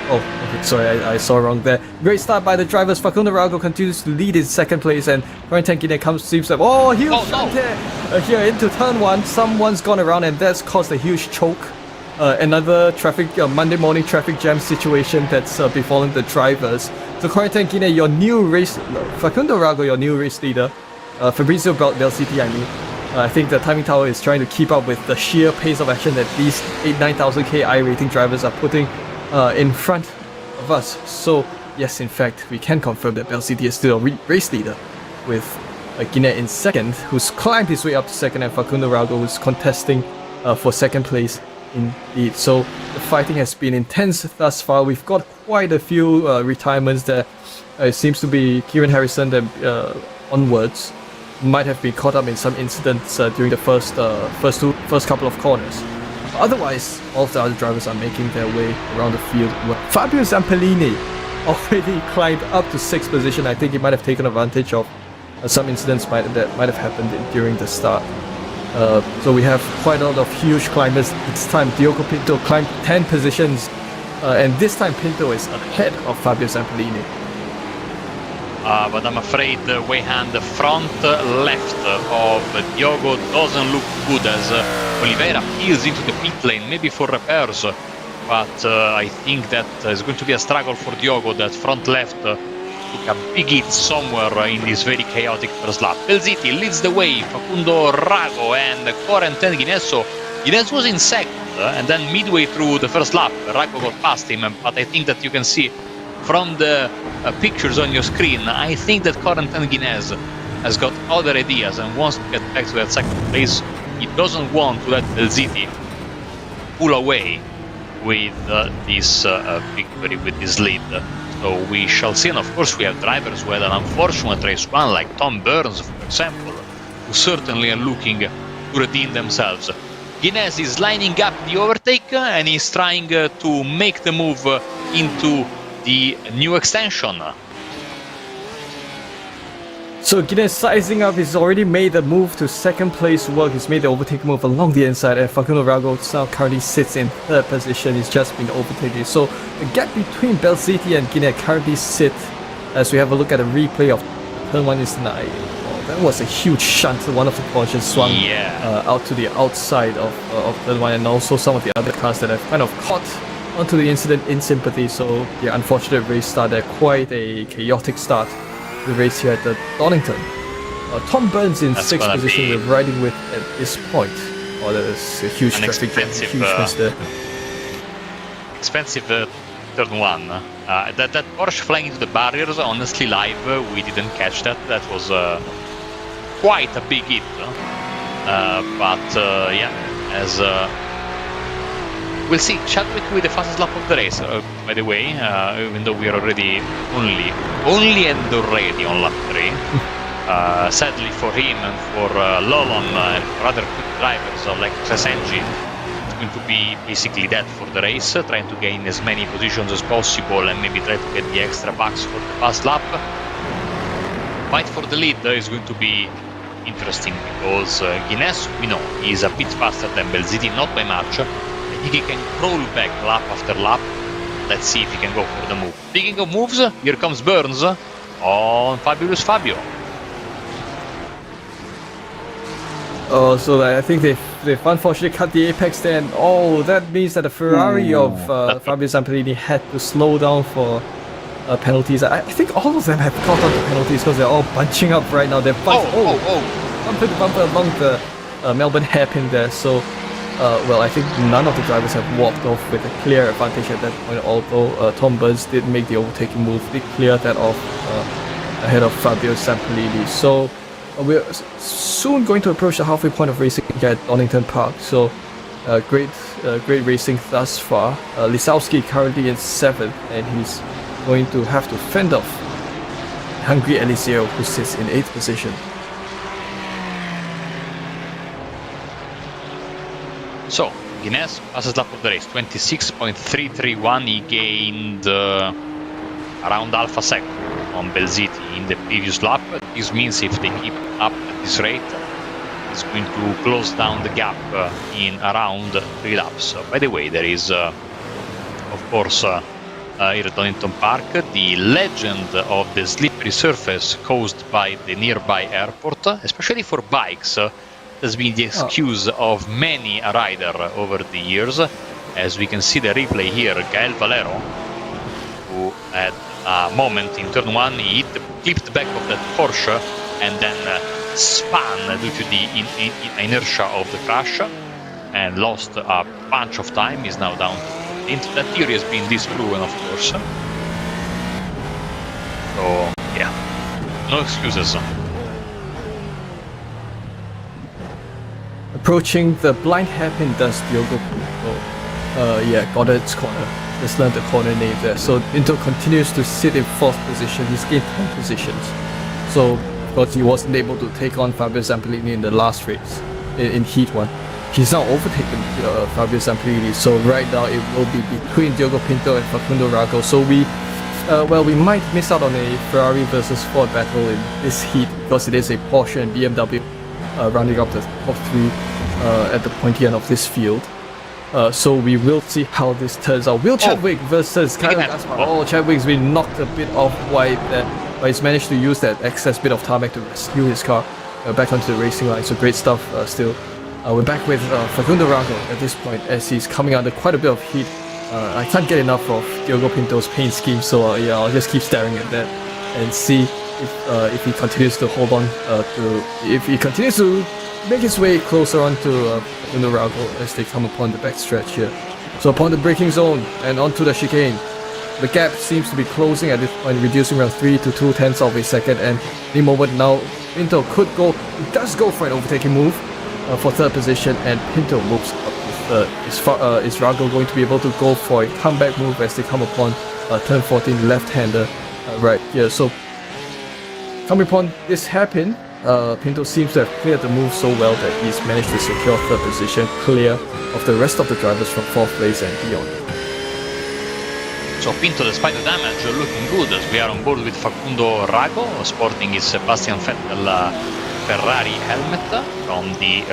S3: Okay, sorry, I saw wrong there. Great start by the drivers. Facundo Rago continues to lead in 2nd place, and Corentin Guinea seems to have, here into turn 1. Someone's gone around, and that's caused a huge choke. Another Monday morning traffic jam situation that's befallen the drivers. So Corentin Guinea, Facundo Rago, your new race leader. Fabrizio Belziti, I think the timing tower is trying to keep up with the sheer pace of action that these 9,000 KI rating drivers are putting in front of us. So yes, in fact, we can confirm that Belziti is still a race leader, with Guinea in 2nd, who's climbed his way up to 2nd, and Facundo Rago, who's contesting for 2nd place. Indeed. So the fighting has been intense thus far. We've got quite a few retirements there. It seems to be Kieran Harrison that onwards might have been caught up in some incidents during the first couple of corners. Otherwise, all of the other drivers are making their way around the field. Fabio Zampellini already climbed up to 6th position. I think he might have taken advantage of some incidents that might have happened during the start. So we have quite a lot of huge climbers. This time Diogo Pinto climbed 10 positions, and this time Pinto is ahead of Fabio Zampellini.
S2: But I'm afraid Weyhan, the front left of Diogo doesn't look good, as Oliveira peels into the pit lane, maybe for repairs. But I think that is going to be a struggle for Diogo. That front left took a big hit somewhere in this very chaotic first lap. Belziti leads the way, Facundo Rago and Corentin Guinea. Guinea was in 2nd, and then midway through the first lap, Rago got past him. But I think that you can see from the pictures on your screen, I think that Corentin Guinea has got other ideas and wants to get back to that 2nd place. He doesn't want to let Belziti pull away with this victory, with this lead. So we shall see, and of course we have drivers who had an unfortunate race one, like Tom Burns, for example, who certainly are looking to redeem themselves. Guinness is lining up the overtake and he's trying to make the move into the new extension.
S3: So Guinness sizing up, he's already made the move to second place work. He's made the overtake move along the inside, and Facundo Rago now currently sits in third position. He's just been overtaken. So the gap between Belziti and Guinness currently sit, as we have a look at a replay of turn 1 is 9. Oh, that was a huge shunt. One of the cars swung out to the outside of turn 1, and also some of the other cars that have kind of caught onto the incident in sympathy. So the unfortunate race start there, quite a chaotic start. The race here at the Donington. Tom Burns in 6th position, we're riding with at this point. Oh, there's a huge traffic jam, huge miss there.
S2: Expensive turn 1. That Porsche flying into the barriers, honestly, live, we didn't catch that. That was quite a big hit. Yeah, as we'll see. Chadwick with the fastest lap of the race, by the way, even though we are already only and already on lap 3. Sadly for him and for Lolon and for other quick drivers like Cresengi, it's going to be basically dead for the race, trying to gain as many positions as possible and maybe try to get the extra bucks for the fast lap. Fight for the lead is going to be interesting because Guinness, we know, is a bit faster than Belziti, not by much. He can crawl back lap after lap. Let's see if he can go for the move. Speaking of moves, here comes Burns on Fabulous Fabio.
S3: Oh, so I think they've unfortunately cut the apex there, and that means that the Ferrari of Fabio Zampellini had to slow down for penalties. I think all of them have caught on to penalties because they're all bunching up right now. They're bumper to bumper along the Melbourne hairpin there. So, well, I think none of the drivers have walked off with a clear advantage at that point, although Tom Burns did make the overtaking move, did clear that off ahead of Fabio Zampellini. So we're soon going to approach the halfway point of racing here at Donington Park. So great racing thus far. Lisowski currently in 7th, and he's going to have to fend off Hungry Eliseo, who sits in 8th position.
S2: So, Guinness, fastest lap of the race, 26.331. He gained around half a second on Belziti in the previous lap. This means if they keep up at this rate, he's going to close down the gap in around 3 laps. By the way, there is, of course, here at Donington Park, the legend of the slippery surface caused by the nearby airport, especially for bikes. Has been the excuse of many a rider over the years. As we can see the replay here, Gael Valero, who had a moment in turn 1, he clipped the back of that Porsche and then spun due to the inertia of the crash and lost a bunch of time. He's now down to 14th. That theory has been disproven, of course. So, yeah, no excuses.
S3: Approaching the blind hairpin does Diogo Pinto. Goddard's corner. Just learned the corner name there. So Pinto continues to sit in 4th position. He's gained 10 positions. So, of course, he wasn't able to take on Fabio Zampellini in the last race, in Heat 1. He's now overtaken Fabio Zampellini. So right now it will be between Diogo Pinto and Facundo Rago. So we might miss out on a Ferrari versus Ford battle in this heat because it is a Porsche and BMW rounding up the top 3 at the pointy end of this field. So we will see how this turns out. Will Chadwick versus Kyle Gaspar. Oh, Chadwick's been knocked a bit off wide there, but he's managed to use that excess bit of tarmac to rescue his car back onto the racing line. So great stuff still. We're back with Facundo Rago at this point as he's coming under quite a bit of heat. I can't get enough of Diogo Pinto's paint scheme, so I'll just keep staring at that and see if he continues to hold on if he continues to make his way closer onto Facundo Rago as they come upon the backstretch here. So upon the braking zone and onto the chicane, the gap seems to be closing at this point, reducing around 3 to 2/10 of a second, and the moment now Pinto does go for an overtaking move for 3rd position, and Pinto moves up to is Rago going to be able to go for a comeback move as they come upon turn 14 left-hander right here. So coming upon this hairpin, Pinto seems to have cleared the move so well that he's managed to secure third position, clear of the rest of the drivers from fourth place and beyond.
S2: So Pinto, despite the damage, looking good as we are on board with Facundo Rago, sporting his Sebastian Vettel Ferrari helmet from the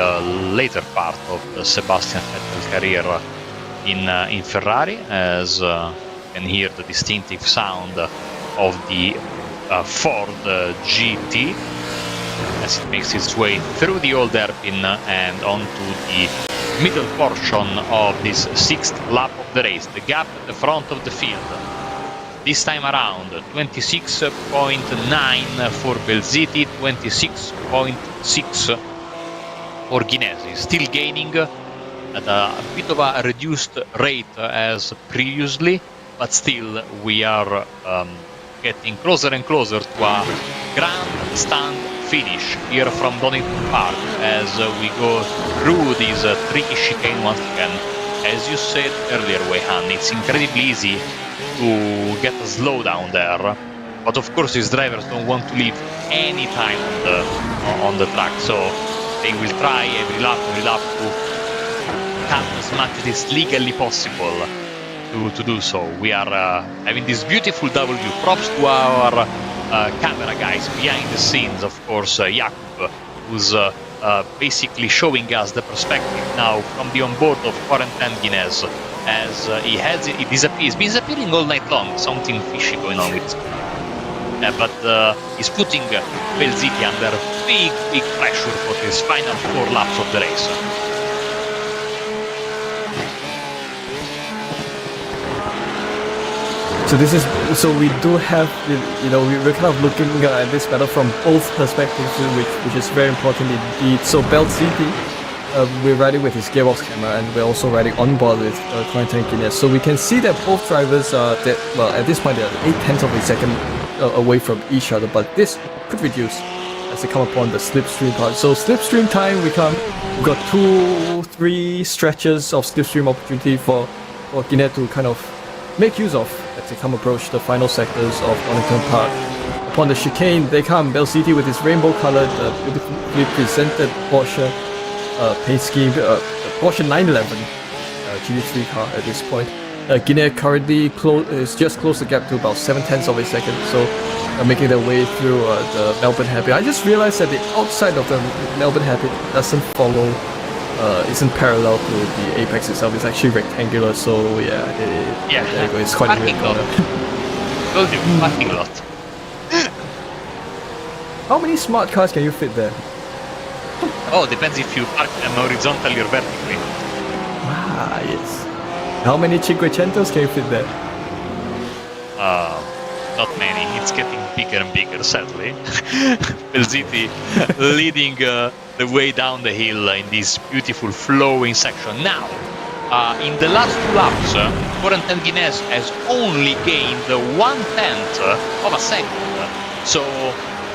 S2: later part of the Sebastian Vettel career in Ferrari, as you can hear the distinctive sound of the Ford GT as it makes its way through the old hairpin and onto the middle portion of this sixth lap of the race. The gap at the front of the field this time around 26.9 for Belziti, 26.6 for Ghinesi, still gaining at a bit of a reduced rate as previously, but still we are getting closer and closer to a grandstand finish here from Donington Park as we go through these tricky chicane once again. As you said earlier, Weihan, it's incredibly easy to get a slowdown there, but of course these drivers don't want to leave any time on the track, so they will try every lap to cut as much as is legally possible to do so. We are having this beautiful W. Props to our camera guys behind the scenes, of course, Jakub, who's basically showing us the perspective now from the onboard of Corentin Guinness as he disappears. He's been disappearing all night long, something fishy going on with his but he's putting Belziti under big pressure for his final 4 laps of the race.
S3: So we do have, we're kind of looking at this battle from both perspectives, which is very important indeed. So Belziti, we're riding with his gearbox camera, and we're also riding on board with Corentin Guinness. So we can see that both drivers are at this point they're 0.8 of a second away from each other, but this could reduce as they come upon the slipstream part. So slipstream time, we've got 2-3 stretches of slipstream opportunity for Guinness to kind of make use of as they approach the final sectors of Donington Park. Upon the chicane, they come Belziti with his rainbow-colored, beautifully presented Porsche paint scheme, Porsche 911 GT3 car at this point. Guinness currently is just closed the gap to about 0.7 of a second, so making their way through the Melbourne hairpin. I just realized that the outside of the Melbourne hairpin doesn't follow, isn't parallel to the apex itself. It's actually rectangular, so yeah, there you go. It's quite a weird corner.
S2: Told you, parking lot.
S3: How many smart cars can you fit there?
S2: Oh, depends if you park them horizontally or vertically.
S3: Ah, yes. How many Cinquecentos can you fit there?
S2: Not many. It's getting bigger and bigger, sadly. Belziti leading the way down the hill in this beautiful flowing section. Now, in the last 2 laps, Corentin Guinness has only gained 1/10 of a second. So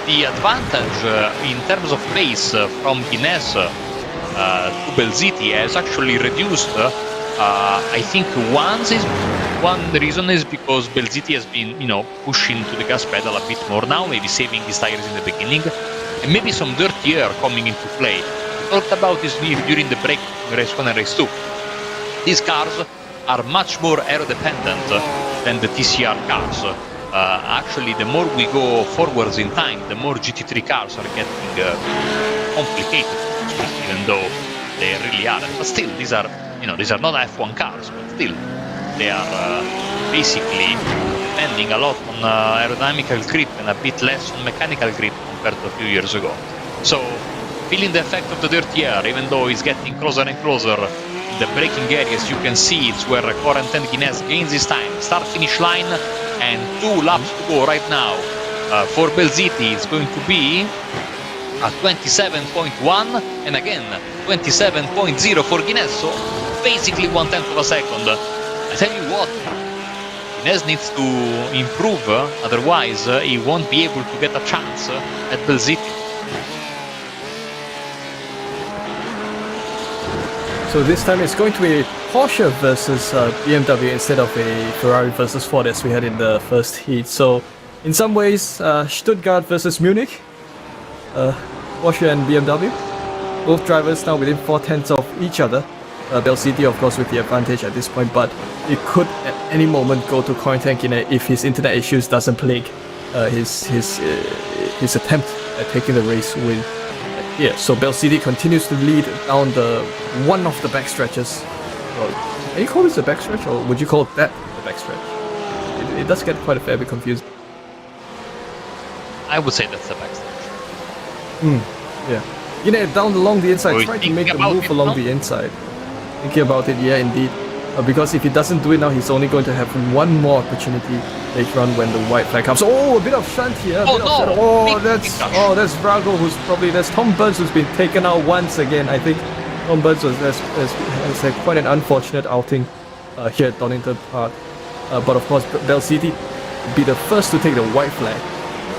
S2: the advantage in terms of pace from Guinness to Belziti has actually reduced. I think one reason is because Belziti has been, pushing to the gas pedal a bit more now, maybe saving his tires in the beginning, and maybe some dirty air coming into play. We talked about this during the break in race 1 and race 2. These cars are much more aero-dependent than the TCR cars. Actually, the more we go forwards in time, the more GT3 cars are getting complicated, even though they really aren't. But still, these are not F1 cars, but still, they are basically depending a lot on aerodynamical grip and a bit less on mechanical grip compared to a few years ago. So, feeling the effect of the dirty air, even though it's getting closer and closer, the braking areas, you can see it's where Corentin Guinness gains his time. Start-finish line, and 2 laps to go right now. For Belziti, it's going to be at 27.1, and again 27.0 for Guinness, so basically 1/10 of a second. I tell you what, Guinness needs to improve, otherwise he won't be able to get a chance at Belziti.
S3: So So this time it's going to be Porsche versus BMW instead of a Ferrari versus Ford as we had in the first heat. So in some ways, Stuttgart versus Munich, Porsche and BMW, both drivers now within 4/10 of each other. Bell City, of course, with the advantage at this point, but it could at any moment go to Quarantine if his internet issues doesn't plague his attempt at taking the race win. Yeah, so Bell City continues to lead down one of the back stretches. Well, can you call this a back stretch, or would you call that the back stretch? It does get quite a fair bit confused.
S2: I would say that's the back stretch.
S3: Yeah. Down along the inside, try to make the move along the inside. Thinking about it, yeah, indeed. Because if he doesn't do it now, he's only going to have one more opportunity later on when the white flag comes. Oh, a bit of shunt here. That's Vrago, that's Tom Burns who's been taken out once again. I think Tom Burns has had quite an unfortunate outing here at Donington Park. But of course, Bell City will be the first to take the white flag.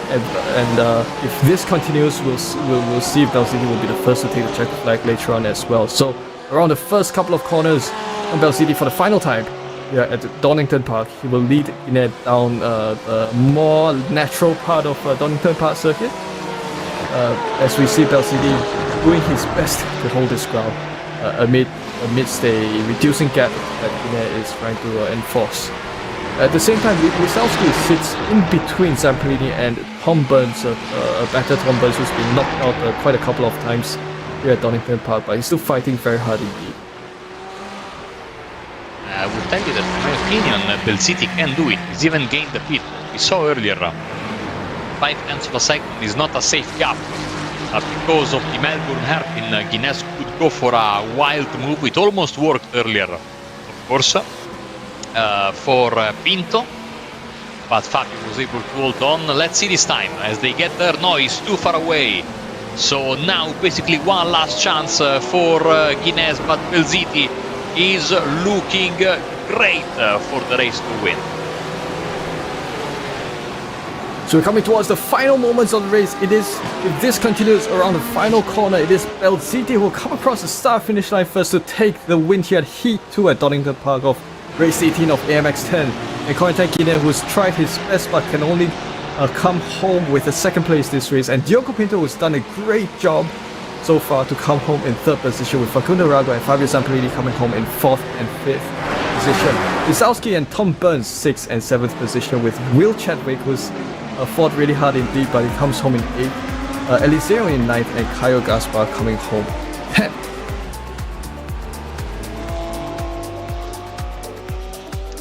S3: And if this continues, we'll see if Bell City will be the first to take the checker flag later on as well. So around the first couple of corners, Bell City for the final time at Donington Park, he will lead Inet down the more natural part of Donington Park circuit. As we see Bell City doing his best to hold his ground amidst a reducing gap that Inet is trying to enforce. At the same time, Lisowski sits in between Zamperini and Tom Burns, a better Tom Burns who's been knocked out quite a couple of times here at Donington Park, but he's still fighting very hard indeed.
S2: I will tell you that, in my opinion, Bell City can do it. He's even gained the pit. We saw earlier, 5/10 of a second is not a safe gap. Because of the Melbourne hairpin, Guinness could go for a wild move. It almost worked earlier, of course, for Pinto. But Fabio was able to hold on. Let's see this time, as they get there. No, he's too far away. So now basically one last chance for Guinness, but Bell City is looking great for the race to win.
S3: So we're coming towards the final moments of the race. If this continues around the final corner, it is Bell City who will come across the start finish line first to take the win here at Heat 2 at Donington Park of race 18 of AMX 10. And Quarantine Guinness, who's tried his best but can only come home with a second place this race. And Diogo Pinto, who's done a great job so far to come home in third position, with Facundo Rago and Fabio Zamperini coming home in fourth and fifth position. Lisowski and Tom Burns 6th and 7th position, with Will Chadwick, who's fought really hard indeed, but he comes home in 8th. Eliseo in 9th, and Caio Gaspar coming home 10th.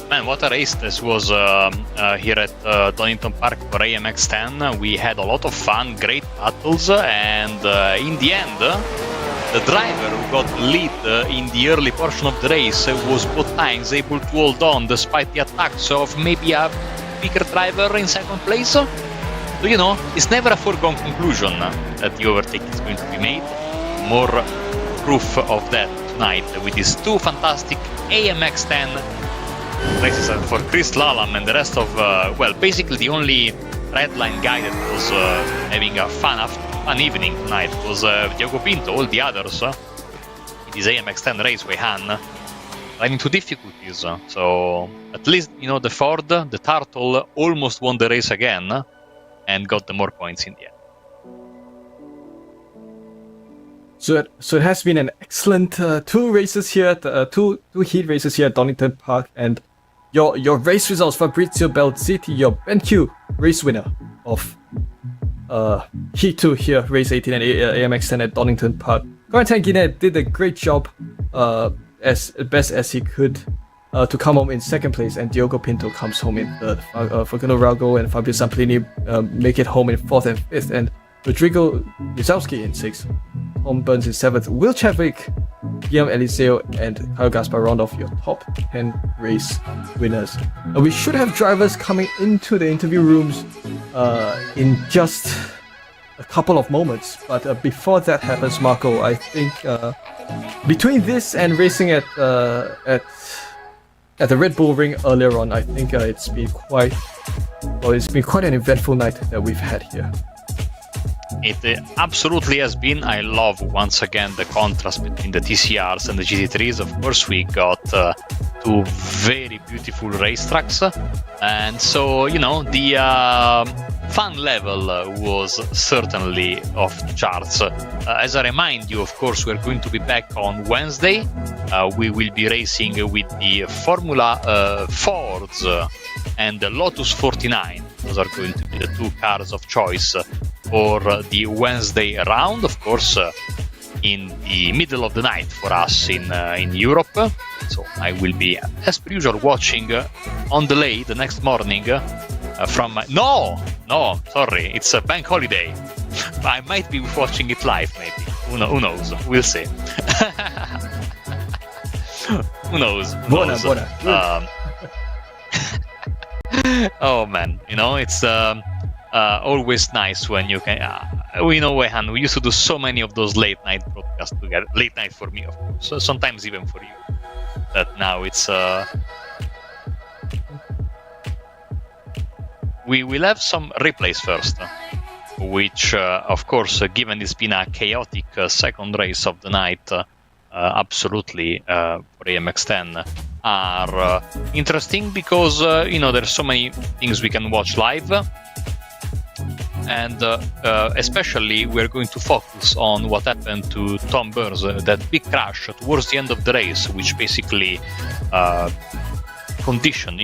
S2: Man, what a race this was here at Donington Park for AMX 10. We had a lot of fun, great battles, and in the end, the driver who got the lead in the early portion of the race was both times able to hold on despite the attacks of maybe a bigger driver in second place. So, it's never a foregone conclusion that the overtake is going to be made. More proof of that tonight with these two fantastic AMX 10 races for Chris Lalam and the rest of, basically the only redline guy that was having a fun evening tonight was Diogo Pinto. All the others in this AMX 10 race we had ran into difficulties. So at least, the Ford, the Turtle, almost won the race again and got the more points in the end.
S3: So it has been an excellent two races here, two heat races here at Donington Park, and your race results: Fabrizio Bell City, your BenQ race winner of Heat 2 here, race 18 and AMX 10 at Donington Park. Quarantine Guinness did a great job, as best as he could, to come home in second place, and Diogo Pinto comes home in third. Facundo Rago and Fabio Zamperini make it home in fourth and fifth, and Rodrigo Lisowski in sixth. Tom Burns in seventh. Will Chadwick, Guillaume Eliseo, and Caio Gaspar round off your top 10 race winners. We should have drivers coming into the interview rooms in just a couple of moments, but before that happens, Marco, I think between this and racing at the Red Bull Ring earlier on, I think it's been quite an eventful night that we've had here.
S2: it absolutely has been. I love once again the contrast between the TCRs and the GT3s. Of course, we got two very beautiful racetracks, and so the fun level was certainly off the charts. As I remind you, of course, we're going to be back on Wednesday. We will be racing with the Formula Fords and the Lotus 49. Those are going to be the two cars of choice for the Wednesday round. Of course, in the middle of the night for us in Europe. So I will be, as per usual, watching on delay the next morning from my... No, sorry, it's a bank holiday. I might be watching it live, maybe. Who knows? We'll see. Who knows?
S3: Buona.
S2: Oh man, it's always nice when you can. We used to do so many of those late night broadcasts together. Late night for me, of course. So sometimes even for you. That now it's. We will have some replays first, which, of course, given it's been a chaotic second race of the night, absolutely for AMX 10 are interesting because there's so many things we can watch live, and especially we're going to focus on what happened to Tom Burns, that big crash towards the end of the race, which basically conditioned,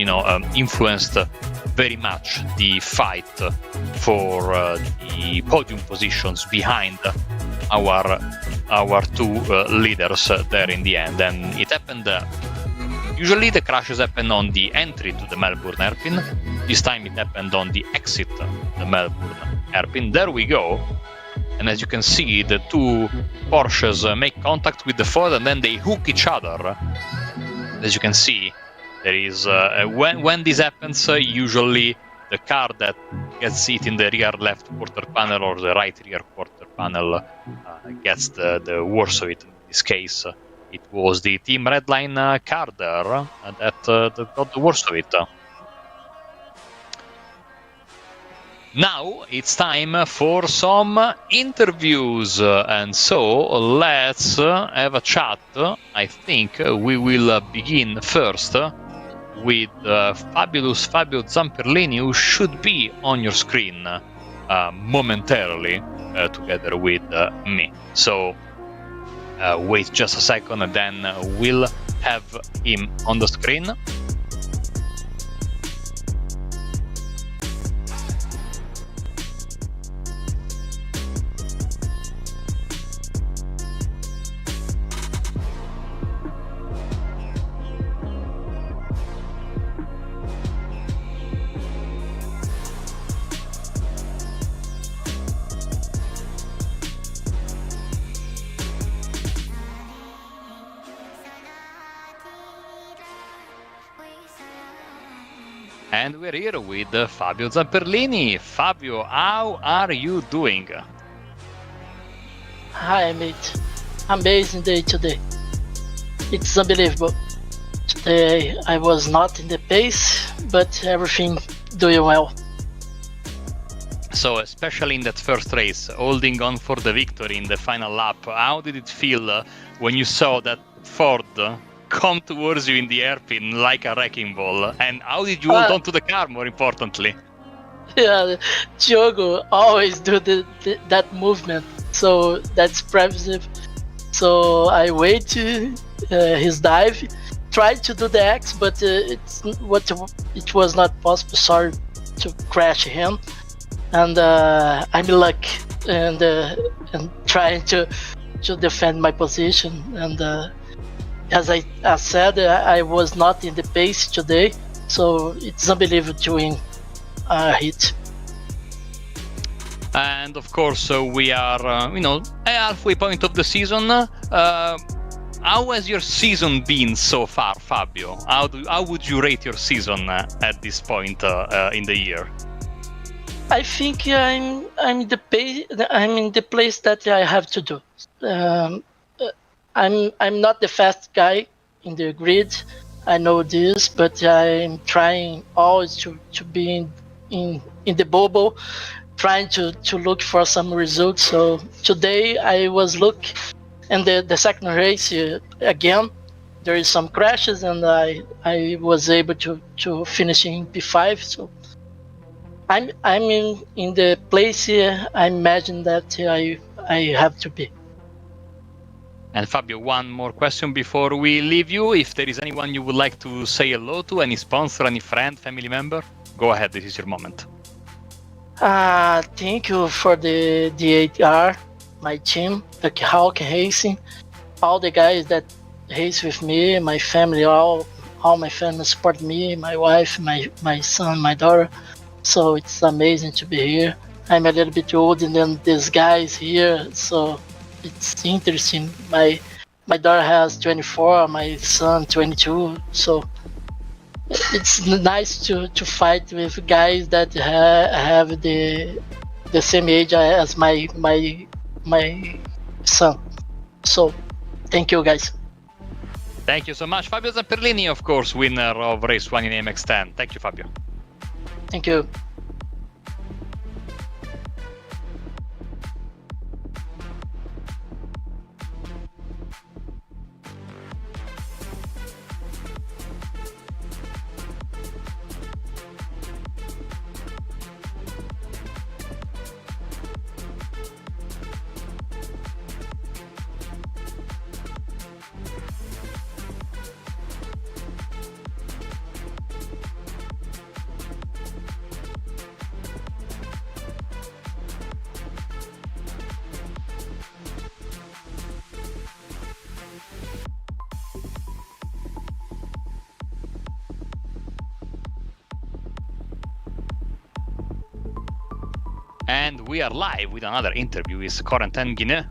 S2: influenced very much the fight for the podium positions behind our two leaders there in the end. And it happened. Usually the crashes happen on the entry to the Melbourne hairpin. This time it happened on the exit to the Melbourne hairpin. There we go. And as you can see, the two Porsches make contact with the Ford and then they hook each other. As you can see, there is when this happens, usually the car that gets hit in the rear left quarter panel or the right rear quarter panel gets the worst of it. In this case, it was the Team Redline car there that got the worst of it. Now it's time for some interviews, and so let's have a chat. I think we will begin first with fabulous Fabio Zamperlini, who should be on your screen momentarily together with me. So wait just a second and then we'll have him on the screen. And we're here with Fabio Zamperlini. Fabio, how are you doing?
S4: Hi, mate. Amazing day today. It's unbelievable. Today I was not in the pace, but everything doing well.
S2: So, especially in that first race, holding on for the victory in the final lap, how did it feel when you saw that Ford come towards you in the hairpin like a wrecking ball? And how did you hold on to the car, more importantly?
S4: Yeah, Diogo always do that movement, so that's impressive. So I wait to his dive, tried to do the X, but it was not possible. Sorry to crash him, and I'm lucky and trying to defend my position. And as I said, I was not in the pace today, so it's unbelievable to win a hit.
S2: And of course, we are, at halfway point of the season. How has your season been so far, Fabio? How would you rate your season at this point in the year?
S4: I think I'm in the place that I have to do. I'm not the fast guy in the grid. I know this, but I'm trying always to be in the bubble, trying to look for some results. So today I was looking, and the second race again, there is some crashes, and I was able to finish in P5. So I'm in the place here I imagine that I have to be.
S2: And Fabio, one more question before we leave you. If there is anyone you would like to say hello to, any sponsor, any friend, family member, go ahead. This is your moment.
S4: Thank you for the 8R, my team, the Hawk Racing, all the guys that race with me, my family, all my family support me, my wife, my son, my daughter. So it's amazing to be here. I'm a little bit older than these guys here, so it's interesting. My daughter has 24, my son 22, so it's nice to fight with guys that have the same age as my son. So thank you, guys.
S2: Thank you so much. Fabio Zamperlini, of course, winner of race 1 in AMX 10. Thank you, Fabio.
S4: Thank you.
S2: And we are live with another interview with Corentin Guinet.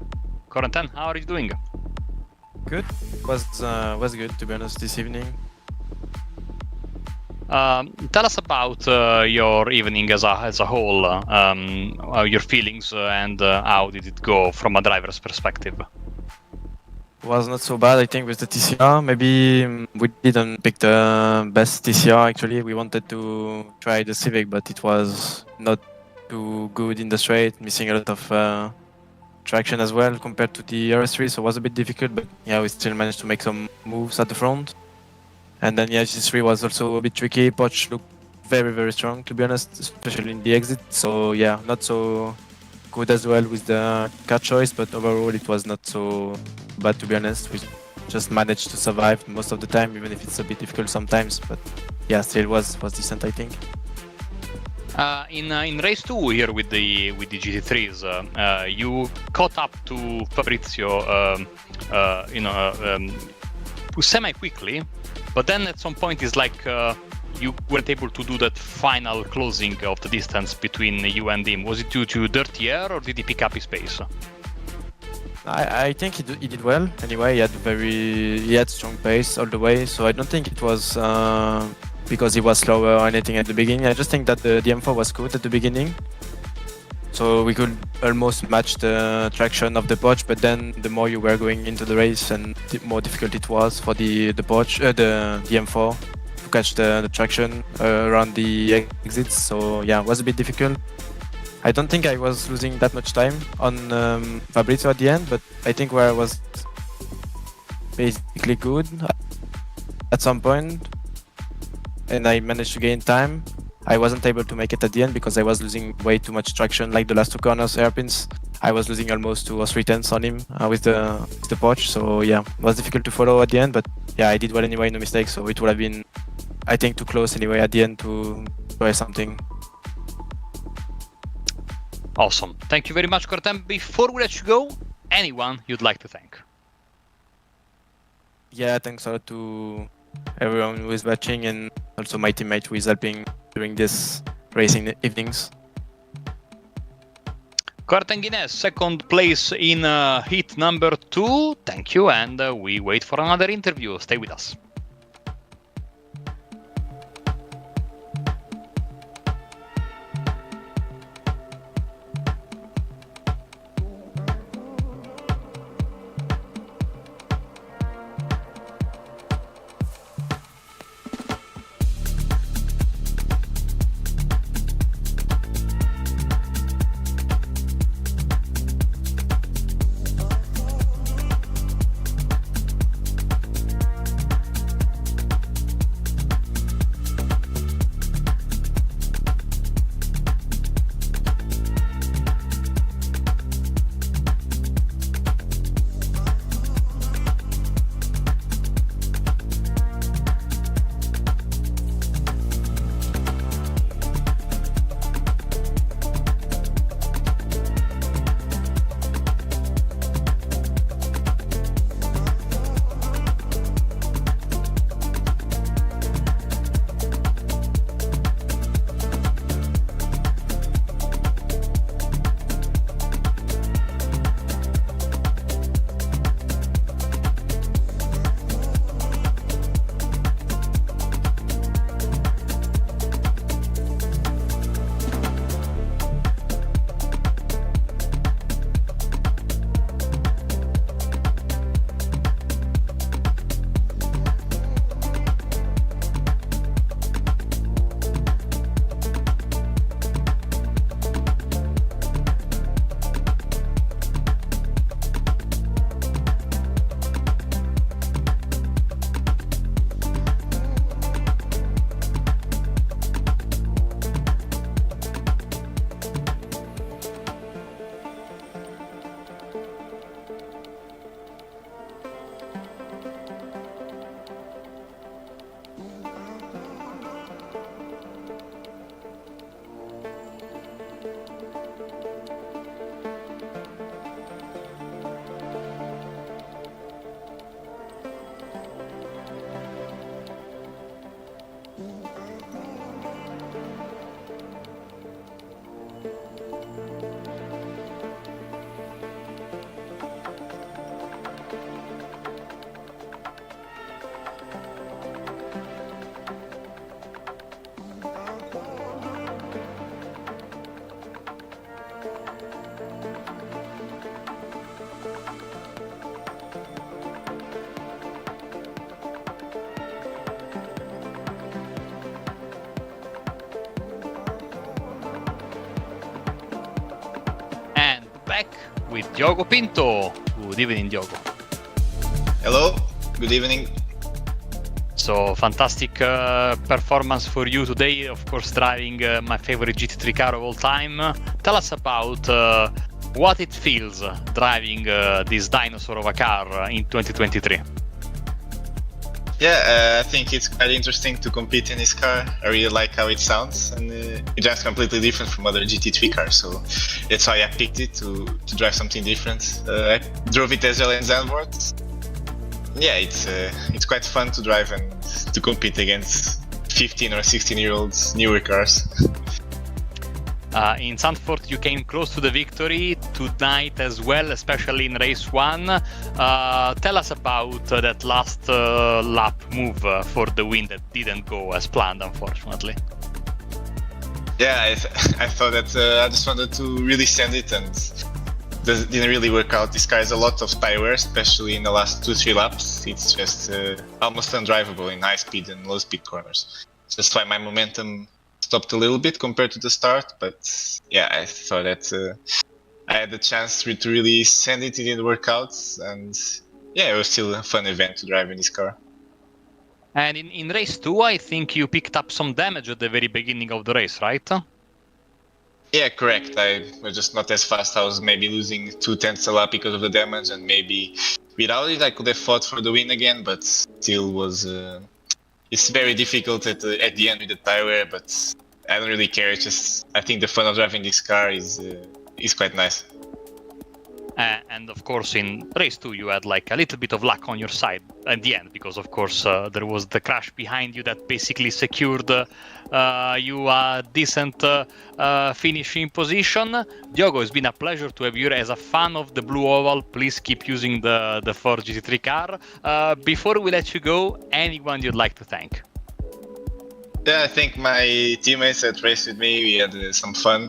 S2: Corentin, how are you doing?
S5: Good. Was good, to be honest, this evening.
S2: Tell us about your evening as a whole, your feelings, and how did it go from a driver's perspective?
S5: Was not so bad, I think, with the TCR. Maybe we didn't pick the best TCR, actually. We wanted to try the Civic, but it was not too good in the straight, missing a lot of traction as well compared to the RS3, so it was a bit difficult, but yeah, we still managed to make some moves at the front. And then yeah, GT3 was also a bit tricky. Poch looked very, very strong, to be honest, especially in the exit. So yeah, not so good as well with the car choice, but overall it was not so bad, to be honest. We just managed to survive most of the time, even if it's a bit difficult sometimes. But yeah, still was decent, I think.
S2: In race 2 here with the GT3s, you caught up to Fabrizio, semi quickly, but then at some point it's like you weren't able to do that final closing of the distance between you and him. Was it due to dirty air, or did he pick up his pace?
S5: I think he did well. Anyway, he had strong pace all the way, so I don't think it was because he was slower or anything at the beginning. I just think that the M4 was good at the beginning, so we could almost match the traction of the Poch. But then the more you were going into the race, and the more difficult it was for the M4 to catch the traction around the exits. So yeah, it was a bit difficult. I don't think I was losing that much time on Fabrizio at the end, but I think where I was basically good at some point, and I managed to gain time, I wasn't able to make it at the end because I was losing way too much traction. Like the last two corners, hairpins, I was losing almost 2 or 3 tenths on him with the Poch. So yeah, it was difficult to follow at the end, but yeah, I did well anyway, no mistakes. So it would have been, I think, too close anyway at the end to try something.
S2: Awesome. Thank you very much, Corentin. Before we let you go, anyone you'd like to thank?
S5: Yeah, thanks a lot to everyone who is watching, and also my teammate who is helping during this racing evenings.
S2: Corentin Guinet, second place in heat number 2. Thank you, and we wait for another interview. Stay with us. with Diogo Pinto. Good evening, Diogo.
S6: Hello, good evening.
S2: So fantastic performance for you today, of course driving my favorite GT3 car of all time. Tell us about what it feels driving this dinosaur of a car in 2023.
S6: Yeah, I think it's quite interesting to compete in this car. I really like how it sounds, and it drives completely different from other GT3 cars, so that's why I picked it to drive something different. I drove it as well in Zandvoort. Yeah, it's quite fun to drive and to compete against 15 or 16-year-olds newer cars.
S2: In Zandvoort, you came close to the victory tonight as well, especially in race 1. Tell us about that last lap move for the win that didn't go as planned, unfortunately.
S6: Yeah, I thought that I just wanted to really send it, and it didn't really work out. This car has a lot of tire wear, especially in the last 2-3 laps. It's just almost undrivable in high speed and low speed corners. That's why my momentum stopped a little bit compared to the start, but yeah, I thought that I had the chance to really send it. It didn't work out, and yeah, it was still a fun event to drive in this car.
S2: And in race 2, I think you picked up some damage at the very beginning of the race, right?
S6: Yeah, correct. I was just not as fast. I was maybe losing 2/10 a lap because of the damage, and maybe without it I could have fought for the win again, but still was... it's very difficult at the end with the tire wear, but I don't really care. It's just, I think the fun of driving this car is quite nice.
S2: And of course, in race 2, you had like a little bit of luck on your side at the end, because of course there was the crash behind you that basically secured you a decent finishing position. Diogo, it's been a pleasure to have you as a fan of the Blue Oval. Please keep using the Ford GT3 car. Before we let you go, anyone you'd like to thank?
S6: Yeah, I think my teammates that raced with me, we had some fun,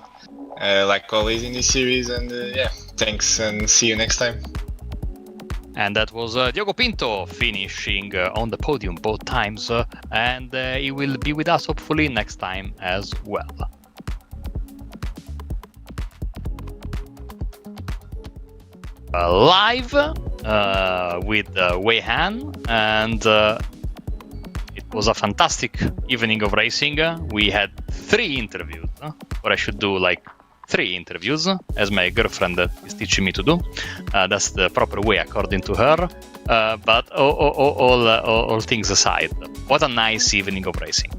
S6: like always in this series, and yeah, thanks and see you next time.
S2: And that was Diogo Pinto finishing on the podium both times, and he will be with us hopefully next time as well. Live with Wei Han, and it was a fantastic evening of racing. We had 3 interviews, or I should do like 3 interviews, as my girlfriend is teaching me to do. That's the proper way, according to her. But all things aside, what a nice evening of racing.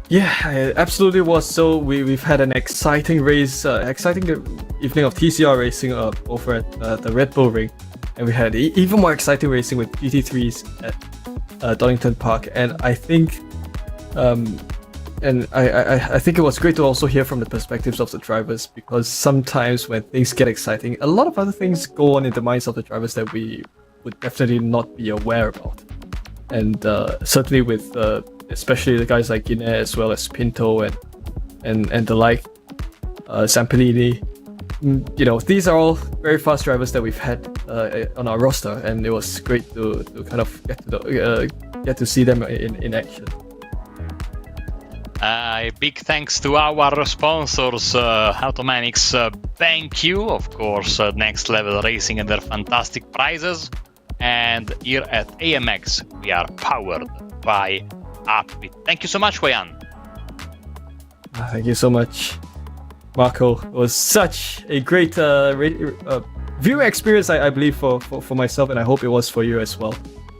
S3: Yeah, it absolutely was. So we've had an exciting race, exciting evening of TCR racing over at the Red Bull Ring, and we had even more exciting racing with GT3s at Donington Park. And I think, I think it was great to also hear from the perspectives of the drivers, because sometimes when things get exciting, a lot of other things go on in the minds of the drivers that we would definitely not be aware about. And certainly with especially the guys like Guinness as well as Pinto and the like, Zampellini. You know, these are all very fast drivers that we've had on our roster, and it was great to kind of get to see them in action.
S2: Big thanks to our sponsors, Automanics. Thank you, of course, Next Level Racing and their fantastic prizes. And here at AMX, we are powered by Upbeat. Thank you so much, Wayan.
S3: Thank you so much, Marco. It was such a great viewing experience, I believe, for myself, and I hope it was for you as well,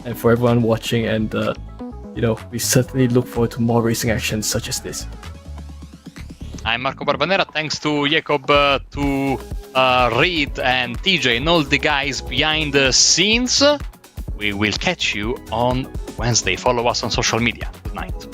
S3: and for everyone watching. And you know, we certainly look forward to more racing action such as this.
S2: I'm Marco Barbanera. Thanks to Jacob, to Reed and TJ and all the guys behind the scenes. We will catch you on Wednesday. Follow us on social media. Good night.